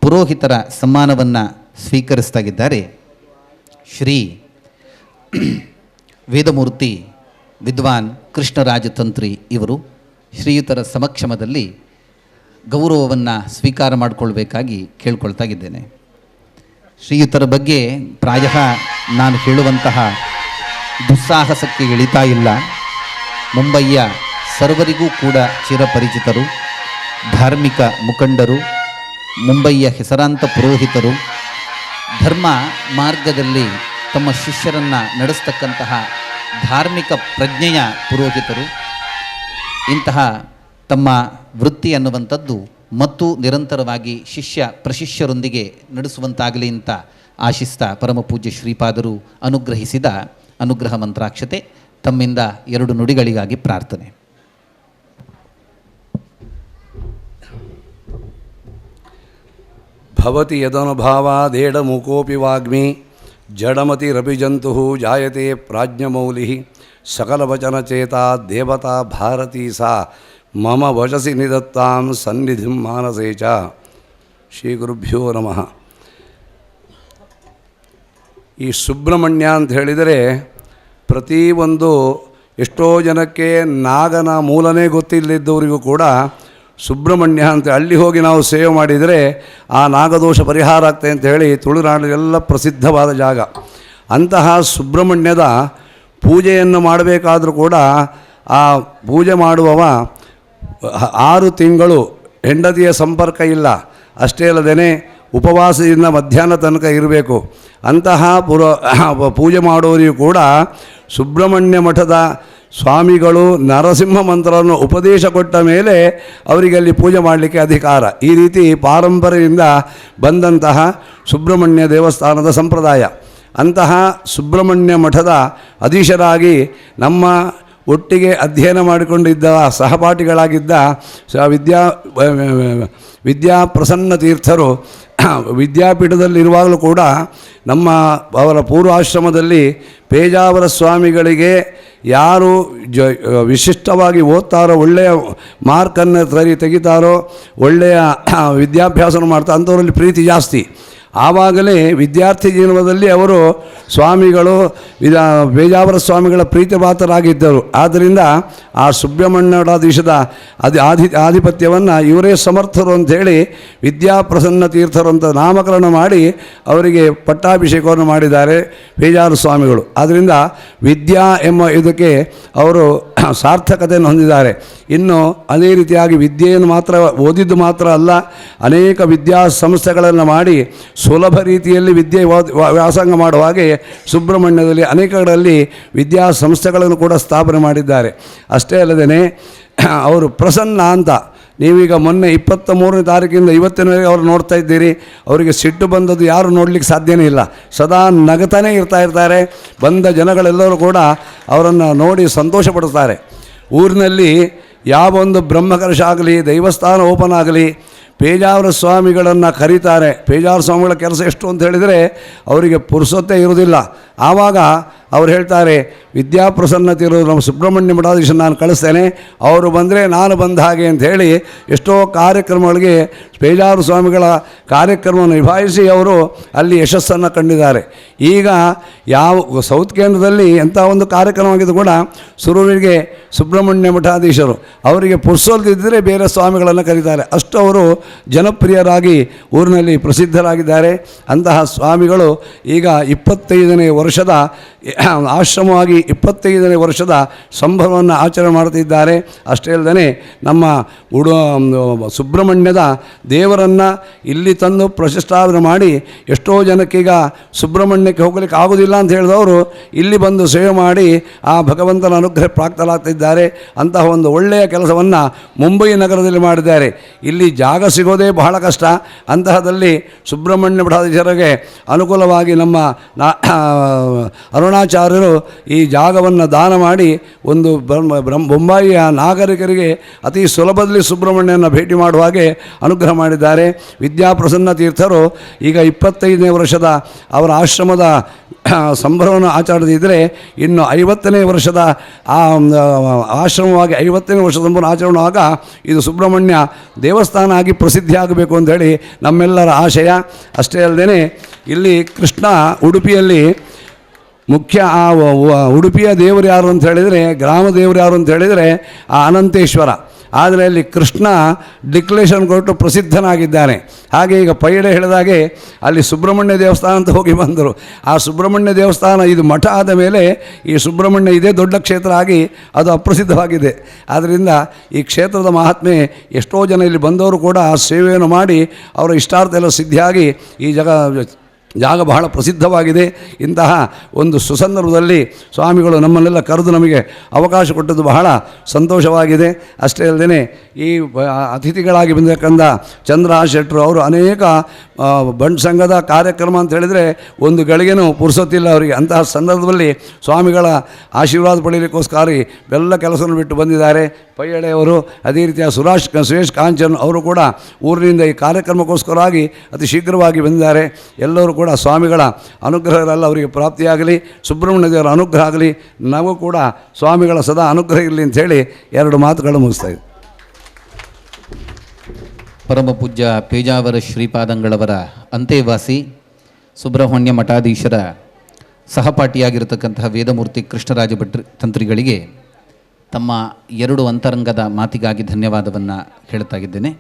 ಪುರೋಹಿತರ ಸನ್ಮಾನವನ್ನು ಸ್ವೀಕರಿಸ್ತಾಗಿದ್ದಾರೆ ಶ್ರೀ ವೇದಮೂರ್ತಿ ವಿದ್ವಾನ್ ಕೃಷ್ಣರಾಜತಂತ್ರಿ ಇವರು. ಶ್ರೀಯುತರ ಸಮಕ್ಷಮದಲ್ಲಿ ಗೌರವವನ್ನು ಸ್ವೀಕಾರ ಮಾಡಿಕೊಳ್ಬೇಕಾಗಿ ಕೇಳ್ಕೊಳ್ತಾ ಇದ್ದೇನೆ. ಶ್ರೀಯುತರ ಬಗ್ಗೆ ಪ್ರಾಯಃ ನಾನು ಹೇಳುವಂತಹ ದುಸ್ಸಾಹಸಕ್ಕೆ ಇಳಿತಾ ಇಲ್ಲ. ಮುಂಬಯಿಯ ಸರ್ವರಿಗೂ ಕೂಡ ಚಿರಪರಿಚಿತರು, ಧಾರ್ಮಿಕ ಮುಖಂಡರು, ಮುಂಬಯಿಯ ಹೆಸರಾಂತ ಪುರೋಹಿತರು, ಧರ್ಮ ಮಾರ್ಗದಲ್ಲಿ ತಮ್ಮ ಶಿಷ್ಯರನ್ನು ನಡೆಸ್ತಕ್ಕಂತಹ ಧಾರ್ಮಿಕ ಪ್ರಜ್ಞೆಯ ಪುರೋಹಿತರು. ಇಂತಹ ತಮ್ಮ ವೃತ್ತಿ ಅನ್ನುವಂಥದ್ದು ಮತ್ತು ನಿರಂತರವಾಗಿ ಶಿಷ್ಯ ಪ್ರಶಿಷ್ಯರೊಂದಿಗೆ ನಡೆಸುವಂತಾಗಲಿ ಅಂತ ಆಶಿಸ್ತಾ ಪರಮ ಪೂಜ್ಯ ಶ್ರೀಪಾದರು ಅನುಗ್ರಹಿಸಿದ ಅನುಗ್ರಹ ಮಂತ್ರಾಕ್ಷತೆ ತಮ್ಮಿಂದ 2 ನುಡಿಗಳಿಗಾಗಿ ಪ್ರಾರ್ಥನೆ. ಭವತಿ ಯದನುಭಾವಾದೇಡಮುಕೋಪಿ ವಾಗ್ಮಿ ಜಡಮತಿರಭಿಜಂತು ಜಾಯತೆ ಪ್ರಾಜ್ಞಮೌಲಿ ಸಕಲವಚನಚೇತಾ ದೇವತಾ ಭಾರತೀ ಸಾ ಮಮ ವಚಸಿ ನಿದತ್ತಾಂ ಸನ್ನಿಧಿಂ ಮಾನಸೇ ಚ. ಶ್ರೀ ಗುರುಭ್ಯೋ ನಮಃ. ಈ ಸುಬ್ರಹ್ಮಣ್ಯ ಅಂತ ಹೇಳಿದರೆ ಪ್ರತಿಯೊಂದು ಎಷ್ಟೋ ಜನಕ್ಕೆ ನಾಗನ ಮೂಲನೇ ಗೊತ್ತಿಲ್ಲದಿದ್ದವರಿಗೂ ಕೂಡ ಸುಬ್ರಹ್ಮಣ್ಯ ಅಂತ ಅಲ್ಲಿ ಹೋಗಿ ನಾವು ಸೇವೆ ಮಾಡಿದರೆ ಆ ನಾಗದೋಷ ಪರಿಹಾರ ಆಗ್ತದೆ ಅಂತ ಹೇಳಿ ತುಳುನಾಡಿಗೆಲ್ಲ ಪ್ರಸಿದ್ಧವಾದ ಜಾಗ. ಅಂತಹ ಸುಬ್ರಹ್ಮಣ್ಯದ ಪೂಜೆಯನ್ನು ಮಾಡಬೇಕಾದರೂ ಕೂಡ ಆ ಪೂಜೆ ಮಾಡುವವ 6 ತಿಂಗಳು ಹೆಂಡತಿಯ ಸಂಪರ್ಕ ಇಲ್ಲ, ಅಷ್ಟೇ ಅಲ್ಲದೇ ಉಪವಾಸದಿಂದ ಮಧ್ಯಾಹ್ನ ತನಕ ಇರಬೇಕು. ಅಂತಹ ಪೂಜೆ ಮಾಡುವವರಿಗೂ ಕೂಡ ಸುಬ್ರಹ್ಮಣ್ಯ ಮಠದ ಸ್ವಾಮಿಗಳು ನರಸಿಂಹ ಮಂತ್ರವನ್ನು ಉಪದೇಶ ಕೊಟ್ಟ ಮೇಲೆ ಅವರಿಗೆ ಅಲ್ಲಿ ಪೂಜೆ ಮಾಡಲಿಕ್ಕೆ ಅಧಿಕಾರ. ಈ ರೀತಿ ಪಾರಂಪರೆಯಿಂದ ಬಂದಂತಹ ಸುಬ್ರಹ್ಮಣ್ಯ ದೇವಸ್ಥಾನದ ಸಂಪ್ರದಾಯ. ಅಂತಹ ಸುಬ್ರಹ್ಮಣ್ಯ ಮಠದ ಅಧೀಶರಾಗಿ ನಮ್ಮ ಒಟ್ಟಿಗೆ ಅಧ್ಯಯನ ಮಾಡಿಕೊಂಡಿದ್ದ ಸಹಪಾಠಿಗಳಾಗಿದ್ದ ವಿದ್ಯಾಪ್ರಸನ್ನ ತೀರ್ಥರು ವಿದ್ಯಾಪೀಠದಲ್ಲಿರುವಾಗಲೂ ಕೂಡ ಅವರ ಪೂರ್ವಾಶ್ರಮದಲ್ಲಿ ಪೇಜಾವರ ಸ್ವಾಮಿಗಳಿಗೆ ಯಾರು ವಿಶಿಷ್ಟವಾಗಿ ಓದ್ತಾರೋ, ಒಳ್ಳೆಯ ಮಾರ್ಕನ್ನು ತೆಗಿತಾರೋ, ಒಳ್ಳೆಯ ವಿದ್ಯಾಭ್ಯಾಸನ ಮಾಡ್ತಾರೋ ಅಂಥವರಲ್ಲಿ ಪ್ರೀತಿ ಜಾಸ್ತಿ. ಆವಾಗಲೇ ವಿದ್ಯಾರ್ಥಿ ಜೀವನದಲ್ಲಿ ಅವರು ಸ್ವಾಮಿಗಳು ಪೇಜಾವರ ಸ್ವಾಮಿಗಳ ಪ್ರೀತಿಪಾತ್ರರಾಗಿದ್ದರು. ಆದ್ದರಿಂದ ಆ ಸುಬ್ರಹ್ಮಣ್ಯಡಾಧೀಶದ ಆಧಿಪತ್ಯವನ್ನು ಇವರೇ ಸಮರ್ಥರು ಅಂಥೇಳಿ ವಿದ್ಯಾಪ್ರಸನ್ನ ತೀರ್ಥರು ಅಂತ ನಾಮಕರಣ ಮಾಡಿ ಅವರಿಗೆ ಪಟ್ಟಾಭಿಷೇಕವನ್ನು ಮಾಡಿದ್ದಾರೆ ಪೇಜಾವರ ಸ್ವಾಮಿಗಳು. ಆದ್ದರಿಂದ ವಿದ್ಯಾ ಎಂಬ ಇದಕ್ಕೆ ಅವರು ಸಾರ್ಥಕತೆಯನ್ನು ಹೊಂದಿದ್ದಾರೆ. ಇನ್ನು ಅದೇ ರೀತಿಯಾಗಿ ವಿದ್ಯೆಯನ್ನು ಮಾತ್ರ ಓದಿದ್ದು ಮಾತ್ರ ಅಲ್ಲ, ಅನೇಕ ವಿದ್ಯಾ ಸಂಸ್ಥೆಗಳನ್ನು ಮಾಡಿ ಸುಲಭ ರೀತಿಯಲ್ಲಿ ವಿದ್ಯೆ ವ್ಯಾಸಂಗ ಮಾಡುವ ಹಾಗೆ ಸುಬ್ರಹ್ಮಣ್ಯದಲ್ಲಿ ಅನೇಕ ಕಡೆಯಲ್ಲಿ ವಿದ್ಯಾಸಂಸ್ಥೆಗಳನ್ನು ಕೂಡ ಸ್ಥಾಪನೆ ಮಾಡಿದ್ದಾರೆ. ಅಷ್ಟೇ ಅಲ್ಲದೆ ಅವರು ಪ್ರಸನ್ನ ಅಂತ ನೀವೀಗ ಮೊನ್ನೆ 23ನೇ ತಾರೀಕಿಂದ ಇವತ್ತಿನವರೆಗೆ ಅವರು ನೋಡ್ತಾ ಇದ್ದೀರಿ. ಅವರಿಗೆ ಸಿಟ್ಟು ಬಂದದ್ದು ಯಾರು ನೋಡಲಿಕ್ಕೆ ಸಾಧ್ಯನೇ ಇಲ್ಲ. ಸದಾ ನಗತಾನೇ ಇರ್ತಾರೆ. ಬಂದ ಜನಗಳೆಲ್ಲರೂ ಕೂಡ ಅವರನ್ನು ನೋಡಿ ಸಂತೋಷಪಡುತ್ತಾರೆ. ಊರಿನಲ್ಲಿ ಯಾವ ಒಂದು ಬ್ರಹ್ಮಕಲಶ ಆಗಲಿ, ದೈವಸ್ಥಾನ ಓಪನ್ ಆಗಲಿ, ಪೇಜಾವರ ಸ್ವಾಮಿಗಳನ್ನು ಕರೀತಾರೆ. ಪೇಜಾವರ ಸ್ವಾಮಿಗಳ ಕೆಲಸ ಎಷ್ಟು ಅಂತ ಹೇಳಿದರೆ ಅವರಿಗೆ ಪುರುಸೊತ್ತೇ ಇರುವುದಿಲ್ಲ. ಆವಾಗ ಅವ್ರು ಹೇಳ್ತಾರೆ, ವಿದ್ಯಾಪ್ರಸನ್ನತಿರು ನಮ್ಮ ಸುಬ್ರಹ್ಮಣ್ಯ ಮಠಾಧೀಶನ ನಾನು ಕಳಿಸ್ತೇನೆ, ಅವರು ಬಂದರೆ ನಾನು ಬಂದ ಹಾಗೆ ಅಂತ ಹೇಳಿ ಎಷ್ಟೋ ಕಾರ್ಯಕ್ರಮಗಳಿಗೆ ಪೇಜಾವರ ಸ್ವಾಮಿಗಳ ಕಾರ್ಯಕ್ರಮವನ್ನು ನಿಭಾಯಿಸಿ ಅವರು ಅಲ್ಲಿ ಯಶಸ್ಸನ್ನು ಕಂಡಿದ್ದಾರೆ. ಈಗ ಯಾವ ಸೌತ್ ಕೇಂದ್ರದಲ್ಲಿ ಎಂಥ ಒಂದು ಕಾರ್ಯಕ್ರಮವಾಗಿದ್ದು ಕೂಡ ಸುರೂರಿಗೆ ಸುಬ್ರಹ್ಮಣ್ಯ ಮಠಾಧೀಶರು ಅವರಿಗೆ ಪುರ್ಸೋಲ್ದಿದ್ದರೆ ಬೇರೆ ಸ್ವಾಮಿಗಳನ್ನು ಕರೀತಾರೆ. ಅಷ್ಟು ಅವರು ಜನಪ್ರಿಯರಾಗಿ ಊರಿನಲ್ಲಿ ಪ್ರಸಿದ್ಧರಾಗಿದ್ದಾರೆ. ಅಂತಹ ಸ್ವಾಮಿಗಳು ಈಗ 25ನೇ ವರ್ಷದ ಆಶ್ರಮವಾಗಿ 25ನೇ ವರ್ಷದ ಸಂಭ್ರಮವನ್ನು ಆಚರಣೆ ಮಾಡುತ್ತಿದ್ದಾರೆ. ಅಷ್ಟೇ ಅಲ್ಲದೆ ನಮ್ಮ ಸುಬ್ರಹ್ಮಣ್ಯದ ದೇವರನ್ನು ಇಲ್ಲಿ ತಂದು ಪ್ರತಿಷ್ಠಾಪನೆ ಮಾಡಿ ಎಷ್ಟೋ ಜನಕ್ಕೀಗ ಸುಬ್ರಹ್ಮಣ್ಯಕ್ಕೆ ಹೋಗಲಿಕ್ಕೆ ಆಗೋದಿಲ್ಲ ಅಂತ ಹೇಳಿದವರು ಇಲ್ಲಿ ಬಂದು ಸೇವೆ ಮಾಡಿ ಆ ಭಗವಂತನ ಅನುಗ್ರಹ ಪ್ರಾಪ್ತರಾಗ್ತಿದ್ದಾರೆ. ಅಂತಹ ಒಂದು ಒಳ್ಳೆಯ ಕೆಲಸವನ್ನು ಮುಂಬೈ ನಗರದಲ್ಲಿ ಮಾಡಿದ್ದಾರೆ. ಇಲ್ಲಿ ಜಾಗ ಸಿಗೋದೇ ಬಹಳ ಕಷ್ಟ. ಅಂತಹದಲ್ಲಿ ಸುಬ್ರಹ್ಮಣ್ಯ ಮಠಾಧೀಶರಿಗೆ ಅನುಕೂಲವಾಗಿ ನಮ್ಮ ಅರುಣಾಚಾರ್ಯ ಆಚಾರ್ಯರು ಈ ಜಾಗವನ್ನು ದಾನ ಮಾಡಿ ಒಂದು ಬೊಂಬಾಯಿಯ ನಾಗರಿಕರಿಗೆ ಅತಿ ಸುಲಭದಲ್ಲಿ ಸುಬ್ರಹ್ಮಣ್ಯನ ಭೇಟಿ ಮಾಡುವ ಹಾಗೆ ಅನುಗ್ರಹ ಮಾಡಿದ್ದಾರೆ. ವಿದ್ಯಾಪ್ರಸನ್ನ ತೀರ್ಥರು ಈಗ 25ನೇ ವರ್ಷದ ಅವರ ಆಶ್ರಮದ ಸಂಭ್ರಮವನ್ನು ಆಚರಿಸಿದರೆ ಇನ್ನು 50ನೇ ವರ್ಷದ ಆಶ್ರಮವಾಗಿ 50ನೇ ವರ್ಷದ ಸಂಭ್ರಮ ಆಚರಣೆಯಾಗ ಇದು ಸುಬ್ರಹ್ಮಣ್ಯ ದೇವಸ್ಥಾನ ಆಗಿ ಪ್ರಸಿದ್ಧಿಯಾಗಬೇಕು ಅಂಥೇಳಿ ನಮ್ಮೆಲ್ಲರ ಆಶಯ. ಅಷ್ಟೇ ಅಲ್ಲದೆ ಇಲ್ಲಿ ಕೃಷ್ಣ ಉಡುಪಿಯಲ್ಲಿ ಮುಖ್ಯ ಉಡುಪಿಯ ದೇವರು ಯಾರು ಅಂತ ಹೇಳಿದರೆ, ಗ್ರಾಮ ದೇವರು ಯಾರು ಅಂತ ಹೇಳಿದರೆ ಆ ಅನಂತೇಶ್ವರ. ಆದರೆ ಅಲ್ಲಿ ಕೃಷ್ಣ ಡಿಕ್ಲೇಷನ್ ಕೊಟ್ಟು ಪ್ರಸಿದ್ಧನಾಗಿದ್ದಾನೆ. ಹಾಗೆ ಈಗ ಪೈಡೆ ಹೇಳಿದಾಗೆ ಅಲ್ಲಿ ಸುಬ್ರಹ್ಮಣ್ಯ ದೇವಸ್ಥಾನ ಅಂತ ಹೋಗಿ ಬಂದರು. ಆ ಸುಬ್ರಹ್ಮಣ್ಯ ದೇವಸ್ಥಾನ ಇದು ಮಠ ಆದ ಮೇಲೆ ಈ ಸುಬ್ರಹ್ಮಣ್ಯ ಇದೇ ದೊಡ್ಡ ಕ್ಷೇತ್ರ ಆಗಿ ಅದು ಅಪ್ರಸಿದ್ಧವಾಗಿದೆ. ಆದ್ದರಿಂದ ಈ ಕ್ಷೇತ್ರದ ಮಹಾತ್ಮೆ ಎಷ್ಟೋ ಜನ ಇಲ್ಲಿ ಬಂದವರು ಕೂಡ ಆ ಸೇವೆಯನ್ನು ಮಾಡಿ ಅವರ ಇಷ್ಟಾರ್ಥ ಎಲ್ಲ ಸಿದ್ಧಿಯಾಗಿ ಈ ಜಾಗ ಬಹಳ ಪ್ರಸಿದ್ಧವಾಗಿದೆ. ಇಂತಹ ಒಂದು ಸುಸಂದರ್ಭದಲ್ಲಿ ಸ್ವಾಮಿಗಳು ನಮ್ಮನ್ನೆಲ್ಲ ಕರೆದು ನಮಗೆ ಅವಕಾಶ ಕೊಟ್ಟದ್ದು ಬಹಳ ಸಂತೋಷವಾಗಿದೆ. ಅಷ್ಟೇ ಅಲ್ಲದೆ ಈ ಅತಿಥಿಗಳಾಗಿ ಬಂದಿರತಕ್ಕಂಥ ಚಂದ್ರ ಶೆಟ್ಟರು ಅವರು ಅನೇಕ ಬಂಡ್ ಸಂಘದ ಕಾರ್ಯಕ್ರಮ ಅಂತ ಹೇಳಿದರೆ ಒಂದು ಗಳಿಗೆನೂ ಪುರ್ಸೊತ್ತಿಲ್ಲ ಅವರಿಗೆ. ಅಂತಹ ಸಂದರ್ಭದಲ್ಲಿ ಸ್ವಾಮಿಗಳ ಆಶೀರ್ವಾದ ಪಡೆಯಲಿಕ್ಕೋಸ್ಕರ ಎಲ್ಲ ಕೆಲಸವನ್ನು ಬಿಟ್ಟು ಬಂದಿದ್ದಾರೆ. ಪೈಯಳೆಯವರು ಅದೇ ರೀತಿಯ ಸುರೇಶ್ ಕಾಂಚನ್ ಅವರು ಕೂಡ ಊರಿನಿಂದ ಈ ಕಾರ್ಯಕ್ರಮಕ್ಕೋಸ್ಕರವಾಗಿ ಅತಿ ಶೀಘ್ರವಾಗಿ ಬಂದಿದ್ದಾರೆ. ಎಲ್ಲರೂ ಕೂಡ ಸ್ವಾಮಿಗಳ ಅನುಗ್ರಹಗಳೆಲ್ಲ ಅವರಿಗೆ ಪ್ರಾಪ್ತಿಯಾಗಲಿ, ಸುಬ್ರಹ್ಮಣ್ಯ ದೇವರ ಅನುಗ್ರಹ ಆಗಲಿ, ನಾವು ಕೂಡ ಸ್ವಾಮಿಗಳ ಸದಾ ಅನುಗ್ರಹ ಇರಲಿ ಅಂಥೇಳಿ 2 ಮಾತುಗಳು ಮುಗಿಸ್ತಾ ಇದ್ದೀವಿ. ಪರಮ ಪೂಜ್ಯ ಪೇಜಾವರ ಶ್ರೀಪಾದಂಗಳವರ ಅಂತೆವಾಸಿ ಸುಬ್ರಹ್ಮಣ್ಯ ಮಠಾಧೀಶರ ಸಹಪಾಠಿಯಾಗಿರತಕ್ಕಂತಹ ವೇದಮೂರ್ತಿ ಕೃಷ್ಣರಾಜ ಭಟ್ ತಂತ್ರಿಗಳಿಗೆ ತಮ್ಮ 2 ಅಂತರಂಗದ ಮಾತಿಗಾಗಿ ಧನ್ಯವಾದವನ್ನು ಹೇಳ್ತಾ ಇದ್ದೇನೆ.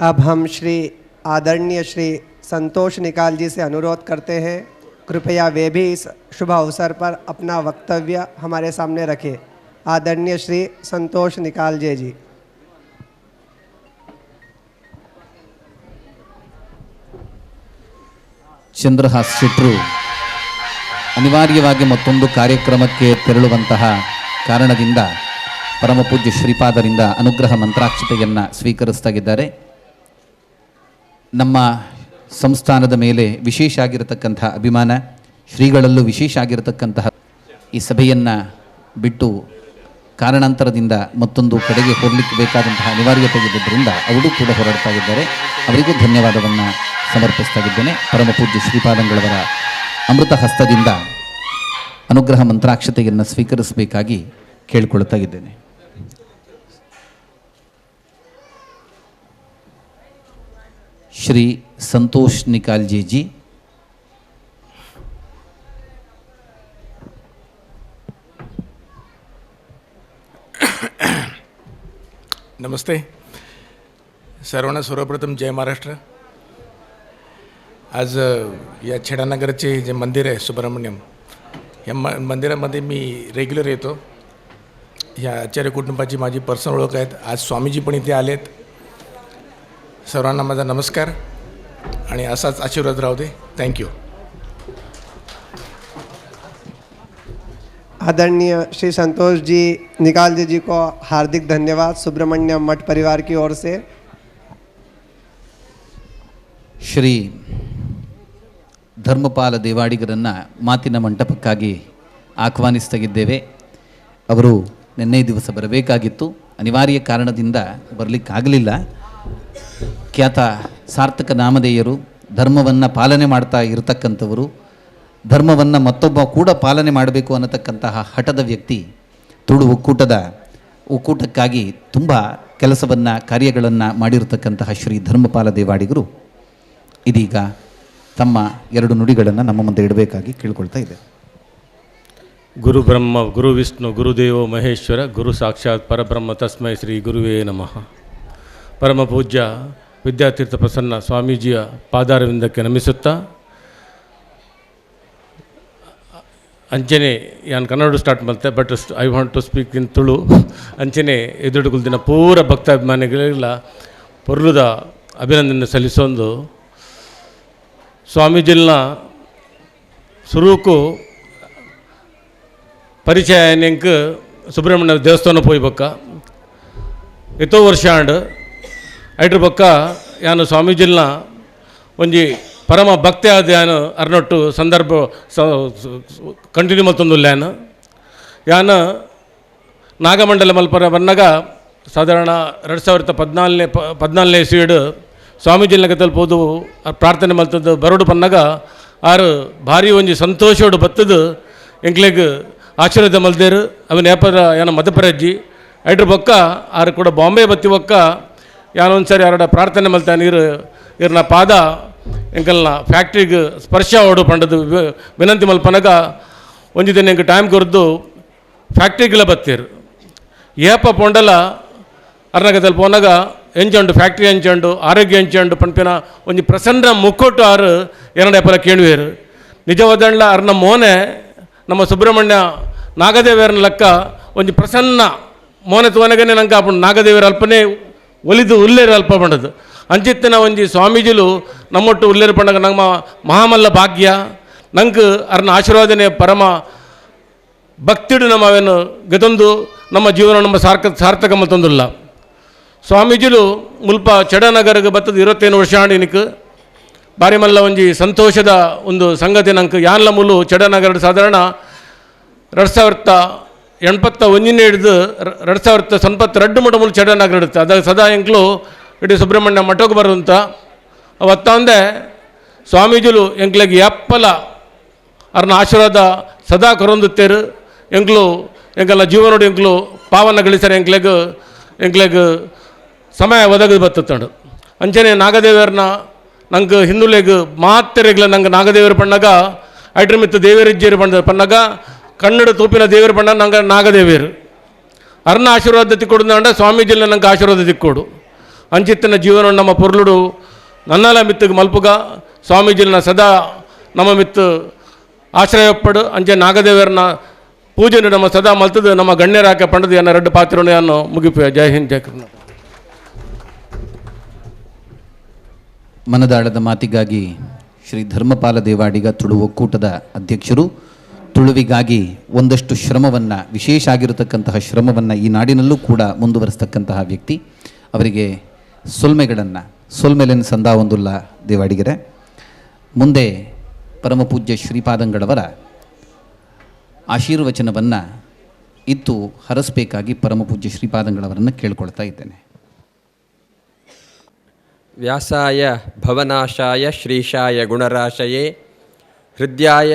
अब हम श्री आदरणीय श्री संतोष निकाल जी से अनुरोध करते हैं, कृपया वे भी इस शुभ अवसर पर अपना वक्तव्य हमारे सामने रखें. आदरणीय श्री संतोष निकाल जी. ಚಂದ್ರಹಾಸ್ ಶೆಟ್ರು ಅನಿವಾರ್ಯವಾಗಿ ಮತ್ತೊಂದು ಕಾರ್ಯಕ್ರಮಕ್ಕೆ ತೆರಳುವಂತಹ ಕಾರಣದಿಂದ ಪರಮಪೂಜ್ಯ ಶ್ರೀಪಾದರಿಂದ ಅನುಗ್ರಹ ಮಂತ್ರಾಕ್ಷತೆಯನ್ನು ಸ್ವೀಕರಿಸ್ತಾಗಿದ್ದಾರೆ. ನಮ್ಮ ಸಂಸ್ಥಾನದ ಮೇಲೆ ವಿಶೇಷ ಆಗಿರತಕ್ಕಂಥ ಅಭಿಮಾನ, ಶ್ರೀಗಳಲ್ಲೂ ವಿಶೇಷ ಆಗಿರತಕ್ಕಂತಹ ಈ ಸಭೆಯನ್ನು ಬಿಟ್ಟು ಕಾರಣಾಂತರದಿಂದ ಮತ್ತೊಂದು ಕಡೆಗೆ ಹೋಗಲಿಕ್ಕೆ ಬೇಕಾದಂತಹ ಅನಿವಾರ್ಯತೆ ಇದ್ದುದರಿಂದ ಅವರು ಕೂಡ ಹೊರಡ್ತಾ ಇದ್ದಾರೆ. ಅವರಿಗೂ ಧನ್ಯವಾದವನ್ನು ಸಮರ್ಪಿಸ್ತಾ ಇದ್ದೇನೆ. ಪರಮಪೂಜ್ಯ ಶ್ರೀಪಾದಂಗಳವರ ಅಮೃತ ಹಸ್ತದಿಂದ ಅನುಗ್ರಹ ಮಂತ್ರಾಕ್ಷತೆಯನ್ನು ಸ್ವೀಕರಿಸಬೇಕಾಗಿ ಕೇಳಿಕೊಳ್ತಾ ಇದ್ದೇನೆ. श्री संतोष निकाल जी. नमस्ते सर्वांना. सर्वप्रथम जय महाराष्ट्र. आज या छेडानगरचे जे मंदिर आहे सुब्रह्मण्यम, या मंदिरामध्ये मी रेग्युलर येतो. या आचार्य कुटुंबाची माझी पर्सनल ओळख आहेत. आज स्वामीजी पण इथे आलेत. सर्वांना माझा नमस्कार आणि असाच आशीर्वाद राहू दे. थँक्यू. आदरणीय श्री संतोष जी निकाल जी को हार्दिक धन्यवाद सुब्रह्मण्य मठ परिवार की ओर से. ಶ್ರೀ ಧರ್ಮಪಾಲ ದೇವಾಡಿಗರನ್ನು ಮಾತಿನ ಮಂಟಪಕ್ಕಾಗಿ ಆಹ್ವಾನಿಸ್ತಾಗಿದ್ದೇವೆ. ಅವರು ನಿನ್ನೆ ದಿವಸ ಬರಬೇಕಾಗಿತ್ತು, ಅನಿವಾರ್ಯ ಕಾರಣದಿಂದ ಬರಲಿಕ್ಕಾಗಲಿಲ್ಲ. ಖ್ಯಾತ ಸಾರ್ಥಕ ನಾಮಧೇಯರು, ಧರ್ಮವನ್ನು ಪಾಲನೆ ಮಾಡ್ತಾ ಇರತಕ್ಕಂಥವರು, ಧರ್ಮವನ್ನು ಮತ್ತೊಬ್ಬ ಕೂಡ ಪಾಲನೆ ಮಾಡಬೇಕು ಅನ್ನತಕ್ಕಂತಹ ಹಠದ ವ್ಯಕ್ತಿ, ತುಳು ಒಕ್ಕೂಟಕ್ಕಾಗಿ ತುಂಬ ಕೆಲಸವನ್ನು ಕಾರ್ಯಗಳನ್ನು ಮಾಡಿರತಕ್ಕಂತಹ ಶ್ರೀ ಧರ್ಮಪಾಲ ದೇವಾಡಿಗರು ಇದೀಗ ತಮ್ಮ 2 ನುಡಿಗಳನ್ನು ನಮ್ಮ ಮುಂದೆ ಇಡಬೇಕಾಗಿ ಕೇಳ್ಕೊಳ್ತಾ ಇದೆ. ಗುರು ಬ್ರಹ್ಮ ಗುರು ವಿಷ್ಣು ಗುರುದೇವೋ ಮಹೇಶ್ವರ ಗುರು ಸಾಕ್ಷಾತ್ ಪರಬ್ರಹ್ಮ ತಸ್ಮೈ ಶ್ರೀ ಗುರುವೇ ನಮಃ. ಪರಮ ಪೂಜ್ಯ ವಿದ್ಯಾತೀರ್ಥ ಪ್ರಸನ್ನ ಸ್ವಾಮೀಜಿಯ ಪಾದಾರವಿಂದಕ್ಕೆ ನಮಿಸುತ್ತಾ, ಅಂಚನೆ ಯಾನ್ ಕನ್ನಡ ಸ್ಟಾರ್ಟ್ ಮಾಡ್ತೆ, but I want to speak in Tulu. ಅಂಚನೆ ಎದುರುಗುಲ್ದಿನ ಪೂರ ಭಕ್ತಾಭಿಮಾನಿಗಳಿಗೆಲ್ಲ ಪೊರ್ಲುದ ಅಭಿನಂದನೆ ಸಲ್ಲಿಸೊಂದು. ಸ್ವಾಮೀಜಿಲ್ನ ಸುರೂಕು ಪರಿಚಯ ನೆಂಕ್ ಸುಬ್ರಹ್ಮಣ್ಯ ದೇವಸ್ಥಾನ ಪೋಯ್ ಬೊಕ್ಕ ಎತ್ತೋ ವರ್ಷ ಆಂಡ್ ಐಟ್ರ ಬೊಕ್ಕ ಯಾನು ಸ್ವಾಮೀಜಿಲ್ನ ಒಂಜಿ ಪರಮ ಭಕ್ತಿ ಆದ್ಯಾನು ಅರ್ನೊಟ್ಟು ಸಂದರ್ಭ ಕಂಟಿನ್ಯೂ ಮತ್ತೊಂದು ಲ್ಯಾನ್ ಯಾನ ನಾಗಮಂಡಲ ಮಲ್ಪರ ಬನ್ನಾಗ ಸಾಧಾರಣ 2014 ಇಸ್ವಿಡು ಸ್ವಾಮೀಜಿನ ತಲುಪೋದು ಪ್ರಾರ್ಥನೆ ಮಲ್ತದ್ದು ಬರೋಡು ಪನ್ನಾಗ ಆರು ಭಾರಿ ಒಂಜಿ ಸಂತೋಷೋಡು ಬತ್ತದು ಎಂಕ್ಲೆಗ್ ಆಶೀರ್ವಾದ ಮಲ್ದೇರು ಅವನ ಏಪರ ಏನ ಮಧ್ಯಪ್ರಜ್ಜಿ ಐಡ್ರ ಬೊಕ್ಕ ಆರು ಕೂಡ ಬಾಂಬೆ ಬತ್ತಿ ಬೊಕ್ಕ ಯಾನೊಂದು ಸರಿ ಆರಡ ಪ್ರಾರ್ಥನೆ ಮಲ್ತ ನೀರು ಇರ್ನ ಪಾದ ಎಂಕಲ್ನ ಫ್ಯಾಕ್ಟ್ರಿಗೆ ಸ್ಪರ್ಶ ಓಡು ಪಂಡದು ವಿನಂತಿ ಮಲ್ಪನಾಗ ಒಂಜಿ ದಿನ ಎಂಗೆ ಟೈಮ್ ಕೊರ್ದು ಫ್ಯಾಕ್ಟ್ರಿಗೆಲ್ಲ ಬತ್ತೀರು ಏಪ ಪೊಂಡಲ ಅರ್ನಗದಲ್ಲಿ ಪೋನಾಗ ಎಂಚಂಡು ಫ್ಯಾಕ್ಟ್ರಿ ಎಂಚಂಡು ಆರೋಗ್ಯ ಎಂಚಂಡು ಪಂಪಿನ ಒಂಜಿ ಪ್ರಸನ್ನ ಮುಕ್ಕೊಟ್ಟು ಆರು ಏನಡೆಪಲ ಕೇಳುವೇರು ನಿಜವಾದಂಡ್ಲ ಅರ್ನ ಮೋನೆ ನಮ್ಮ ಸುಬ್ರಹ್ಮಣ್ಯ ನಾಗದೇವರನ ಲೆಕ್ಕ ಒಂಜಿ ಪ್ರಸನ್ನ ಮೋನೆ ತೋನಗನೆ ನಂಗೆ ಅಪ್ಪ ನಾಗದೇವರ ಅಲ್ಪನೇ ಒಲಿದು ಉಲ್ಲೇರು ಅಲ್ಪ ಪಂಡದು ಅಂಚಿತ್ತಿನ ಒಂಜಿ ಸ್ವಾಮೀಜಿಲು ನಮ್ಮೊಟ್ಟು ಉಲ್ಲೇರು ಪಂಡಗ ನಮ್ಮ ಮಹಾಮಲ್ಲ ಭಾಗ್ಯ ನಂಗೆ ಅರ್ನ ಆಶೀರ್ವಾದನೆ ಪರಮ ಭಕ್ತಿಡು ನಮ್ಮವೇನು ಗತೊಂದು ನಮ್ಮ ಜೀವನ ನಮ್ಮ ಸಾರ್ಥಕ ಮತ್ತೊಂದಿಲ್ಲ ಸ್ವಾಮೀಜಿಲು ಮುಲ್ಪ ಚಡನಗರಗೆ ಬತ್ತದ 21 ವರ್ಷ ಆಂಡಿನಿಕ್ ಬಾರಿ ಮಲ್ಲ ಒಂಜಿ ಸಂತೋಷದ ಒಂದು ಸಂಗತಿ ನಂಗೆ ಯಾನ್ಲ ಮುಲು ಚಡನಗರ ಸಾಧಾರಣ 2081 ಹಿಡಿದು 2092 ಮುಟ ಮುಲು ಚಡನಗರ ಇಡುತ್ತೆ ಅದಾಗ ಸದಾ ಎಂಕ್ಲು ಇಡೀ ಸುಬ್ರಹ್ಮಣ್ಯ ಮಠಕ್ಕೆ ಬರುವಂಥ ಅವತ್ತಂದೆ ಸ್ವಾಮೀಜಿಲು ಎಂಕ್ಲೆಗೆ ಎಪ್ಪಲ ಅರ್ನ ಆಶೀರ್ವಾದ ಸದಾ ಕೊರೊಂದುತ್ತೇರು ಎಂಕ್ಲು ಎಂಕಲ್ಲ ಜೀವನೋಡು ಎಂಕ್ಲು ಪಾವನ ಗಳಿಸರೆ ಎಂಕ್ಲೆಗ್ ಸಮಯ ಒದಗದು ಬತ್ತುತ್ತಂಡು ಅಂಚನೆ ನಾಗದೇವರನ್ನ ನಂಗೆ ಹಿಂದುಲೆಗ್ ಮಾತ್ರೆಗ್ಲ ನಂಗೆ ನಾಗದೇವರು ಪಣ್ಣಾಗ ಐಟ್ರ ಮಿತ್ತು ದೇವರಿಜ್ಜೇರು ಪಣ್ಣಾಗ ಕನ್ನಡ ತೂಪಿನ ದೇವರು ಪಣ್ಣ ನಂಗೆ ನಾಗದೇವಿಯರು ಅರ್ನ ಆಶೀರ್ವಾದ ತಿಕ್ಕೊಡು ಸ್ವಾಮೀಜಿಲ್ಲ ನಂಗೆ ಆಶೀರ್ವಾದ ತಿಕ್ಕೊಡು ಅಂಚಿತ್ತಿನ ಜೀವನ ನಮ್ಮ ಪೊರ್ಲುಡು ನನ್ನಲ ಮಿತ್ತಿಗೆ ಮಲ್ಪುಗ ಸ್ವಾಮೀಜಿನ ಸದಾ ನಮ್ಮ ಮಿತ್ತು ಆಶ್ರಯಪಡು ಅಂಚೆ ನಾಗದೇವರನ್ನ ಪೂಜೆ ನಮ್ಮ ಸದಾ ಮಲ್ತದು ನಮ್ಮ ಗಣ್ಯರಾಕೆ ಪಂಡದು ಎನ್ನ 2 ಪಾತ್ರವನ್ನು ಮುಗಿಪು. ಜೈ ಹಿಂದ್, ಜೈ ಕರ್ನಾಟಕ. ಮನದಾಳದ ಮಾತಿಗಾಗಿ ಶ್ರೀ ಧರ್ಮಪಾಲ ದೇವಾಡಿಗ ತುಳು ಒಕ್ಕೂಟದ ಅಧ್ಯಕ್ಷರು ತುಳುವಿಗಾಗಿ ಒಂದಷ್ಟು ಶ್ರಮವನ್ನು, ವಿಶೇಷ ಆಗಿರತಕ್ಕಂತಹ ಶ್ರಮವನ್ನು ಈ ನಾಡಿನಲ್ಲೂ ಕೂಡ ಮುಂದುವರಿಸ್ತಕ್ಕಂತಹ ವ್ಯಕ್ತಿ. ಅವರಿಗೆ ಸೊಲ್ಮೆಲೆನ್ ಸಂದಾವಂದುಲ್ಲ ದೇವಾಡಿಗರೆ. ಮುಂದೆ ಪರಮಪೂಜ್ಯ ಶ್ರೀಪಾದಂಗಳವರ ಆಶೀರ್ವಚನವನ್ನು ಇತ್ತು ಹರಸಬೇಕಾಗಿ ಪರಮಪೂಜ್ಯ ಶ್ರೀಪಾದಂಗಳವರನ್ನು ಕೇಳ್ಕೊಳ್ತಾ ಇದ್ದೇನೆ. ವ್ಯಾಸಾಯ ಭವನಾಶಾಯ ಶ್ರೀಶಾಯ ಗುಣರಾಶಯೇ ಹೃದಯಾಯ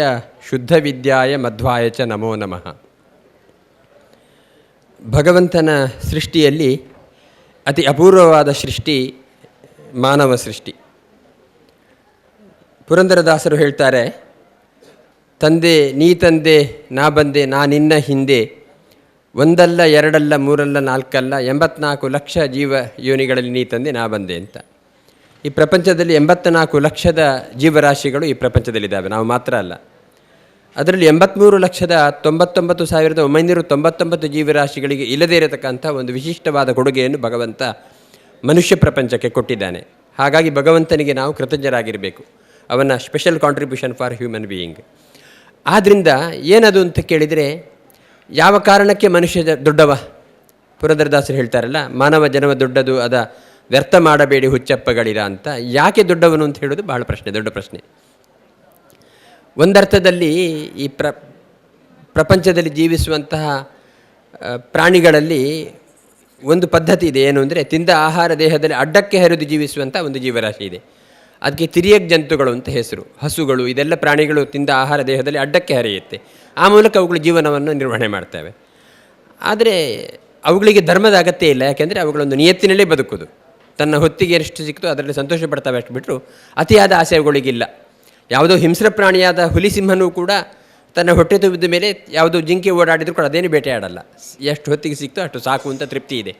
ಶುದ್ಧವಿದ್ಯಾಯ ಮಧ್ವಾಯ ಚ ನಮೋ ನಮಃ. ಭಗವಂತನ ಸೃಷ್ಟಿಯಲ್ಲಿ ಅತಿ ಅಪೂರ್ವವಾದ ಸೃಷ್ಟಿ ಮಾನವ ಸೃಷ್ಟಿ. ಪುರಂದರದಾಸರು ಹೇಳ್ತಾರೆ, ತಂದೆ ನೀ ತಂದೆ ನಾ ಬಂದೆ ನಾ ನಿನ್ನ ಹಿಂದೆ, ಒಂದಲ್ಲ ಎರಡಲ್ಲ ಮೂರಲ್ಲ ನಾಲ್ಕಲ್ಲ 84 ಲಕ್ಷ ಜೀವ ಯೋನಿಗಳಲ್ಲಿ ನೀ ತಂದೆ ನಾ ಬಂದೆ ಅಂತ. ಈ ಪ್ರಪಂಚದಲ್ಲಿ 84 ಲಕ್ಷದ ಜೀವರಾಶಿಗಳು ಈ ಪ್ರಪಂಚದಲ್ಲಿದ್ದಾವೆ, ನಾವು ಮಾತ್ರ ಅಲ್ಲ. ಅದರಲ್ಲಿ 83,99,999 ಜೀವರಾಶಿಗಳಿಗೆ ಇಲ್ಲದೇ ಇರತಕ್ಕಂಥ ಒಂದು ವಿಶಿಷ್ಟವಾದ ಕೊಡುಗೆಯನ್ನು ಭಗವಂತ ಮನುಷ್ಯ ಪ್ರಪಂಚಕ್ಕೆ ಕೊಟ್ಟಿದ್ದಾನೆ. ಹಾಗಾಗಿ ಭಗವಂತನಿಗೆ ನಾವು ಕೃತಜ್ಞರಾಗಿರಬೇಕು, ಅವನ special contribution for human being. ಆದ್ದರಿಂದ ಏನದು ಅಂತ ಕೇಳಿದರೆ, ಯಾವ ಕಾರಣಕ್ಕೆ ಮನುಷ್ಯ ದೊಡ್ಡವ? ಪುರಂದರದಾಸರು ಹೇಳ್ತಾರಲ್ಲ, ಮಾನವ ಜನ್ಮ ದೊಡ್ಡದು, ಅದ ವ್ಯರ್ಥ ಮಾಡಬೇಡಿ ಹುಚ್ಚಪ್ಪಗಳಿರ ಅಂತ. ಯಾಕೆ ದೊಡ್ಡವನು ಅಂತ ಹೇಳೋದು ಬಹಳ ದೊಡ್ಡ ಪ್ರಶ್ನೆ. ಒಂದರ್ಥದಲ್ಲಿ ಈ ಪ್ರಪಂಚದಲ್ಲಿ ಜೀವಿಸುವಂತಹ ಪ್ರಾಣಿಗಳಲ್ಲಿ ಒಂದು ಪದ್ಧತಿ ಇದೆ. ಏನು ಅಂದರೆ, ತಿಂದ ಆಹಾರ ದೇಹದಲ್ಲಿ ಅಡ್ಡಕ್ಕೆ ಹರಿದು ಜೀವಿಸುವಂಥ ಒಂದು ಜೀವರಾಶಿ ಇದೆ. ಅದಕ್ಕೆ ತಿರಿಯಕ್ ಜಂತುಗಳು ಅಂತ ಹೆಸರು. ಹಸುಗಳು, ಇದೆಲ್ಲ ಪ್ರಾಣಿಗಳು ತಿಂದ ಆಹಾರ ದೇಹದಲ್ಲಿ ಅಡ್ಡಕ್ಕೆ ಹರಿಯುತ್ತೆ. ಆ ಮೂಲಕ ಅವುಗಳು ಜೀವನವನ್ನು ನಿರ್ವಹಣೆ ಮಾಡ್ತವೆ. ಆದರೆ ಅವುಗಳಿಗೆ ಧರ್ಮದ ಅಗತ್ಯ ಇಲ್ಲ, ಯಾಕೆಂದರೆ ಅವುಗಳೊಂದು ನಿಯತ್ತಿನಲ್ಲೇ ಬದುಕೋದು. ತನ್ನ ಹೊತ್ತಿಗೆ ಎಷ್ಟು ಸಿಕ್ತೋ ಅದರಲ್ಲಿ ಸಂತೋಷ ಪಡ್ತವೆ, ಅಷ್ಟು ಬಿಟ್ಟರು ಅತಿಯಾದ ಆಸೆ ಅವುಗಳಿಗಿಲ್ಲ. ಯಾವುದೋ ಹಿಂಸ್ರ ಪ್ರಾಣಿಯಾದ ಹುಲಿ ಸಿಂಹನೂ ಕೂಡ ತನ್ನ ಹೊಟ್ಟೆ ತುಂಬಿದ ಮೇಲೆ ಯಾವುದೋ ಜಿಂಕೆ ಓಡಾಡಿದರೂ ಕೂಡ ಅದೇನು ಬೇಟೆಯಾಡಲ್ಲ. ಎಷ್ಟು ಹೊತ್ತಿಗೆ ಸಿಕ್ತೋ ಅಷ್ಟು ಸಾಕು ಅಂತ ತೃಪ್ತಿ ಇದೆ.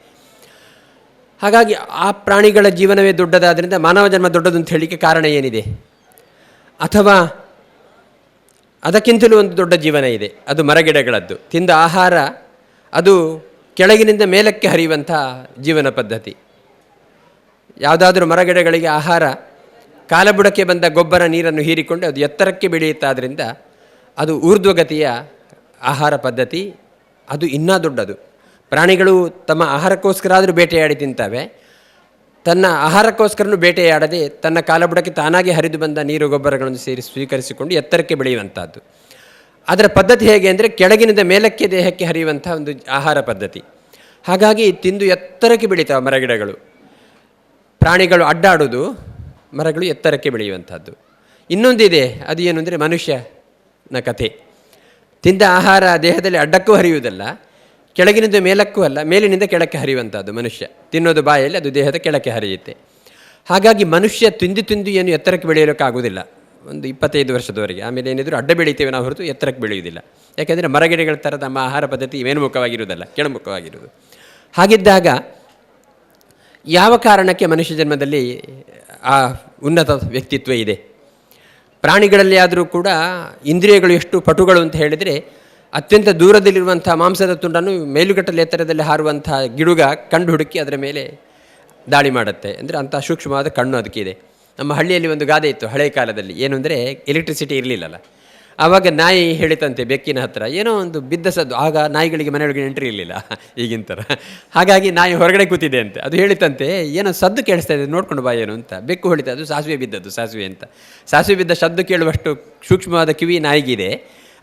ಹಾಗಾಗಿ ಆ ಪ್ರಾಣಿಗಳ ಜೀವನವೇ ದೊಡ್ಡದಾದ್ದರಿಂದ ಮಾನವ ಜನ್ಮ ದೊಡ್ಡದು ಅಂತ ಹೇಳಲಿಕ್ಕೆ ಕಾರಣ ಏನಿದೆ? ಅಥವಾ ಅದಕ್ಕಿಂತಲೂ ಒಂದು ದೊಡ್ಡ ಜೀವನ ಇದೆ, ಅದು ಮರಗಿಡಗಳದ್ದು. ತಿಂದ ಆಹಾರ ಅದು ಕೆಳಗಿನಿಂದ ಮೇಲಕ್ಕೆ ಹರಿಯುವಂಥ ಜೀವನ ಪದ್ಧತಿ. ಯಾವುದಾದ್ರೂ ಮರಗಿಡಗಳಿಗೆ ಆಹಾರ ಕಾಲಬುಡಕ್ಕೆ ಬಂದ ಗೊಬ್ಬರ ನೀರನ್ನು ಹೀರಿಕೊಂಡು ಅದು ಎತ್ತರಕ್ಕೆ ಬೆಳೆಯುತ್ತಾದ್ದರಿಂದ ಅದು ಊರ್ಧ್ವಗತಿಯ ಆಹಾರ ಪದ್ಧತಿ. ಅದು ಇನ್ನೂ ದೊಡ್ಡದು. ಪ್ರಾಣಿಗಳು ತಮ್ಮ ಆಹಾರಕ್ಕೋಸ್ಕರ ಆದರೂ ಬೇಟೆಯಾಡಿ ತಿಂತವೆ. ತನ್ನ ಆಹಾರಕ್ಕೋಸ್ಕರನೂ ಬೇಟೆಯಾಡದೆ ತನ್ನ ಕಾಲಬುಡಕ್ಕೆ ತಾನಾಗಿ ಹರಿದು ಬಂದ ನೀರು ಗೊಬ್ಬರಗಳನ್ನು ಸ್ವೀಕರಿಸಿಕೊಂಡು ಎತ್ತರಕ್ಕೆ ಬೆಳೆಯುವಂಥದ್ದು. ಅದರ ಪದ್ಧತಿ ಹೇಗೆ ಅಂದರೆ ಕೆಳಗಿನಿಂದ ಮೇಲಕ್ಕೆ ದೇಹಕ್ಕೆ ಹರಿಯುವಂಥ ಒಂದು ಆಹಾರ ಪದ್ಧತಿ. ಹಾಗಾಗಿ ತಿಂದು ಎತ್ತರಕ್ಕೆ ಬೆಳೀತಾವೆ ಮರಗಿಡಗಳು. ಪ್ರಾಣಿಗಳು ಅಡ್ಡಾಡೋದು, ಮರಗಳು ಎತ್ತರಕ್ಕೆ ಬೆಳೆಯುವಂಥದ್ದು. ಇನ್ನೊಂದಿದೆ, ಅದು ಏನು ಅಂದರೆ ಮನುಷ್ಯನ ಕಥೆ. ತಿಂದ ಆಹಾರ ದೇಹದಲ್ಲಿ ಅಡ್ಡಕ್ಕೂ ಹರಿಯುವುದಲ್ಲ, ಕೆಳಗಿನಿಂದ ಮೇಲಕ್ಕೂ ಅಲ್ಲ, ಮೇಲಿನಿಂದ ಕೆಳಕ್ಕೆ ಹರಿಯುವಂಥದ್ದು. ಮನುಷ್ಯ ತಿನ್ನೋದು ಬಾಯಲ್ಲಿ, ಅದು ದೇಹದ ಕೆಳಕ್ಕೆ ಹರಿಯುತ್ತೆ. ಹಾಗಾಗಿ ಮನುಷ್ಯ ತಿಂದು ಏನು ಎತ್ತರಕ್ಕೆ ಬೆಳೆಯೋಕ್ಕಾಗೋದಿಲ್ಲ ಒಂದು 25 ವರ್ಷದವರೆಗೆ. ಆಮೇಲೆ ಏನಿದ್ರು ಅಡ್ಡ ಬೆಳೀತೇವೆ ನಾವು ಹೊರತು ಎತ್ತರಕ್ಕೆ ಬೆಳೆಯುವುದಿಲ್ಲ. ಯಾಕೆಂದರೆ ಮರಗಿಡಗಳ ಥರ ನಮ್ಮ ಆಹಾರ ಪದ್ಧತಿ ಮೇಲ್ಮುಖವಾಗಿರುವುದಲ್ಲ, ಕೆಳಮುಖವಾಗಿರುವುದು. ಹಾಗಿದ್ದಾಗ ಯಾವ ಕಾರಣಕ್ಕೆ ಮನುಷ್ಯ ಜನ್ಮದಲ್ಲಿ ಆ ಉನ್ನತ ವ್ಯಕ್ತಿತ್ವ ಇದೆ? ಪ್ರಾಣಿಗಳಲ್ಲಿ ಆದರೂ ಕೂಡ ಇಂದ್ರಿಯಗಳು ಎಷ್ಟು ಪಟುಗಳು ಅಂತ ಹೇಳಿದರೆ, ಅತ್ಯಂತ ದೂರದಲ್ಲಿರುವಂಥ ಮಾಂಸದ ತುಂಡನ್ನು ಮೇಲುಗಟ್ಟಲೆ ಎತ್ತರದಲ್ಲಿ ಹಾರುವಂಥ ಗಿಡುಗ ಕಂಡು ಹುಡುಕಿ ಅದರ ಮೇಲೆ ದಾಳಿ ಮಾಡುತ್ತೆ. ಅಂದರೆ ಅಂಥ ಸೂಕ್ಷ್ಮವಾದ ಕಣ್ಣು ಅದಕ್ಕಿದೆ. ನಮ್ಮ ಹಳ್ಳಿಯಲ್ಲಿ ಒಂದು ಗಾದೆ ಇತ್ತು ಹಳೆಯ ಕಾಲದಲ್ಲಿ, ಏನು ಅಂದರೆ ಎಲೆಕ್ಟ್ರಿಸಿಟಿ ಇರಲಿಲ್ಲಲ್ಲ. ಆವಾಗ ನಾಯಿ ಹೇಳಿತಂತೆ ಬೆಕ್ಕಿನ ಹತ್ರ, ಏನೋ ಒಂದು ಬಿದ್ದ ಸದ್ದು. ಆಗ ನಾಯಿಗಳಿಗೆ ಮನೆಯೊಳಗೆ ಎಂಟ್ರಿ ಇರಲಿಲ್ಲ ಈಗಿನ ಥರ. ಹಾಗಾಗಿ ನಾಯಿ ಹೊರಗಡೆ ಕೂತಿದೆ ಅಂತೆ. ಅದು ಹೇಳಿತಂತೆ, ಏನೋ ಸದ್ದು ಕೇಳಿಸ್ತಾ ಇದೆ, ನೋಡ್ಕೊಂಡು ಬಾ ಏನು ಅಂತ. ಬೆಕ್ಕು ಹೊಳಿತ, ಅದು ಸಾಸಿವೆ ಬಿದ್ದದ್ದು, ಸಾಸಿವೆ ಅಂತ. ಸಾಸಿವೆ ಬಿದ್ದ ಶಬ್ದ ಕೇಳುವಷ್ಟು ಸೂಕ್ಷ್ಮವಾದ ಕಿವಿ ನಾಯಿಗಿದೆ,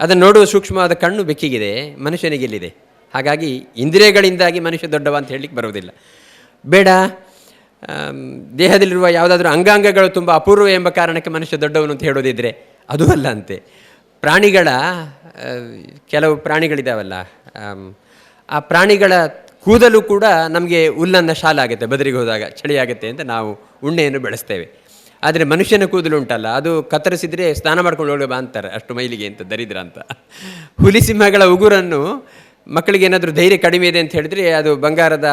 ಅದನ್ನು ನೋಡುವ ಸೂಕ್ಷ್ಮವಾದ ಕಣ್ಣು ಬೆಕ್ಕಿಗಿದೆ, ಮನುಷ್ಯನಿಗೆಲ್ಲಿದೆ? ಹಾಗಾಗಿ ಇಂದ್ರಿಯಗಳಿಂದಾಗಿ ಮನುಷ್ಯ ದೊಡ್ಡವ ಅಂತ ಹೇಳಲಿಕ್ಕೆ ಬರುವುದಿಲ್ಲ. ಬೇಡ, ದೇಹದಲ್ಲಿರುವ ಯಾವುದಾದ್ರೂ ಅಂಗಾಂಗಗಳು ತುಂಬ ಅಪೂರ್ವ ಎಂಬ ಕಾರಣಕ್ಕೆ ಮನುಷ್ಯ ದೊಡ್ಡವನು ಅಂತ ಹೇಳೋದಿದ್ರೆ ಅದು ಅಲ್ಲ ಅಂತೆ. ಪ್ರಾಣಿಗಳ ಕೆಲವು ಪ್ರಾಣಿಗಳಿದ್ದಾವಲ್ಲ, ಆ ಪ್ರಾಣಿಗಳ ಕೂದಲು ಕೂಡ ನಮಗೆ ಹುಲ್ಲನ್ನು ಶಾಲಾಗುತ್ತೆ. ಬದರಿಗೆ ಹೋದಾಗ ಚಳಿ ಆಗುತ್ತೆ ಅಂತ ನಾವು ಉಣ್ಣೆಯನ್ನು ಬೆಳೆಸ್ತೇವೆ. ಆದರೆ ಮನುಷ್ಯನ ಕೂದಲು ಉಂಟಲ್ಲ, ಅದು ಕತ್ತರಿಸಿದರೆ ಸ್ನಾನ ಮಾಡ್ಕೊಂಡು ಹೋಗಿ ಬಾ ಅಂತಾರೆ, ಅಷ್ಟು ಮೈಲಿಗೆ ಅಂತ, ದರಿದ್ರ ಅಂತ. ಹುಲಿ ಸಿಂಹಗಳ ಉಗುರನ್ನು ಮಕ್ಕಳಿಗೆ ಏನಾದರೂ ಧೈರ್ಯ ಕಡಿಮೆ ಇದೆ ಅಂತ ಹೇಳಿದರೆ, ಅದು ಬಂಗಾರದ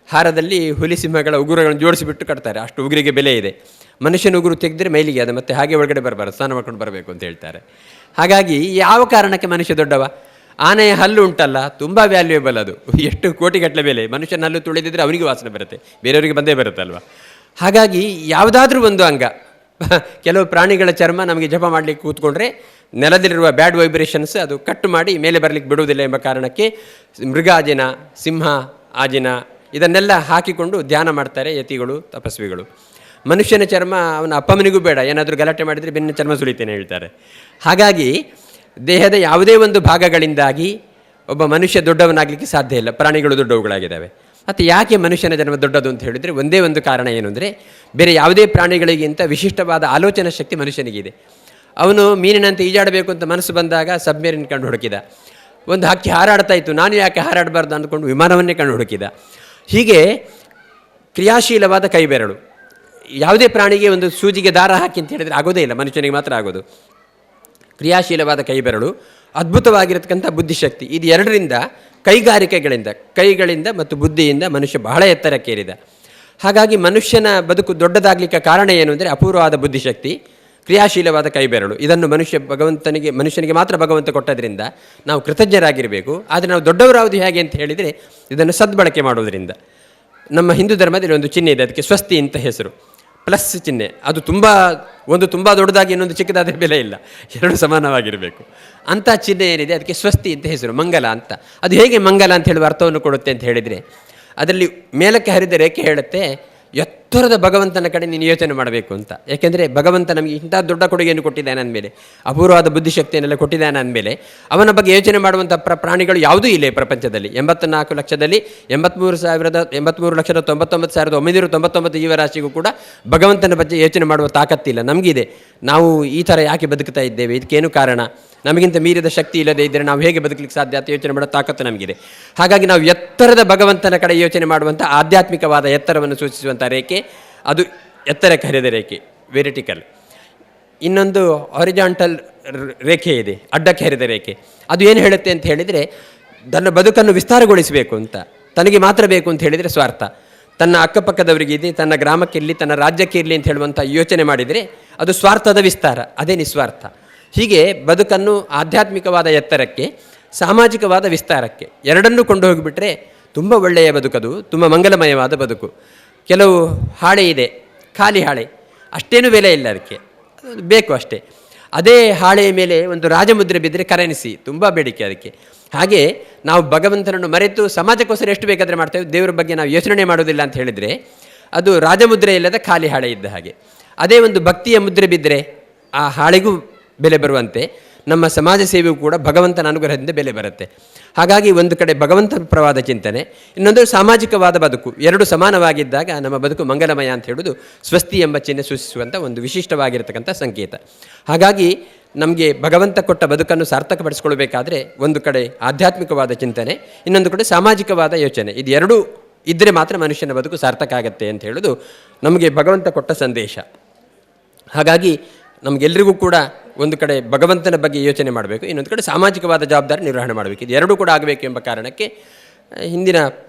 ಹಾರದಲ್ಲಿ ಹುಲಿ ಸಿಂಹಗಳ ಉಗುರಗಳನ್ನು ಜೋಡಿಸಿಬಿಟ್ಟು ಕಟ್ತಾರೆ, ಅಷ್ಟು ಉಗುರಿಗೆ ಬೆಲೆ ಇದೆ. ಮನುಷ್ಯನ ಉಗುರು ತೆಗೆದ್ರೆ ಮೈಲಿಗೆ ಅದು, ಮತ್ತೆ ಹಾಗೆ ಒಳಗಡೆ ಬರಬಾರ್ದು, ಸ್ನಾನ ಮಾಡ್ಕೊಂಡು ಬರಬೇಕು ಅಂತ ಹೇಳ್ತಾರೆ. ಹಾಗಾಗಿ ಯಾವ ಕಾರಣಕ್ಕೆ ಮನುಷ್ಯ ದೊಡ್ಡವ? ಆನೆಯ ಹಲ್ಲು ಉಂಟಲ್ಲ, ತುಂಬ ವ್ಯಾಲ್ಯೂಯಬಲ್, ಅದು ಎಷ್ಟು ಕೋಟಿಗಟ್ಟಲೆ ಬೆಲೆ. ಮನುಷ್ಯನ ಹಲ್ಲು ತುಳಿದಿದ್ರೆ ಅವನಿಗೆ ವಾಸನೆ ಬರುತ್ತೆ, ಬೇರೆಯವರಿಗೆ ಬಂದೇ ಬರುತ್ತಲ್ವ. ಹಾಗಾಗಿ ಯಾವುದಾದ್ರೂ ಒಂದು ಅಂಗ, ಕೆಲವು ಪ್ರಾಣಿಗಳ ಚರ್ಮ ನಮಗೆ ಜಪ ಮಾಡಲಿಕ್ಕೆ ಕೂತ್ಕೊಂಡ್ರೆ ನೆಲದಲ್ಲಿರುವ ಬ್ಯಾಡ್ ವೈಬ್ರೇಷನ್ಸ್ ಅದು ಕಟ್ ಮಾಡಿ ಮೇಲೆ ಬರಲಿಕ್ಕೆ ಬಿಡುವುದಿಲ್ಲ ಎಂಬ ಕಾರಣಕ್ಕೆ ಮೃಗಾಜಿನ, ಸಿಂಹ ಆಜಿನ ಇದನ್ನೆಲ್ಲ ಹಾಕಿಕೊಂಡು ಧ್ಯಾನ ಮಾಡ್ತಾರೆ ಯತಿಗಳು, ತಪಸ್ವಿಗಳು. ಮನುಷ್ಯನ ಚರ್ಮ ಅವನ ಅಪ್ಪಮ್ಮನಿಗೂ ಬೇಡ, ಏನಾದರೂ ಗಲಾಟೆ ಮಾಡಿದರೆ ಬೆನ್ನ ಚರ್ಮ ಸುಳಿತೇನೆ ಹೇಳ್ತಾರೆ. ಹಾಗಾಗಿ ದೇಹದ ಯಾವುದೇ ಒಂದು ಭಾಗಗಳಿಂದಾಗಿ ಒಬ್ಬ ಮನುಷ್ಯ ದೊಡ್ಡವನಾಗಲಿಕ್ಕೆ ಸಾಧ್ಯ ಇಲ್ಲ. ಪ್ರಾಣಿಗಳು ದೊಡ್ಡವುಗಳಾಗಿದ್ದಾವೆ. ಮತ್ತು ಯಾಕೆ ಮನುಷ್ಯನ ಜನ್ಮ ದೊಡ್ಡದು ಅಂತ ಹೇಳಿದರೆ ಒಂದೇ ಒಂದು ಕಾರಣ ಏನು ಅಂದರೆ, ಬೇರೆ ಯಾವುದೇ ಪ್ರಾಣಿಗಳಿಗಿಂತ ವಿಶಿಷ್ಟವಾದ ಆಲೋಚನಾ ಶಕ್ತಿ ಮನುಷ್ಯನಿಗಿದೆ. ಅವನು ಮೀನಿನಂತೆ ಈಜಾಡಬೇಕು ಅಂತ ಮನಸ್ಸು ಬಂದಾಗ ಸಬ್ಮೆರಿನ್ ಕಂಡು ಹುಡುಕಿದ. ಒಂದು ಹಕ್ಕಿ ಹಾರಾಡ್ತಾ ಇತ್ತು, ನಾನು ಯಾಕೆ ಹಾರಾಡಬಾರ್ದು ಅಂದ್ಕೊಂಡು ವಿಮಾನವನ್ನೇ ಕಂಡು ಹುಡುಕಿದ. ಹೀಗೆ ಕ್ರಿಯಾಶೀಲವಾದ ಕೈಬೆರಳು. ಯಾವುದೇ ಪ್ರಾಣಿಗೆ ಒಂದು ಸೂಜಿಗೆ ದಾರ ಹಾಕಿ ಅಂತ ಹೇಳಿದರೆ ಆಗೋದೇ ಇಲ್ಲ, ಮನುಷ್ಯನಿಗೆ ಮಾತ್ರ ಆಗೋದು. ಕ್ರಿಯಾಶೀಲವಾದ ಕೈಬೆರಳು, ಅದ್ಭುತವಾಗಿರತಕ್ಕಂಥ ಬುದ್ಧಿಶಕ್ತಿ, ಇದು ಎರಡರಿಂದ ಕೈಗಳಿಂದ ಮತ್ತು ಬುದ್ಧಿಯಿಂದ ಮನುಷ್ಯ ಬಹಳ ಎತ್ತರಕ್ಕೇರಿದ. ಹಾಗಾಗಿ ಮನುಷ್ಯನ ಬದುಕು ದೊಡ್ಡದಾಗಲಿಕ್ಕೆ ಕಾರಣ ಏನು ಅಂದರೆ ಅಪೂರ್ವವಾದ ಬುದ್ಧಿಶಕ್ತಿ, ಕ್ರಿಯಾಶೀಲವಾದ ಕೈಬೆರಳು. ಇದನ್ನು ಮನುಷ್ಯನಿಗೆ ಮಾತ್ರ ಭಗವಂತ ಕೊಟ್ಟದ್ರಿಂದ ನಾವು ಕೃತಜ್ಞರಾಗಿರಬೇಕು. ಆದರೆ ನಾವು ದೊಡ್ಡವರಾವುದು ಹೇಗೆ ಅಂತ ಹೇಳಿದರೆ ಇದನ್ನು ಸದ್ಬಳಕೆ ಮಾಡೋದರಿಂದ. ನಮ್ಮ ಹಿಂದೂ ಧರ್ಮದಲ್ಲಿ ಒಂದು ಚಿಹ್ನೆ ಇದೆ, ಅದಕ್ಕೆ ಸ್ವಸ್ತಿ ಅಂತ ಹೆಸರು, ಪ್ಲಸ್ ಚಿಹ್ನೆ. ಅದು ಒಂದು ತುಂಬ ದೊಡ್ಡದಾಗಿ ಇನ್ನೊಂದು ಚಿಕ್ಕದಾದರೆ ಬೆಲೆ ಇಲ್ಲ, ಎರಡು ಸಮಾನವಾಗಿರಬೇಕು. ಅಂಥ ಚಿಹ್ನೆ ಏನಿದೆ ಅದಕ್ಕೆ ಸ್ವಸ್ತಿ ಅಂತ ಹೆಸರು, ಮಂಗಲ ಅಂತ. ಅದು ಹೇಗೆ ಮಂಗಲ ಅಂತ ಹೇಳುವ ಅರ್ಥವನ್ನು ಕೊಡುತ್ತೆ ಅಂತ ಹೇಳಿದರೆ, ಅದರಲ್ಲಿ ಮೇಲಕ್ಕೆ ಹರಿದ ರೇಖೆ ಹೇಳುತ್ತೆ, ಎತ್ತರದ ಭಗವಂತನ ಕಡೆ ನೀನು ಯೋಚನೆ ಮಾಡಬೇಕು ಅಂತ. ಯಾಕೆಂದರೆ ಭಗವಂತ ನಮಗೆ ಇಂಥ ದೊಡ್ಡ ಕೊಡುಗೆಯನ್ನು ಕೊಟ್ಟಿದ್ದಾನೆ ಅಂದಮೇಲೆ, ಅಪೂರ್ವವಾದ ಬುದ್ಧಿಶಕ್ತಿಯನ್ನೆಲ್ಲ ಕೊಟ್ಟಿದ್ದಾನೆ ಅಂದಮೇಲೆ, ಅವನ ಬಗ್ಗೆ ಯೋಚನೆ ಮಾಡುವಂಥ ಪ್ರಾಣಿಗಳು ಯಾವುದೂ ಇಲ್ಲ ಈ ಪ್ರಪಂಚದಲ್ಲಿ. 84,83,99,999 ಜೀವರಾಶಿಗೂ ಕೂಡ ಭಗವಂತನ ಬಗ್ಗೆ ಯೋಚನೆ ಮಾಡುವ ತಾಕತ್ತಿಲ್ಲ. ನಮಗಿದೆ. ನಾವು ಈ ಥರ ಯಾಕೆ ಬದುಕ್ತಾ ಇದ್ದೇವೆ, ಇದಕ್ಕೇನು ಕಾರಣ? ನಮಗಿಂತ ಮೀರಿದ ಶಕ್ತಿ ಇಲ್ಲದೆ ಇದ್ದರೆ ನಾವು ಹೇಗೆ ಬದುಕಲಿಕ್ಕೆ ಸಾಧ್ಯ ಅಂತ ಯೋಚನೆ ಮಾಡೋ ತಾಕತ್ತು ನಮಗಿದೆ. ಹಾಗಾಗಿ ನಾವು ಎತ್ತರದ ಭಗವಂತನ ಕಡೆ ಯೋಚನೆ ಮಾಡುವಂಥ ಆಧ್ಯಾತ್ಮಿಕವಾದ ಎತ್ತರವನ್ನು ಸೂಚಿಸುವಂಥ ರೇಖೆ ಅದು ಎತ್ತರಕ್ಕೆ ಹರಿದ ರೇಖೆ, ವೆರಿಟಿಕಲ್. ಇನ್ನೊಂದು ಹಾರಿಜಾಂಟಲ್ ರೇಖೆ ಇದೆ, ಅಡ್ಡಕ್ಕೆ ಹರಿದ ರೇಖೆ. ಅದು ಏನು ಹೇಳುತ್ತೆ ಅಂತ ಹೇಳಿದರೆ, ತನ್ನ ಬದುಕನ್ನು ವಿಸ್ತಾರಗೊಳಿಸಬೇಕು ಅಂತ, ತನಗೆ ಮಾತ್ರ ಬೇಕು ಅಂತ ಹೇಳಿದರೆ ಸ್ವಾರ್ಥ. ತನ್ನ ಅಕ್ಕಪಕ್ಕದವರಿಗೆ ಇದೆ, ತನ್ನ ಗ್ರಾಮಕ್ಕೆ ಇರಲಿ, ತನ್ನ ರಾಜ್ಯಕ್ಕೆ ಇರಲಿ ಅಂತ ಹೇಳುವಂಥ ಯೋಚನೆ ಮಾಡಿದರೆ ಅದು ಸ್ವಾರ್ಥದ ವಿಸ್ತಾರ, ಅದೇ ನಿಸ್ವಾರ್ಥ. ಹೀಗೆ ಬದುಕನ್ನು ಆಧ್ಯಾತ್ಮಿಕವಾದ ಎತ್ತರಕ್ಕೆ, ಸಾಮಾಜಿಕವಾದ ವಿಸ್ತಾರಕ್ಕೆ ಎರಡನ್ನೂ ಕೊಂಡು ಹೋಗಿಬಿಟ್ರೆ ತುಂಬ ಒಳ್ಳೆಯ ಬದುಕದು, ತುಂಬ ಮಂಗಲಮಯವಾದ ಬದುಕು. ಕೆಲವು ಹಾಳೆ ಇದೆ, ಖಾಲಿ ಹಾಳೆ, ಅಷ್ಟೇನೂ ಬೆಲೆ ಇಲ್ಲ, ಅದಕ್ಕೆ ಬೇಕು ಅಷ್ಟೇ. ಅದೇ ಹಾಳೆಯ ಮೇಲೆ ಒಂದು ರಾಜಮುದ್ರೆ ಬಿದ್ದರೆ ಕರೆನ್ಸಿ, ತುಂಬ ಬೇಡಿಕೆ ಅದಕ್ಕೆ. ಹಾಗೆ ನಾವು ಭಗವಂತನನ್ನು ಮರೆತು ಸಮಾಜಕ್ಕೋಸ್ಕರ ಎಷ್ಟು ಬೇಕಾದರೆ ಮಾಡ್ತೇವೆ, ದೇವರ ಬಗ್ಗೆ ನಾವು ಯೋಚನೆ ಮಾಡೋದಿಲ್ಲ ಅಂತ ಹೇಳಿದರೆ ಅದು ರಾಜಮುದ್ರೆ ಇಲ್ಲದ ಖಾಲಿ ಹಾಳೆ ಇದ್ದ ಹಾಗೆ. ಅದೇ ಒಂದು ಭಕ್ತಿಯ ಮುದ್ರೆ ಬಿದ್ದರೆ ಆ ಹಾಳೆಗೂ ಬೆಲೆ ಬರುವಂತೆ ನಮ್ಮ ಸಮಾಜ ಸೇವೆಯೂ ಕೂಡ ಭಗವಂತನ ಅನುಗ್ರಹದಿಂದ ಬೆಲೆ ಬರುತ್ತೆ. ಹಾಗಾಗಿ ಒಂದು ಕಡೆ ಭಗವಂತಪರವಾದ ಚಿಂತನೆ, ಇನ್ನೊಂದು ಸಾಮಾಜಿಕವಾದ ಬದುಕು, ಎರಡು ಸಮಾನವಾಗಿದ್ದಾಗ ನಮ್ಮ ಬದುಕು ಮಂಗಲಮಯ ಅಂತ ಹೇಳೋದು ಸ್ವಸ್ತಿ ಎಂಬ ಚಿಹ್ನೆ ಸೂಚಿಸುವಂಥ ಒಂದು ವಿಶಿಷ್ಟವಾಗಿರತಕ್ಕಂಥ ಸಂಕೇತ. ಹಾಗಾಗಿ ನಮಗೆ ಭಗವಂತ ಕೊಟ್ಟ ಬದುಕನ್ನು ಸಾರ್ಥಕಪಡಿಸ್ಕೊಳ್ಬೇಕಾದ್ರೆ ಒಂದು ಕಡೆ ಆಧ್ಯಾತ್ಮಿಕವಾದ ಚಿಂತನೆ, ಇನ್ನೊಂದು ಕಡೆ ಸಾಮಾಜಿಕವಾದ ಯೋಚನೆ, ಇದು ಎರಡೂ ಇದ್ದರೆ ಮಾತ್ರ ಮನುಷ್ಯನ ಬದುಕು ಸಾರ್ಥಕ ಆಗುತ್ತೆ ಅಂತ ಹೇಳೋದು ನಮಗೆ ಭಗವಂತ ಕೊಟ್ಟ ಸಂದೇಶ. ಹಾಗಾಗಿ ನಮಗೆಲ್ಲರಿಗೂ ಕೂಡ ಒಂದು ಕಡೆ ಭಗವಂತನ ಬಗ್ಗೆ ಯೋಚನೆ ಮಾಡಬೇಕು, ಇನ್ನೊಂದು ಕಡೆ ಸಾಮಾಜಿಕವಾದ ಜವಾಬ್ದಾರಿ ನಿರ್ವಹಣೆ ಮಾಡಬೇಕು. ಇದು ಎರಡೂ ಕೂಡ ಆಗಬೇಕು ಎಂಬ ಕಾರಣಕ್ಕೆ ಹಿಂದಿನ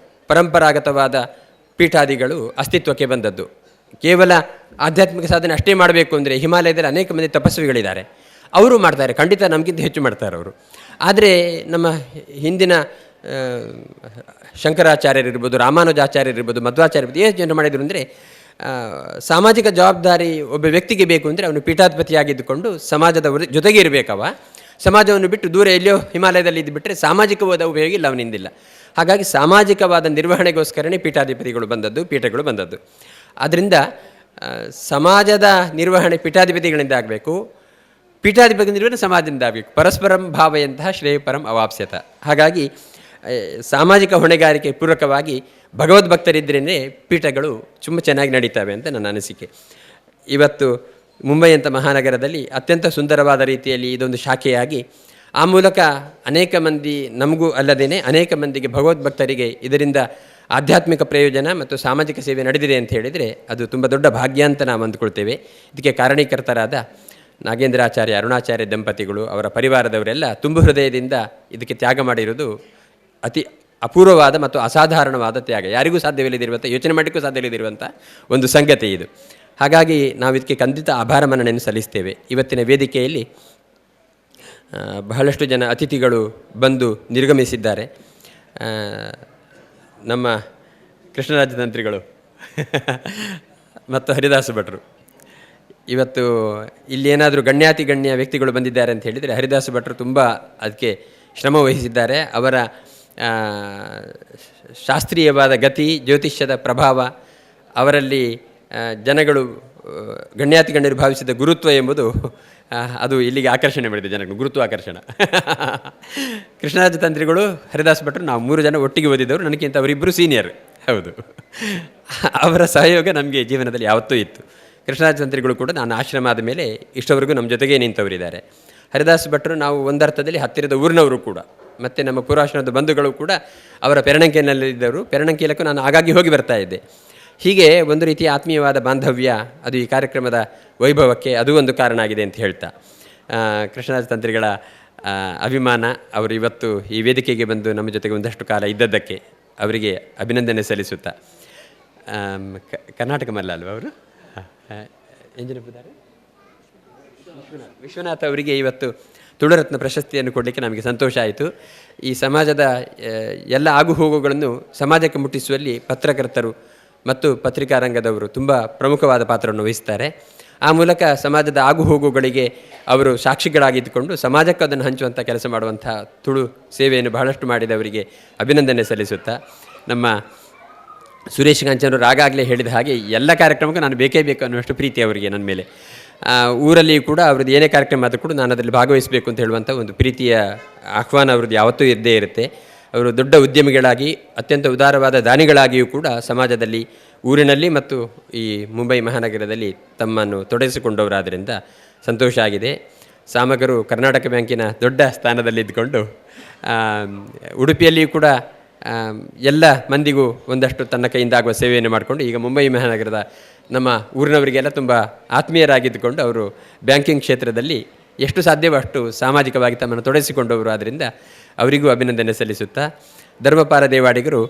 ಪರಂಪರಾಗತವಾದ ಪೀಠಾದಿಗಳು ಅಸ್ತಿತ್ವಕ್ಕೆ ಬಂದದ್ದು. ಕೇವಲ ಆಧ್ಯಾತ್ಮಿಕ ಸಾಧನೆ ಅಷ್ಟೇ ಮಾಡಬೇಕು ಅಂದರೆ ಹಿಮಾಲಯದಲ್ಲಿ ಅನೇಕ ಮಂದಿ ತಪಸ್ವಿಗಳಿದ್ದಾರೆ, ಅವರು ಮಾಡ್ತಾರೆ, ಖಂಡಿತ ನಮಗಿಂತ ಹೆಚ್ಚು ಮಾಡ್ತಾರೆ ಅವರು. ಆದರೆ ನಮ್ಮ ಹಿಂದಿನ ಶಂಕರಾಚಾರ್ಯರಿರ್ಬೋದು, ರಾಮಾನುಜಾಚಾರ್ಯರಿರ್ಬೋದು, ಮಧ್ವಾಚಾರ್ಯ ಇರ್ಬೋದು, ಏನು ಜನರು ಮಾಡಿದರು ಅಂದರೆ ಸಾಮಾಜಿಕ ಜವಾಬ್ದಾರಿ ಒಬ್ಬ ವ್ಯಕ್ತಿಗೆ ಬೇಕು ಅಂದರೆ ಅವನು ಪೀಠಾಧಿಪತಿಯಾಗಿದ್ದುಕೊಂಡು ಸಮಾಜದ ಜೊತೆಗೆ ಇರಬೇಕವ, ಸಮಾಜವನ್ನು ಬಿಟ್ಟು ದೂರ ಎಲ್ಲಿಯೋ ಹಿಮಾಲಯದಲ್ಲಿ ಇದ್ದುಬಿಟ್ರೆ ಸಾಮಾಜಿಕವಾದ ಉಪಯೋಗ ಇಲ್ಲ ಅವನಿಂದಿಲ್ಲ. ಹಾಗಾಗಿ ಸಾಮಾಜಿಕವಾದ ನಿರ್ವಹಣೆಗೋಸ್ಕರನೇ ಪೀಠಾಧಿಪತಿಗಳು ಬಂದದ್ದು, ಪೀಠಗಳು ಬಂದದ್ದು. ಆದ್ದರಿಂದ ಸಮಾಜದ ನಿರ್ವಹಣೆ ಪೀಠಾಧಿಪತಿಗಳಿಂದ ಆಗಬೇಕು, ಪೀಠಾಧಿಪತಿ ನಿರ್ವಹಣೆ ಸಮಾಜದಿಂದ ಆಗಬೇಕು. ಪರಸ್ಪರಂ ಭಾವೆಯಂತಹ ಶ್ರೇಯಪರಂ ಅವಾಪ್ಸ್ಯತ. ಹಾಗಾಗಿ ಸಾಮಾಜಿಕ ಹೊಣೆಗಾರಿಕೆ ಪೂರಕವಾಗಿ ಭಗವದ್ಭಕ್ತರಿದ್ದರೇ ಪೀಠಗಳು ತುಂಬ ಚೆನ್ನಾಗಿ ನಡೀತವೆ ಅಂತ ನನ್ನ ಅನಿಸಿಕೆ. ಇವತ್ತು ಮುಂಬೈ ಅಂತ ಮಹಾನಗರದಲ್ಲಿ ಅತ್ಯಂತ ಸುಂದರವಾದ ರೀತಿಯಲ್ಲಿ ಇದೊಂದು ಶಾಖೆಯಾಗಿ ಆ ಮೂಲಕ ಅನೇಕ ಮಂದಿ, ನಮಗೂ ಅಲ್ಲದೇ ಅನೇಕ ಮಂದಿಗೆ ಭಗವದ್ಭಕ್ತರಿಗೆ ಇದರಿಂದ ಆಧ್ಯಾತ್ಮಿಕ ಪ್ರಯೋಜನ ಮತ್ತು ಸಾಮಾಜಿಕ ಸೇವೆ ನಡೆದಿದೆ ಅಂತ ಹೇಳಿದರೆ ಅದು ತುಂಬ ದೊಡ್ಡ ಭಾಗ್ಯ ಅಂತ ನಾವು ಅಂದ್ಕೊಳ್ತೇವೆ. ಇದಕ್ಕೆ ಕಾರಣೀಕರ್ತರಾದ ನಾಗೇಂದ್ರಾಚಾರ್ಯ, ಅರುಣಾಚಾರ್ಯ ದಂಪತಿಗಳು, ಅವರ ಪರಿವಾರದವರೆಲ್ಲ ತುಂಬು ಹೃದಯದಿಂದ ಇದಕ್ಕೆ ತ್ಯಾಗ ಮಾಡಿರೋದು ಅತಿ ಅಪೂರ್ವವಾದ ಮತ್ತು ಅಸಾಧಾರಣವಾದ ತ್ಯಾಗ. ಯಾರಿಗೂ ಸಾಧ್ಯವಿಲ್ಲದಿರುವಂಥ, ಯೋಚನೆ ಮಾಡಲಿಕ್ಕೂ ಸಾಧ್ಯವಿಲ್ಲದಿರುವಂಥ ಒಂದು ಸಂಗತಿ ಇದು. ಹಾಗಾಗಿ ನಾವು ಇದಕ್ಕೆ ಖಂಡಿತ ಆಭಾರ ಮನ್ನಣೆಯನ್ನು ಸಲ್ಲಿಸ್ತೇವೆ. ಇವತ್ತಿನ ವೇದಿಕೆಯಲ್ಲಿ ಬಹಳಷ್ಟು ಜನ ಅತಿಥಿಗಳು ಬಂದು ನಿರ್ಗಮಿಸಿದ್ದಾರೆ. ನಮ್ಮ ಕೃಷ್ಣರಾಜ ತಂತ್ರಿಗಳು ಮತ್ತು ಹರಿದಾಸ ಭಟ್ರು. ಇವತ್ತು ಇಲ್ಲಿ ಏನಾದರೂ ಗಣ್ಯ ವ್ಯಕ್ತಿಗಳು ಬಂದಿದ್ದಾರೆ ಅಂತ ಹೇಳಿದರೆ ಹರಿದಾಸ ಭಟ್ರು ತುಂಬ ಅದಕ್ಕೆ ಶ್ರಮ ವಹಿಸಿದ್ದಾರೆ. ಅವರ ಶಾಸ್ತ್ರೀಯವಾದ ಗತಿ, ಜ್ಯೋತಿಷ್ಯದ ಪ್ರಭಾವ, ಅವರಲ್ಲಿ ಜನಗಳು ಗಣ್ಯರು ಭಾವಿಸಿದ ಗುರುತ್ವ ಎಂಬುದು ಅದು ಇಲ್ಲಿಗೆ ಆಕರ್ಷಣೆ ಮಾಡಿದೆ ಜನಗಳು, ಗುರುತ್ವಾಕರ್ಷಣ. ಕೃಷ್ಣರಾಜ ತಂತ್ರಿಗಳು, ಹರಿದಾಸ್ ಭಟ್ರು, ನಾವು 3 ಜನ ಒಟ್ಟಿಗೆ ಓದಿದವರು. ನನಗಿಂತ ಅವರಿಬ್ಬರು ಸೀನಿಯರ್. ಹೌದು, ಅವರ ಸಹಯೋಗ ನಮಗೆ ಜೀವನದಲ್ಲಿ ಯಾವತ್ತೂ ಇತ್ತು. ಕೃಷ್ಣರಾಜ ತಂತ್ರಿಗಳು ಕೂಡ ನಾನು ಆಶ್ರಮ ಆದ ಮೇಲೆ ಇಷ್ಟವರೆಗೂ ನಮ್ಮ ಜೊತೆಗೇ ನಿಂತವರಿದ್ದಾರೆ. ಹರಿದಾಸ್ ಭಟ್ರು ನಾವು ಒಂದರ್ಥದಲ್ಲಿ ಹತ್ತಿರದ ಊರಿನವರು ಕೂಡ, ಮತ್ತು ನಮ್ಮ ಪೂರ್ವಾಶ್ರಮದ ಬಂಧುಗಳು ಕೂಡ ಅವರ ಪೆರಣಂಕಿನಲ್ಲಿದ್ದರು. ಪೆರಣಂಕೀಲಕ್ಕೂ ನಾನು ಆಗಾಗ್ಗೆ ಹೋಗಿ ಬರ್ತಾ ಇದ್ದೆ. ಹೀಗೆ ಒಂದು ರೀತಿಯ ಆತ್ಮೀಯವಾದ ಬಾಂಧವ್ಯ, ಅದು ಈ ಕಾರ್ಯಕ್ರಮದ ವೈಭವಕ್ಕೆ ಅದು ಒಂದು ಕಾರಣ ಆಗಿದೆ ಅಂತ ಹೇಳ್ತಾ, ಕೃಷ್ಣರಾಜ ತಂತ್ರಿಗಳ ಅಭಿಮಾನ, ಅವರು ಇವತ್ತು ಈ ವೇದಿಕೆಗೆ ಬಂದು ನಮ್ಮ ಜೊತೆಗೆ ಒಂದಷ್ಟು ಕಾಲ ಇದ್ದದ್ದಕ್ಕೆ ಅವರಿಗೆ ಅಭಿನಂದನೆ ಸಲ್ಲಿಸುತ್ತಾ, ಕರ್ನಾಟಕ ಮಲ್ಲ ಅಲ್ವ ಅವರು, ಎಂಜಿನಿಯರ್ ವಿಶ್ವನಾಥ್ ಅವರಿಗೆ ಇವತ್ತು ತುಳುರತ್ನ ಪ್ರಶಸ್ತಿಯನ್ನು ಕೊಡಲಿಕ್ಕೆ ನಮಗೆ ಸಂತೋಷ ಆಯಿತು. ಈ ಸಮಾಜದ ಎಲ್ಲ ಆಗುಹೋಗುಗಳನ್ನು ಸಮಾಜಕ್ಕೆ ಮುಟ್ಟಿಸುವಲ್ಲಿ ಪತ್ರಕರ್ತರು ಮತ್ತು ಪತ್ರಿಕಾ ರಂಗದವರು ತುಂಬ ಪ್ರಮುಖವಾದ ಪಾತ್ರವನ್ನು ವಹಿಸ್ತಾರೆ. ಆ ಮೂಲಕ ಸಮಾಜದ ಆಗುಹೋಗುಗಳಿಗೆ ಅವರು ಸಾಕ್ಷಿಗಳಾಗಿದ್ದುಕೊಂಡು ಸಮಾಜಕ್ಕೆ ಅದನ್ನು ಹಂಚುವಂಥ ಕೆಲಸ ಮಾಡುವಂಥ ತುಳು ಸೇವೆಯನ್ನು ಬಹಳಷ್ಟು ಮಾಡಿದವರಿಗೆ ಅಭಿನಂದನೆ ಸಲ್ಲಿಸುತ್ತಾ, ನಮ್ಮ ಸುರೇಶ್ ಕಾಂಚನವರು ಆಗಾಗಲೇ ಹೇಳಿದ ಹಾಗೆ ಎಲ್ಲ ಕಾರ್ಯಕ್ರಮಕ್ಕೂ ನಾನು ಬೇಕೇ ಬೇಕು ಅನ್ನುವಷ್ಟು ಪ್ರೀತಿ ಅವರಿಗೆ ನನ್ನ ಮೇಲೆ. ಊರಲ್ಲಿ ಕೂಡ ಅವ್ರದ್ದು ಏನೇ ಕಾರ್ಯಕ್ರಮ ಆದರೂ ಕೂಡ ನಾನು ಅದರಲ್ಲಿ ಭಾಗವಹಿಸಬೇಕು ಅಂತ ಹೇಳುವಂಥ ಒಂದು ಪ್ರೀತಿಯ ಆಹ್ವಾನ ಅವ್ರದ್ದು ಯಾವತ್ತೂ ಇದ್ದೇ ಇರುತ್ತೆ. ಅವರು ದೊಡ್ಡ ಉದ್ಯಮಿಗಳಾಗಿ, ಅತ್ಯಂತ ಉದಾರವಾದ ದಾನಿಗಳಾಗಿಯೂ ಕೂಡ ಸಮಾಜದಲ್ಲಿ, ಊರಿನಲ್ಲಿ ಮತ್ತು ಈ ಮುಂಬೈ ಮಹಾನಗರದಲ್ಲಿ ತಮ್ಮನ್ನು ತೊಡಗಿಸಿಕೊಂಡವರಾದ್ದರಿಂದ ಸಂತೋಷ ಆಗಿದೆ. ಸಾಮಗರು ಕರ್ನಾಟಕ ಬ್ಯಾಂಕಿನ ದೊಡ್ಡ ಸ್ಥಾನದಲ್ಲಿದ್ದುಕೊಂಡು ಉಡುಪಿಯಲ್ಲಿಯೂ ಕೂಡ ಎಲ್ಲ ಮಂದಿಗೂ ಒಂದಷ್ಟು ತನ್ನ ಕೈಯಿಂದ ಆಗುವ ಸೇವೆಯನ್ನು ಮಾಡಿಕೊಂಡು ಈಗ ಮುಂಬೈ ಮಹಾನಗರದ ನಮ್ಮ ಊರಿನವರಿಗೆಲ್ಲ ತುಂಬ ಆತ್ಮೀಯರಾಗಿದ್ದುಕೊಂಡು ಅವರು ಬ್ಯಾಂಕಿಂಗ್ ಕ್ಷೇತ್ರದಲ್ಲಿ ಎಷ್ಟು ಸಾಧ್ಯವೋ ಅಷ್ಟು ಸಾಮಾಜಿಕವಾಗಿ ತಮ್ಮನ್ನು ತೊಡಗಿಸಿಕೊಂಡವರು. ಆದ್ದರಿಂದ ಅವರಿಗೂ ಅಭಿನಂದನೆ ಸಲ್ಲಿಸುತ್ತಾ, ಧರ್ಮಪಾಲ ದೇವಾಡಿಗರು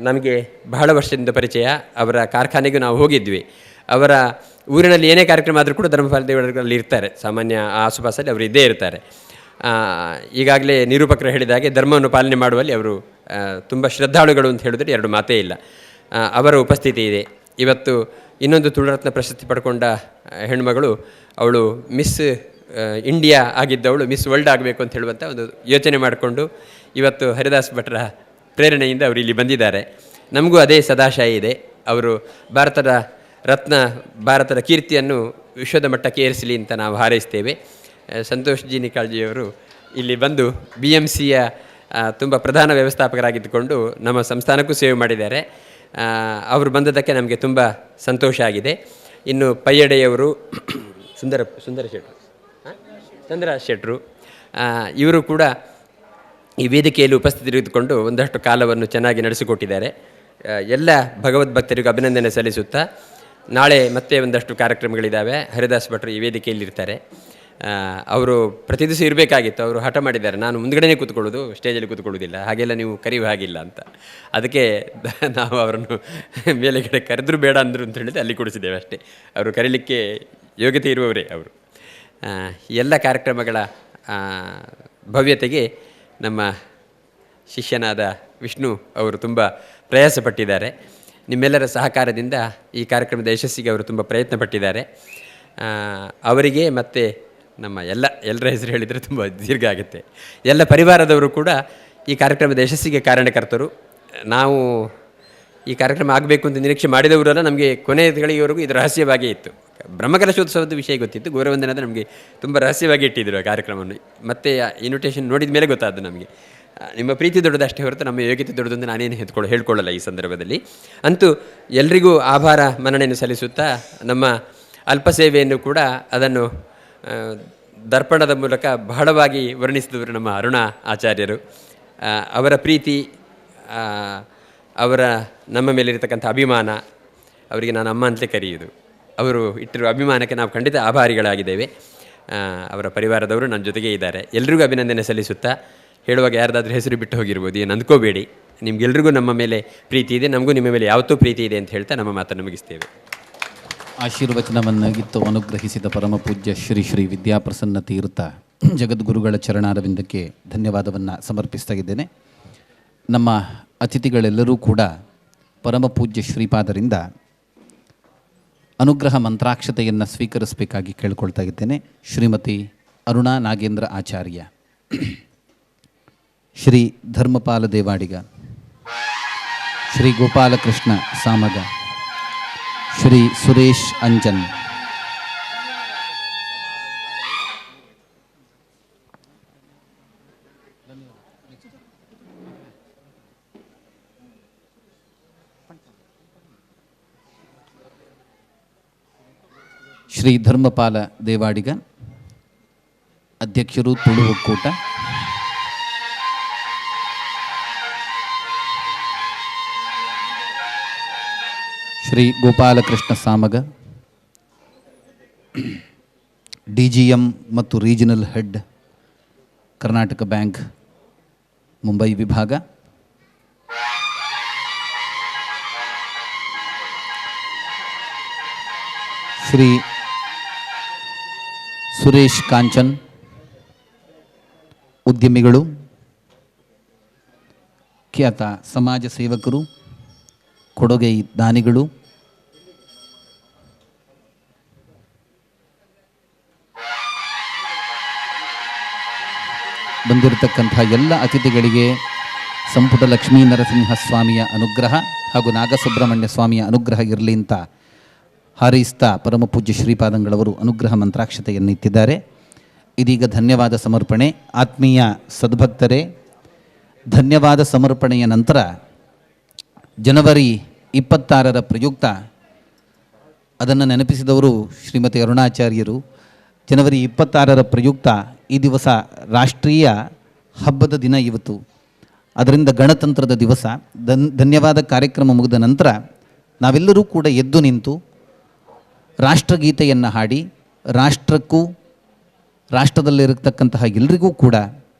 ನಮಗೆ ಬಹಳ ವರ್ಷದಿಂದ ಪರಿಚಯ. ಅವರ ಕಾರ್ಖಾನೆಗೂ ನಾವು ಹೋಗಿದ್ವಿ. ಅವರ ಊರಿನಲ್ಲಿ ಏನೇ ಕಾರ್ಯಕ್ರಮ ಆದರೂ ಕೂಡ ಧರ್ಮಪಾಲ ದೇವಾಡಿಗರಲ್ಲಿ ಇರ್ತಾರೆ. ಸಾಮಾನ್ಯ ಆಸುಪಾಸಲ್ಲಿ ಅವರು ಇದ್ದೇ ಇರ್ತಾರೆ. ಈಗಾಗಲೇ ನಿರೂಪಕರು ಹೇಳಿದ ಹಾಗೆ ಧರ್ಮವನ್ನು ಪಾಲನೆ ಮಾಡುವಲ್ಲಿ ಅವರು ತುಂಬ ಶ್ರದ್ಧಾಳುಗಳು ಅಂತ ಹೇಳಿದ್ರೆ ಎರಡು ಮಾತೇ ಇಲ್ಲ. ಅವರ ಉಪಸ್ಥಿತಿ ಇದೆ. ಇವತ್ತು ಇನ್ನೊಂದು ತುಳುರತ್ನ ಪ್ರಶಸ್ತಿ ಪಡ್ಕೊಂಡ ಹೆಣ್ಮಗಳು, ಅವಳು ಮಿಸ್ ಇಂಡಿಯಾ ಆಗಿದ್ದವಳು ಮಿಸ್ ವರ್ಲ್ಡ್ ಆಗಬೇಕು ಅಂತ ಹೇಳುವಂಥ ಒಂದು ಯೋಚನೆ ಮಾಡಿಕೊಂಡು ಇವತ್ತು ಹರಿದಾಸ್ ಭಟ್ರ ಪ್ರೇರಣೆಯಿಂದ ಅವರು ಇಲ್ಲಿ ಬಂದಿದ್ದಾರೆ. ನಮಗೂ ಅದೇ ಸದಾಶಯ ಇದೆ. ಅವರು ಭಾರತದ ರತ್ನ, ಭಾರತದ ಕೀರ್ತಿಯನ್ನು ವಿಶ್ವದ ಮಟ್ಟಕ್ಕೆ ಏರಿಸಲಿ ಅಂತ ನಾವು ಹಾರೈಸ್ತೇವೆ. ಸಂತೋಷ್ ಜಿ ನಿಕಾಳ್ಜಿಯವರು ಇಲ್ಲಿ ಬಂದು BMCಯ ತುಂಬ ಪ್ರಧಾನ ವ್ಯವಸ್ಥಾಪಕರಾಗಿದ್ದುಕೊಂಡು ನಮ್ಮ ಸಂಸ್ಥಾನಕ್ಕೂ ಸೇವೆ ಮಾಡಿದ್ದಾರೆ. ಅವರು ಬಂದದ್ದಕ್ಕೆ ನಮಗೆ ತುಂಬ ಸಂತೋಷ ಆಗಿದೆ. ಇನ್ನು ಪಯ್ಯಡೆಯವರು ಚಂದ್ರ ಶೆಟ್ರು ಇವರು ಕೂಡ ಈ ವೇದಿಕೆಯಲ್ಲಿ ಉಪಸ್ಥಿತರಿದ್ದುಕೊಂಡು ಒಂದಷ್ಟು ಕಾಲವನ್ನು ಚೆನ್ನಾಗಿ ನಡೆಸಿಕೊಟ್ಟಿದ್ದಾರೆ. ಎಲ್ಲ ಭಗವದ್ಭಕ್ತರಿಗೂ ಅಭಿನಂದನೆ ಸಲ್ಲಿಸುತ್ತಾ, ನಾಳೆ ಮತ್ತೆ ಒಂದಷ್ಟು ಕಾರ್ಯಕ್ರಮಗಳಿದ್ದಾವೆ. ಹರಿದಾಸ್ ಭಟ್ರು ಈ ವೇದಿಕೆಯಲ್ಲಿ ಇರ್ತಾರೆ. ಅವರು ಪ್ರತಿ ದಿವಸ ಇರಬೇಕಾಗಿತ್ತು. ಅವರು ಹಠ ಮಾಡಿದ್ದಾರೆ, ನಾನು ಮುಂದ್ಗಡೆನೇ ಕೂತ್ಕೊಳ್ಳೋದು, ಸ್ಟೇಜಲ್ಲಿ ಕೂತ್ಕೊಳ್ಳೋದಿಲ್ಲ, ಹಾಗೆಲ್ಲ ನೀವು ಕರೆಯುವ ಹಾಗಿಲ್ಲ ಅಂತ. ಅದಕ್ಕೆ ನಾವು ಅವರನ್ನು ಮೇಲೆಗಡೆ ಕರೆದರೂ ಬೇಡ ಅಂದರು ಅಂತ ಹೇಳಿದ್ರೆ ಅಲ್ಲಿ ಕೂಡಿಸಿದ್ದೇವೆ ಅಷ್ಟೇ. ಅವರು ಕರೀಲಿಕ್ಕೆ ಯೋಗ್ಯತೆ ಇರುವವರೇ ಅವರು. ಎಲ್ಲ ಕಾರ್ಯಕ್ರಮಗಳ ಭವ್ಯತೆಗೆ ನಮ್ಮ ಶಿಷ್ಯನಾದ ವಿಷ್ಣು ಅವರು ತುಂಬ ಪ್ರಯಾಸಪಟ್ಟಿದ್ದಾರೆ. ನಿಮ್ಮೆಲ್ಲರ ಸಹಕಾರದಿಂದ ಈ ಕಾರ್ಯಕ್ರಮದ ಯಶಸ್ಸಿಗೆ ಅವರು ತುಂಬ ಪ್ರಯತ್ನ ಪಟ್ಟಿದ್ದಾರೆ. ಅವರಿಗೆ ಮತ್ತು ನಮ್ಮ ಎಲ್ಲರ ಹೆಸರು ಹೇಳಿದರೆ ತುಂಬ ದೀರ್ಘ ಆಗುತ್ತೆ. ಎಲ್ಲ ಪರಿವಾರದವರು ಕೂಡ ಈ ಕಾರ್ಯಕ್ರಮದ ಯಶಸ್ಸಿಗೆ ಕಾರಣಕರ್ತರು. ನಾವು ಈ ಕಾರ್ಯಕ್ರಮ ಆಗಬೇಕು ಅಂತ ನಿರೀಕ್ಷೆ ಮಾಡಿದವರೆಲ್ಲ ನಮಗೆ ಕೊನೆಗಳಿವರೆಗೂ ಇದು ರಹಸ್ಯವಾಗೇ ಇತ್ತು. ಬ್ರಹ್ಮಕಲಶೋತ್ಸವದ ವಿಷಯ ಗೊತ್ತಿತ್ತು, ಗೌರವಂದನದ ನಮಗೆ ತುಂಬ ರಹಸ್ಯವಾಗಿ ಇಟ್ಟಿದ್ದರು ಆ ಕಾರ್ಯಕ್ರಮವನ್ನು. ಮತ್ತೆ ಇನ್ವಿಟೇಷನ್ ನೋಡಿದ ಮೇಲೆ ಗೊತ್ತಾದ್ದು ನಮಗೆ. ನಿಮ್ಮ ಪ್ರೀತಿ ದೊಡ್ಡದಷ್ಟೇ ಹೊರತು ನಮ್ಮ ಯೋಗ್ಯತೆ ದೊಡ್ಡದಂತ ನಾನೇನು ಹೇಳ್ಕೊಳ್ಳಲ್ಲ ಈ ಸಂದರ್ಭದಲ್ಲಿ. ಅಂತೂ ಎಲ್ರಿಗೂ ಆಭಾರ ಮನ್ನಣೆಯನ್ನು ಸಲ್ಲಿಸುತ್ತಾ ನಮ್ಮ ಅಲ್ಪ ಸೇವೆಯನ್ನು ಕೂಡ ಅದನ್ನು ದರ್ಪಣದ ಮೂಲಕ ಬಹಳವಾಗಿ ವರ್ಣಿಸಿದವರು ನಮ್ಮ ಅರುಣಾ ಆಚಾರ್ಯರು. ಅವರ ಪ್ರೀತಿ, ಅವರ ನಮ್ಮ ಮೇಲಿರತಕ್ಕಂಥ ಅಭಿಮಾನ, ಅವರಿಗೆ ನಾನು ಅಮ್ಮ ಅಂತಲೇ ಕರೆಯುವುದು. ಅವರು ಇಟ್ಟಿರುವ ಅಭಿಮಾನಕ್ಕೆ ನಾವು ಖಂಡಿತ ಆಭಾರಿಗಳಾಗಿದ್ದೇವೆ. ಅವರ ಪರಿವಾರದವರು ನನ್ನ ಜೊತೆಗೆ ಇದ್ದಾರೆ. ಎಲ್ರಿಗೂ ಅಭಿನಂದನೆ ಸಲ್ಲಿಸುತ್ತಾ, ಹೇಳುವಾಗ ಯಾರ್ದಾದ್ರೂ ಹೆಸರು ಬಿಟ್ಟು ಹೋಗಿರ್ಬೋದು, ಏನು ಅಂದ್ಕೋಬೇಡಿ. ನಿಮಗೆಲ್ರಿಗೂ ನಮ್ಮ ಮೇಲೆ ಪ್ರೀತಿ ಇದೆ, ನಮಗೂ ನಿಮ್ಮ ಮೇಲೆ ಯಾವತ್ತೂ ಪ್ರೀತಿ ಇದೆ ಅಂತ ಹೇಳ್ತಾ ನಮ್ಮ ಮಾತನ್ನು ಮುಗಿಸ್ತೇವೆ. ಆಶೀರ್ವಚನವನ್ನಾಗಿತ್ತು ಅನುಗ್ರಹಿಸಿದ ಪರಮ ಪೂಜ್ಯ ಶ್ರೀ ಶ್ರೀ ವಿದ್ಯಾಪ್ರಸನ್ನ ತೀರ್ಥ ಜಗದ್ಗುರುಗಳ ಚರಣಾರವಿಂದಕ್ಕೆ ಧನ್ಯವಾದವನ್ನು ಸಮರ್ಪಿಸ್ತಾ ಇದ್ದೇನೆ. ನಮ್ಮ ಅತಿಥಿಗಳೆಲ್ಲರೂ ಕೂಡ ಪರಮ ಪೂಜ್ಯ ಶ್ರೀಪಾದರಿಂದ ಅನುಗ್ರಹ ಮಂತ್ರಾಕ್ಷತೆಯನ್ನು ಸ್ವೀಕರಿಸಬೇಕಾಗಿ ಕೇಳ್ಕೊಳ್ತಾ ಇದ್ದೇನೆ. ಶ್ರೀಮತಿ ಅರುಣಾ ನಾಗೇಂದ್ರ ಆಚಾರ್ಯ, ಶ್ರೀ ಧರ್ಮಪಾಲ ದೇವಾಡಿಗ, ಶ್ರೀ ಗೋಪಾಲಕೃಷ್ಣ ಸಾಮಗ, ಶ್ರೀ ಸುರೇಶ್ ಅಂಜನ್, ಶ್ರೀ ಧರ್ಮಪಾಲ ದೇವಾಡಿಗ, ಅಧ್ಯಕ್ಷರು ತುಳು ಒಕ್ಕೂಟ, ಶ್ರೀ ಗೋಪಾಲಕೃಷ್ಣ ಸಾಮಗ, DGM ಮತ್ತು regional head, Karnataka bank Mumbai ವಿಭಾಗ, ಶ್ರೀ ಸುರೇಶ್ ಕಾಂಚನ್, ಉದ್ಯಮಿಗಳು, ಖ್ಯಾತ ಸಮಾಜ ಸೇವಕರು, ಕೊಡುಗೆ ದಾನಿಗಳು, ಬಂದಿರತಕ್ಕಂಥ ಎಲ್ಲ ಅತಿಥಿಗಳಿಗೆ ಸಂಪುಟ ಲಕ್ಷ್ಮೀ ನರಸಿಂಹಸ್ವಾಮಿಯ ಅನುಗ್ರಹ ಹಾಗೂ ನಾಗಸುಬ್ರಹ್ಮಣ್ಯ ಸ್ವಾಮಿಯ ಅನುಗ್ರಹ ಇರಲಿ ಅಂತ ಹಾರೈಸ್ತಾ ಪರಮ ಪೂಜ್ಯ ಶ್ರೀಪಾದಂಗಳವರು ಅನುಗ್ರಹ ಮಂತ್ರಾಕ್ಷತೆಯನ್ನಿತ್ತಿದ್ದಾರೆ. ಇದೀಗ ಧನ್ಯವಾದ ಸಮರ್ಪಣೆ. ಆತ್ಮೀಯ ಸದ್ಭಕ್ತರೇ, ಧನ್ಯವಾದ ಸಮರ್ಪಣೆಯ ನಂತರ ಜನವರಿ 26ರ ಪ್ರಯುಕ್ತ ಅದನ್ನು ನೆನಪಿಸಿದವರು ಶ್ರೀಮತಿ ಅರುಣಾಚಾರ್ಯರು. ಜನವರಿ 26ರ ಪ್ರಯುಕ್ತ ಈ ದಿವಸ ರಾಷ್ಟ್ರೀಯ ಹಬ್ಬದ ದಿನ ಇವತ್ತು. ಅದರಿಂದ ಗಣತಂತ್ರದ ದಿವಸ. ಧನ್ಯವಾದ ಕಾರ್ಯಕ್ರಮ ಮುಗಿದ ನಂತರ ನಾವೆಲ್ಲರೂ ಕೂಡ ಎದ್ದು ನಿಂತು ರಾಷ್ಟ್ರಗೀತೆಯನ್ನು ಹಾಡಿ ರಾಷ್ಟ್ರಕ್ಕೂ ರಾಷ್ಟ್ರದಲ್ಲಿರತಕ್ಕಂತಹ ಎಲ್ರಿಗೂ ಕೂಡ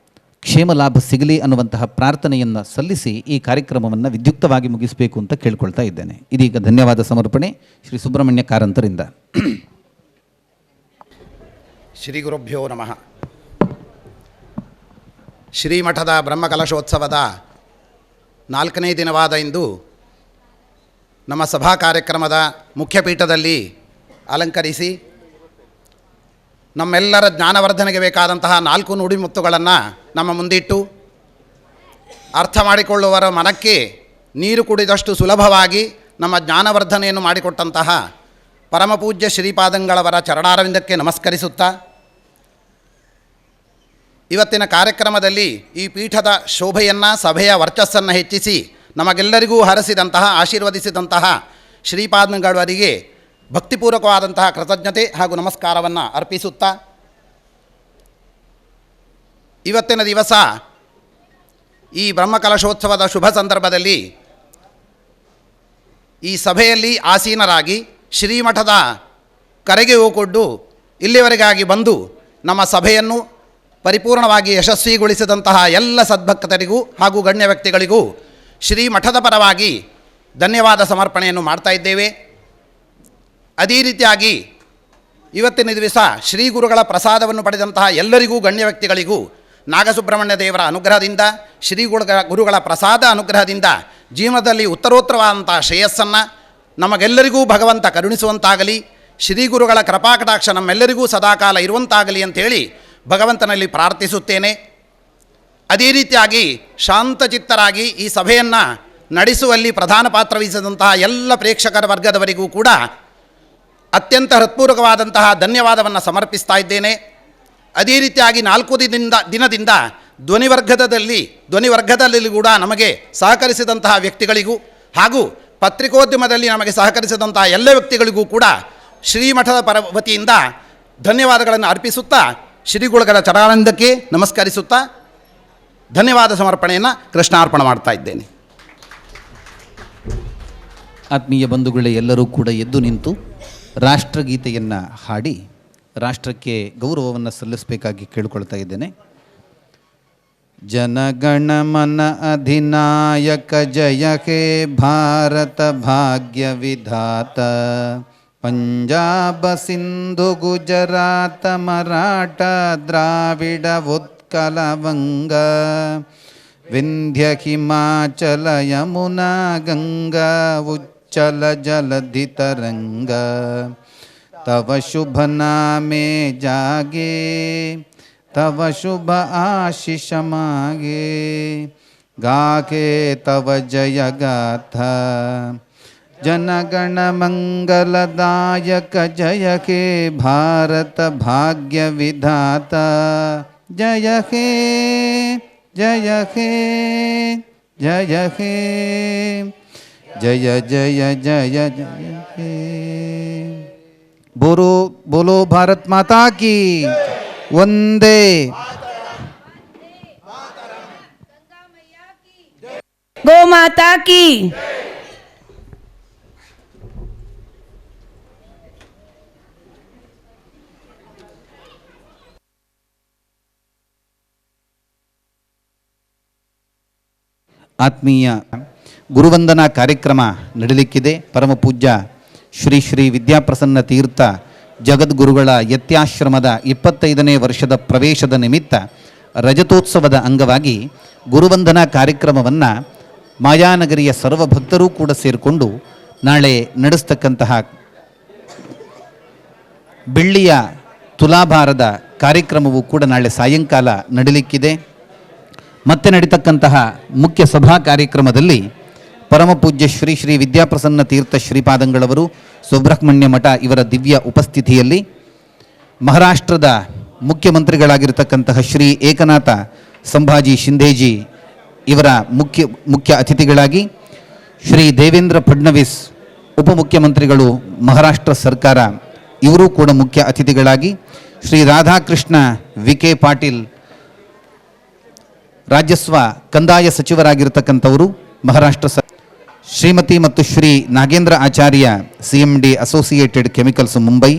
ಕ್ಷೇಮ ಲಾಭ ಸಿಗಲಿ ಅನ್ನುವಂತಹ ಪ್ರಾರ್ಥನೆಯನ್ನು ಸಲ್ಲಿಸಿ ಈ ಕಾರ್ಯಕ್ರಮವನ್ನು ವಿದ್ಯುಕ್ತವಾಗಿ ಮುಗಿಸಬೇಕು ಅಂತ ಕೇಳ್ಕೊಳ್ತಾ ಇದ್ದೇನೆ. ಇದೀಗ ಧನ್ಯವಾದ ಸಮರ್ಪಣೆ ಶ್ರೀ ಸುಬ್ರಹ್ಮಣ್ಯ ಕಾರಂತರಿಂದ. ಶ್ರೀ ಗುರುಭ್ಯೋ ನಮಃ. ಶ್ರೀಮಠದ ಬ್ರಹ್ಮಕಲಶೋತ್ಸವದ 4ನೇ ದಿನವಾದ ಇಂದು ನಮ್ಮ ಸಭಾ ಕಾರ್ಯಕ್ರಮದ ಮುಖ್ಯಪೀಠದಲ್ಲಿ ಅಲಂಕರಿಸಿ ನಮ್ಮೆಲ್ಲರ ಜ್ಞಾನವರ್ಧನೆಗೆ ಬೇಕಾದಂತಹ 4 ನುಡಿಮುತ್ತುಗಳನ್ನು ನಮ್ಮ ಮುಂದಿಟ್ಟು ಅರ್ಥ ಮಾಡಿಕೊಳ್ಳುವವರ ಮನಕ್ಕೆ ನೀರು ಕುಡಿದಷ್ಟು ಸುಲಭವಾಗಿ ನಮ್ಮ ಜ್ಞಾನವರ್ಧನೆಯನ್ನು ಮಾಡಿಕೊಟ್ಟಂತಹ ಪರಮಪೂಜ್ಯ ಶ್ರೀಪಾದಂಗಳವರ ಚರಣಾರವಿಂದಕ್ಕೆ ನಮಸ್ಕರಿಸುತ್ತಾ, ಇವತ್ತಿನ ಕಾರ್ಯಕ್ರಮದಲ್ಲಿ ಈ ಪೀಠದ ಶೋಭೆಯನ್ನು, ಸಭೆಯ ವರ್ಚಸ್ಸನ್ನು ಹೆಚ್ಚಿಸಿ ನಮಗೆಲ್ಲರಿಗೂ ಹರಸಿದಂತಹ, ಆಶೀರ್ವದಿಸಿದಂತಹ ಶ್ರೀಪಾದಂಗಳವರಿಗೆ ಭಕ್ತಿಪೂರ್ವಕವಾದಂತಹ ಕೃತಜ್ಞತೆ ಹಾಗೂ ನಮಸ್ಕಾರವನ್ನು ಅರ್ಪಿಸುತ್ತಾ, ಇವತ್ತಿನ ದಿವಸ ಈ ಬ್ರಹ್ಮಕಲಶೋತ್ಸವದ ಶುಭ ಸಂದರ್ಭದಲ್ಲಿ ಈ ಸಭೆಯಲ್ಲಿ ಆಸೀನರಾಗಿ ಶ್ರೀಮಠದ ಕರೆಗೆ ಹೋಗೊಡ್ಡು ಇಲ್ಲಿವರೆಗಾಗಿ ಬಂದು ನಮ್ಮ ಸಭೆಯನ್ನು ಪರಿಪೂರ್ಣವಾಗಿ ಯಶಸ್ವಿಗೊಳಿಸಿದಂತಹ ಎಲ್ಲ ಸದ್ಭಕ್ತರಿಗೂ ಹಾಗೂ ಗಣ್ಯ ವ್ಯಕ್ತಿಗಳಿಗೂ ಶ್ರೀಮಠದ ಪರವಾಗಿ ಧನ್ಯವಾದ ಸಮರ್ಪಣೆಯನ್ನು ಮಾಡ್ತಾ ಇದ್ದೇವೆ. ಅದೇ ರೀತಿಯಾಗಿ ಇವತ್ತಿನ ದಿವಸ ಶ್ರೀ ಗುರುಗಳ ಪ್ರಸಾದವನ್ನು ಪಡೆದಂತಹ ಎಲ್ಲರಿಗೂ ಗಣ್ಯ ವ್ಯಕ್ತಿಗಳಿಗೂ ನಾಗಸುಬ್ರಹ್ಮಣ್ಯ ದೇವರ ಅನುಗ್ರಹದಿಂದ, ಶ್ರೀ ಗುರುಗಳ ಪ್ರಸಾದ ಅನುಗ್ರಹದಿಂದ ಜೀವನದಲ್ಲಿ ಉತ್ತರೋತ್ತರವಾದಂತಹ ಶ್ರೇಯಸ್ಸನ್ನು ನಮಗೆಲ್ಲರಿಗೂ ಭಗವಂತ ಕರುಣಿಸುವಂತಾಗಲಿ, ಶ್ರೀ ಗುರುಗಳ ಕೃಪಾಕಟಾಕ್ಷ ನಮ್ಮೆಲ್ಲರಿಗೂ ಸದಾಕಾಲ ಇರುವಂತಾಗಲಿ ಅಂಥೇಳಿ ಭಗವಂತನಲ್ಲಿ ಪ್ರಾರ್ಥಿಸುತ್ತೇನೆ. ಅದೇ ರೀತಿಯಾಗಿ ಶಾಂತಚಿತ್ತರಾಗಿ ಈ ಸಭೆಯನ್ನು ನಡೆಸುವಲ್ಲಿ ಪ್ರಧಾನ ಪಾತ್ರ ವಹಿಸಿದಂತಹ ಎಲ್ಲ ಪ್ರೇಕ್ಷಕರ ವರ್ಗದವರಿಗೂ ಕೂಡ ಅತ್ಯಂತ ಹೃತ್ಪೂರ್ವಕವಾದಂತಹ ಧನ್ಯವಾದವನ್ನು ಸಮರ್ಪಿಸ್ತಾ ಇದ್ದೇನೆ. ಅದೇ ರೀತಿಯಾಗಿ 4 ದಿನದಿಂದ ಧ್ವನಿವರ್ಗದಲ್ಲಿ ಕೂಡ ನಮಗೆ ಸಹಕರಿಸಿದಂತಹ ವ್ಯಕ್ತಿಗಳಿಗೂ ಹಾಗೂ ಪತ್ರಿಕೋದ್ಯಮದಲ್ಲಿ ನಮಗೆ ಸಹಕರಿಸಿದಂತಹ ಎಲ್ಲ ವ್ಯಕ್ತಿಗಳಿಗೂ ಕೂಡ ಶ್ರೀಮಠದ ವತಿಯಿಂದ ಧನ್ಯವಾದಗಳನ್ನು ಅರ್ಪಿಸುತ್ತಾ, ಶ್ರೀಗುರುಗಳ ಚರಣಾರವಿಂದಕ್ಕೆ ನಮಸ್ಕರಿಸುತ್ತಾ ಧನ್ಯವಾದ ಸಮರ್ಪಣೆಯನ್ನು ಕೃಷ್ಣಾರ್ಪಣ ಮಾಡ್ತಾ ಇದ್ದೇನೆ. ಆತ್ಮೀಯ ಬಂಧುಗಳೇ, ಎಲ್ಲರೂ ಕೂಡ ಎದ್ದು ನಿಂತು ರಾಷ್ಟ್ರಗೀತೆಯನ್ನು ಹಾಡಿ ರಾಷ್ಟ್ರಕ್ಕೆ ಗೌರವವನ್ನು ಸಲ್ಲಿಸಬೇಕಾಗಿ ಕೇಳಿಕೊಳ್ತಾ ಇದ್ದೇನೆ. ಜನಗಣಮನ ಅಧಿನಾಯಕ ಜಯ ಹೇ ಭಾರತ ಭಾಗ್ಯ ವಿಧಾತ, ಪಂಜಾಬ ಸಿಂಧು ಗುಜರಾತ ಮರಾಠ ದ್ರಾವಿಡ ಉತ್ಕಲ ವಂಗ, ವಿಂಧ್ಯ ಹಿಮಾಚಲ ಯಮುನಾ ಗಂಗಾ ಉಚ್ಚಲ ಜಲಧಿ ತರಂಗ, तव शुभ नामे जागे तव शुभ आशीष मागे, गाके तव जय गाथा जनगण मंगलदायक जय हे भारत भाग्य विधाता, जय हे जय हे जय हे जय जय जय जय हे। बोलो भारत माता की वंदे। गौ माता की। ಆತ್ಮೀಯ ಗುರುವಂದನಾ ಕಾರ್ಯಕ್ರಮ ನಡೆಯಲಿಕ್ಕಿದೆ. ಪರಮ ಪೂಜ್ಯ ಶ್ರೀ ಶ್ರೀ ವಿದ್ಯಾಪ್ರಸನ್ನ ತೀರ್ಥ ಜಗದ್ಗುರುಗಳ ಯತ್ಯಾಶ್ರಮದ 25ನೇ ವರ್ಷದ ಪ್ರವೇಶದ ನಿಮಿತ್ತ ರಜತೋತ್ಸವದ ಅಂಗವಾಗಿ ಗುರುವಂದನಾ ಕಾರ್ಯಕ್ರಮವನ್ನು ಮಾಯಾನಗರಿಯ ಸರ್ವಭಕ್ತರೂ ಕೂಡ ಸೇರಿಕೊಂಡು ನಾಳೆ ನಡೆಸ್ತಕ್ಕಂತಹ ಬೆಳ್ಳಿಯ ತುಲಾಭಾರದ ಕಾರ್ಯಕ್ರಮವು ಕೂಡ ನಾಳೆ ಸಾಯಂಕಾಲ ನಡೆಯಲಿಕ್ಕಿದೆ. ಮತ್ತೆ ನಡೀತಕ್ಕಂತಹ ಮುಖ್ಯ ಸಭಾ ಕಾರ್ಯಕ್ರಮದಲ್ಲಿ ಪರಮ ಪೂಜ್ಯ ಶ್ರೀ ಶ್ರೀ ವಿದ್ಯಾಪ್ರಸನ್ನ ತೀರ್ಥ ಶ್ರೀಪಾದಂಗಳವರು, ಸುಬ್ರಹ್ಮಣ್ಯ ಮಠ ಇವರ ದಿವ್ಯ ಉಪಸ್ಥಿತಿಯಲ್ಲಿ ಮಹಾರಾಷ್ಟ್ರದ ಮುಖ್ಯಮಂತ್ರಿಗಳಾಗಿರ್ತಕ್ಕಂತಹ ಶ್ರೀ ಏಕನಾಥ ಸಂಭಾಜಿ ಶಿಂಧೇಜಿ ಇವರ ಮುಖ್ಯ ಅತಿಥಿಗಳಾಗಿ, ಶ್ರೀ ದೇವೇಂದ್ರ ಫಡ್ನವೀಸ್ ಉಪಮುಖ್ಯಮಂತ್ರಿಗಳು ಮಹಾರಾಷ್ಟ್ರ ಸರ್ಕಾರ ಇವರೂ ಕೂಡ ಮುಖ್ಯ ಅತಿಥಿಗಳಾಗಿ, ಶ್ರೀ ರಾಧಾಕೃಷ್ಣ ವಿಕೆ ಪಾಟೀಲ್ ರಾಜಸ್ವ ಕಂದಾಯ ಸಚಿವರಾಗಿರ್ತಕ್ಕಂಥವರು ಮಹಾರಾಷ್ಟ್ರ ಶ್ರೀಮತಿ ಮತ್ತು Shri Nagendra Acharya CMD Associated Chemicals Mumbai,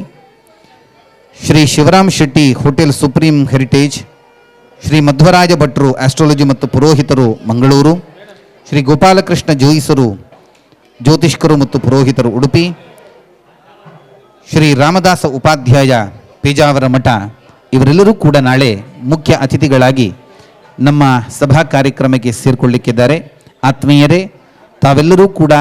Shri Shivaram Shetty Hotel Supreme Heritage, Shri Madhvaraja ಭಟ್ರು ಆಸ್ಟ್ರಾಲಜಿ ಮತ್ತು ಪುರೋಹಿತರು ಮಂಗಳೂರು, ಶ್ರೀ ಗೋಪಾಲಕೃಷ್ಣ ಜೋಯಿಸರು ಜ್ಯೋತಿಷ್ಕರು ಮತ್ತು ಪುರೋಹಿತರು ಉಡುಪಿ, ಶ್ರೀ ರಾಮದಾಸ ಉಪಾಧ್ಯಾಯ ಪೇಜಾವರ ಮಠ ಇವರೆಲ್ಲರೂ ಕೂಡ ನಾಳೆ ಮುಖ್ಯ ಅತಿಥಿಗಳಾಗಿ ನಮ್ಮ ಸಭಾ ಕಾರ್ಯಕ್ರಮಕ್ಕೆ ಸೇರಿಕೊಳ್ಳಿಕ್ಕಿದ್ದಾರೆ. ಆತ್ಮೀಯರೇ, ತಾವೆಲ್ಲರೂ ಕೂಡ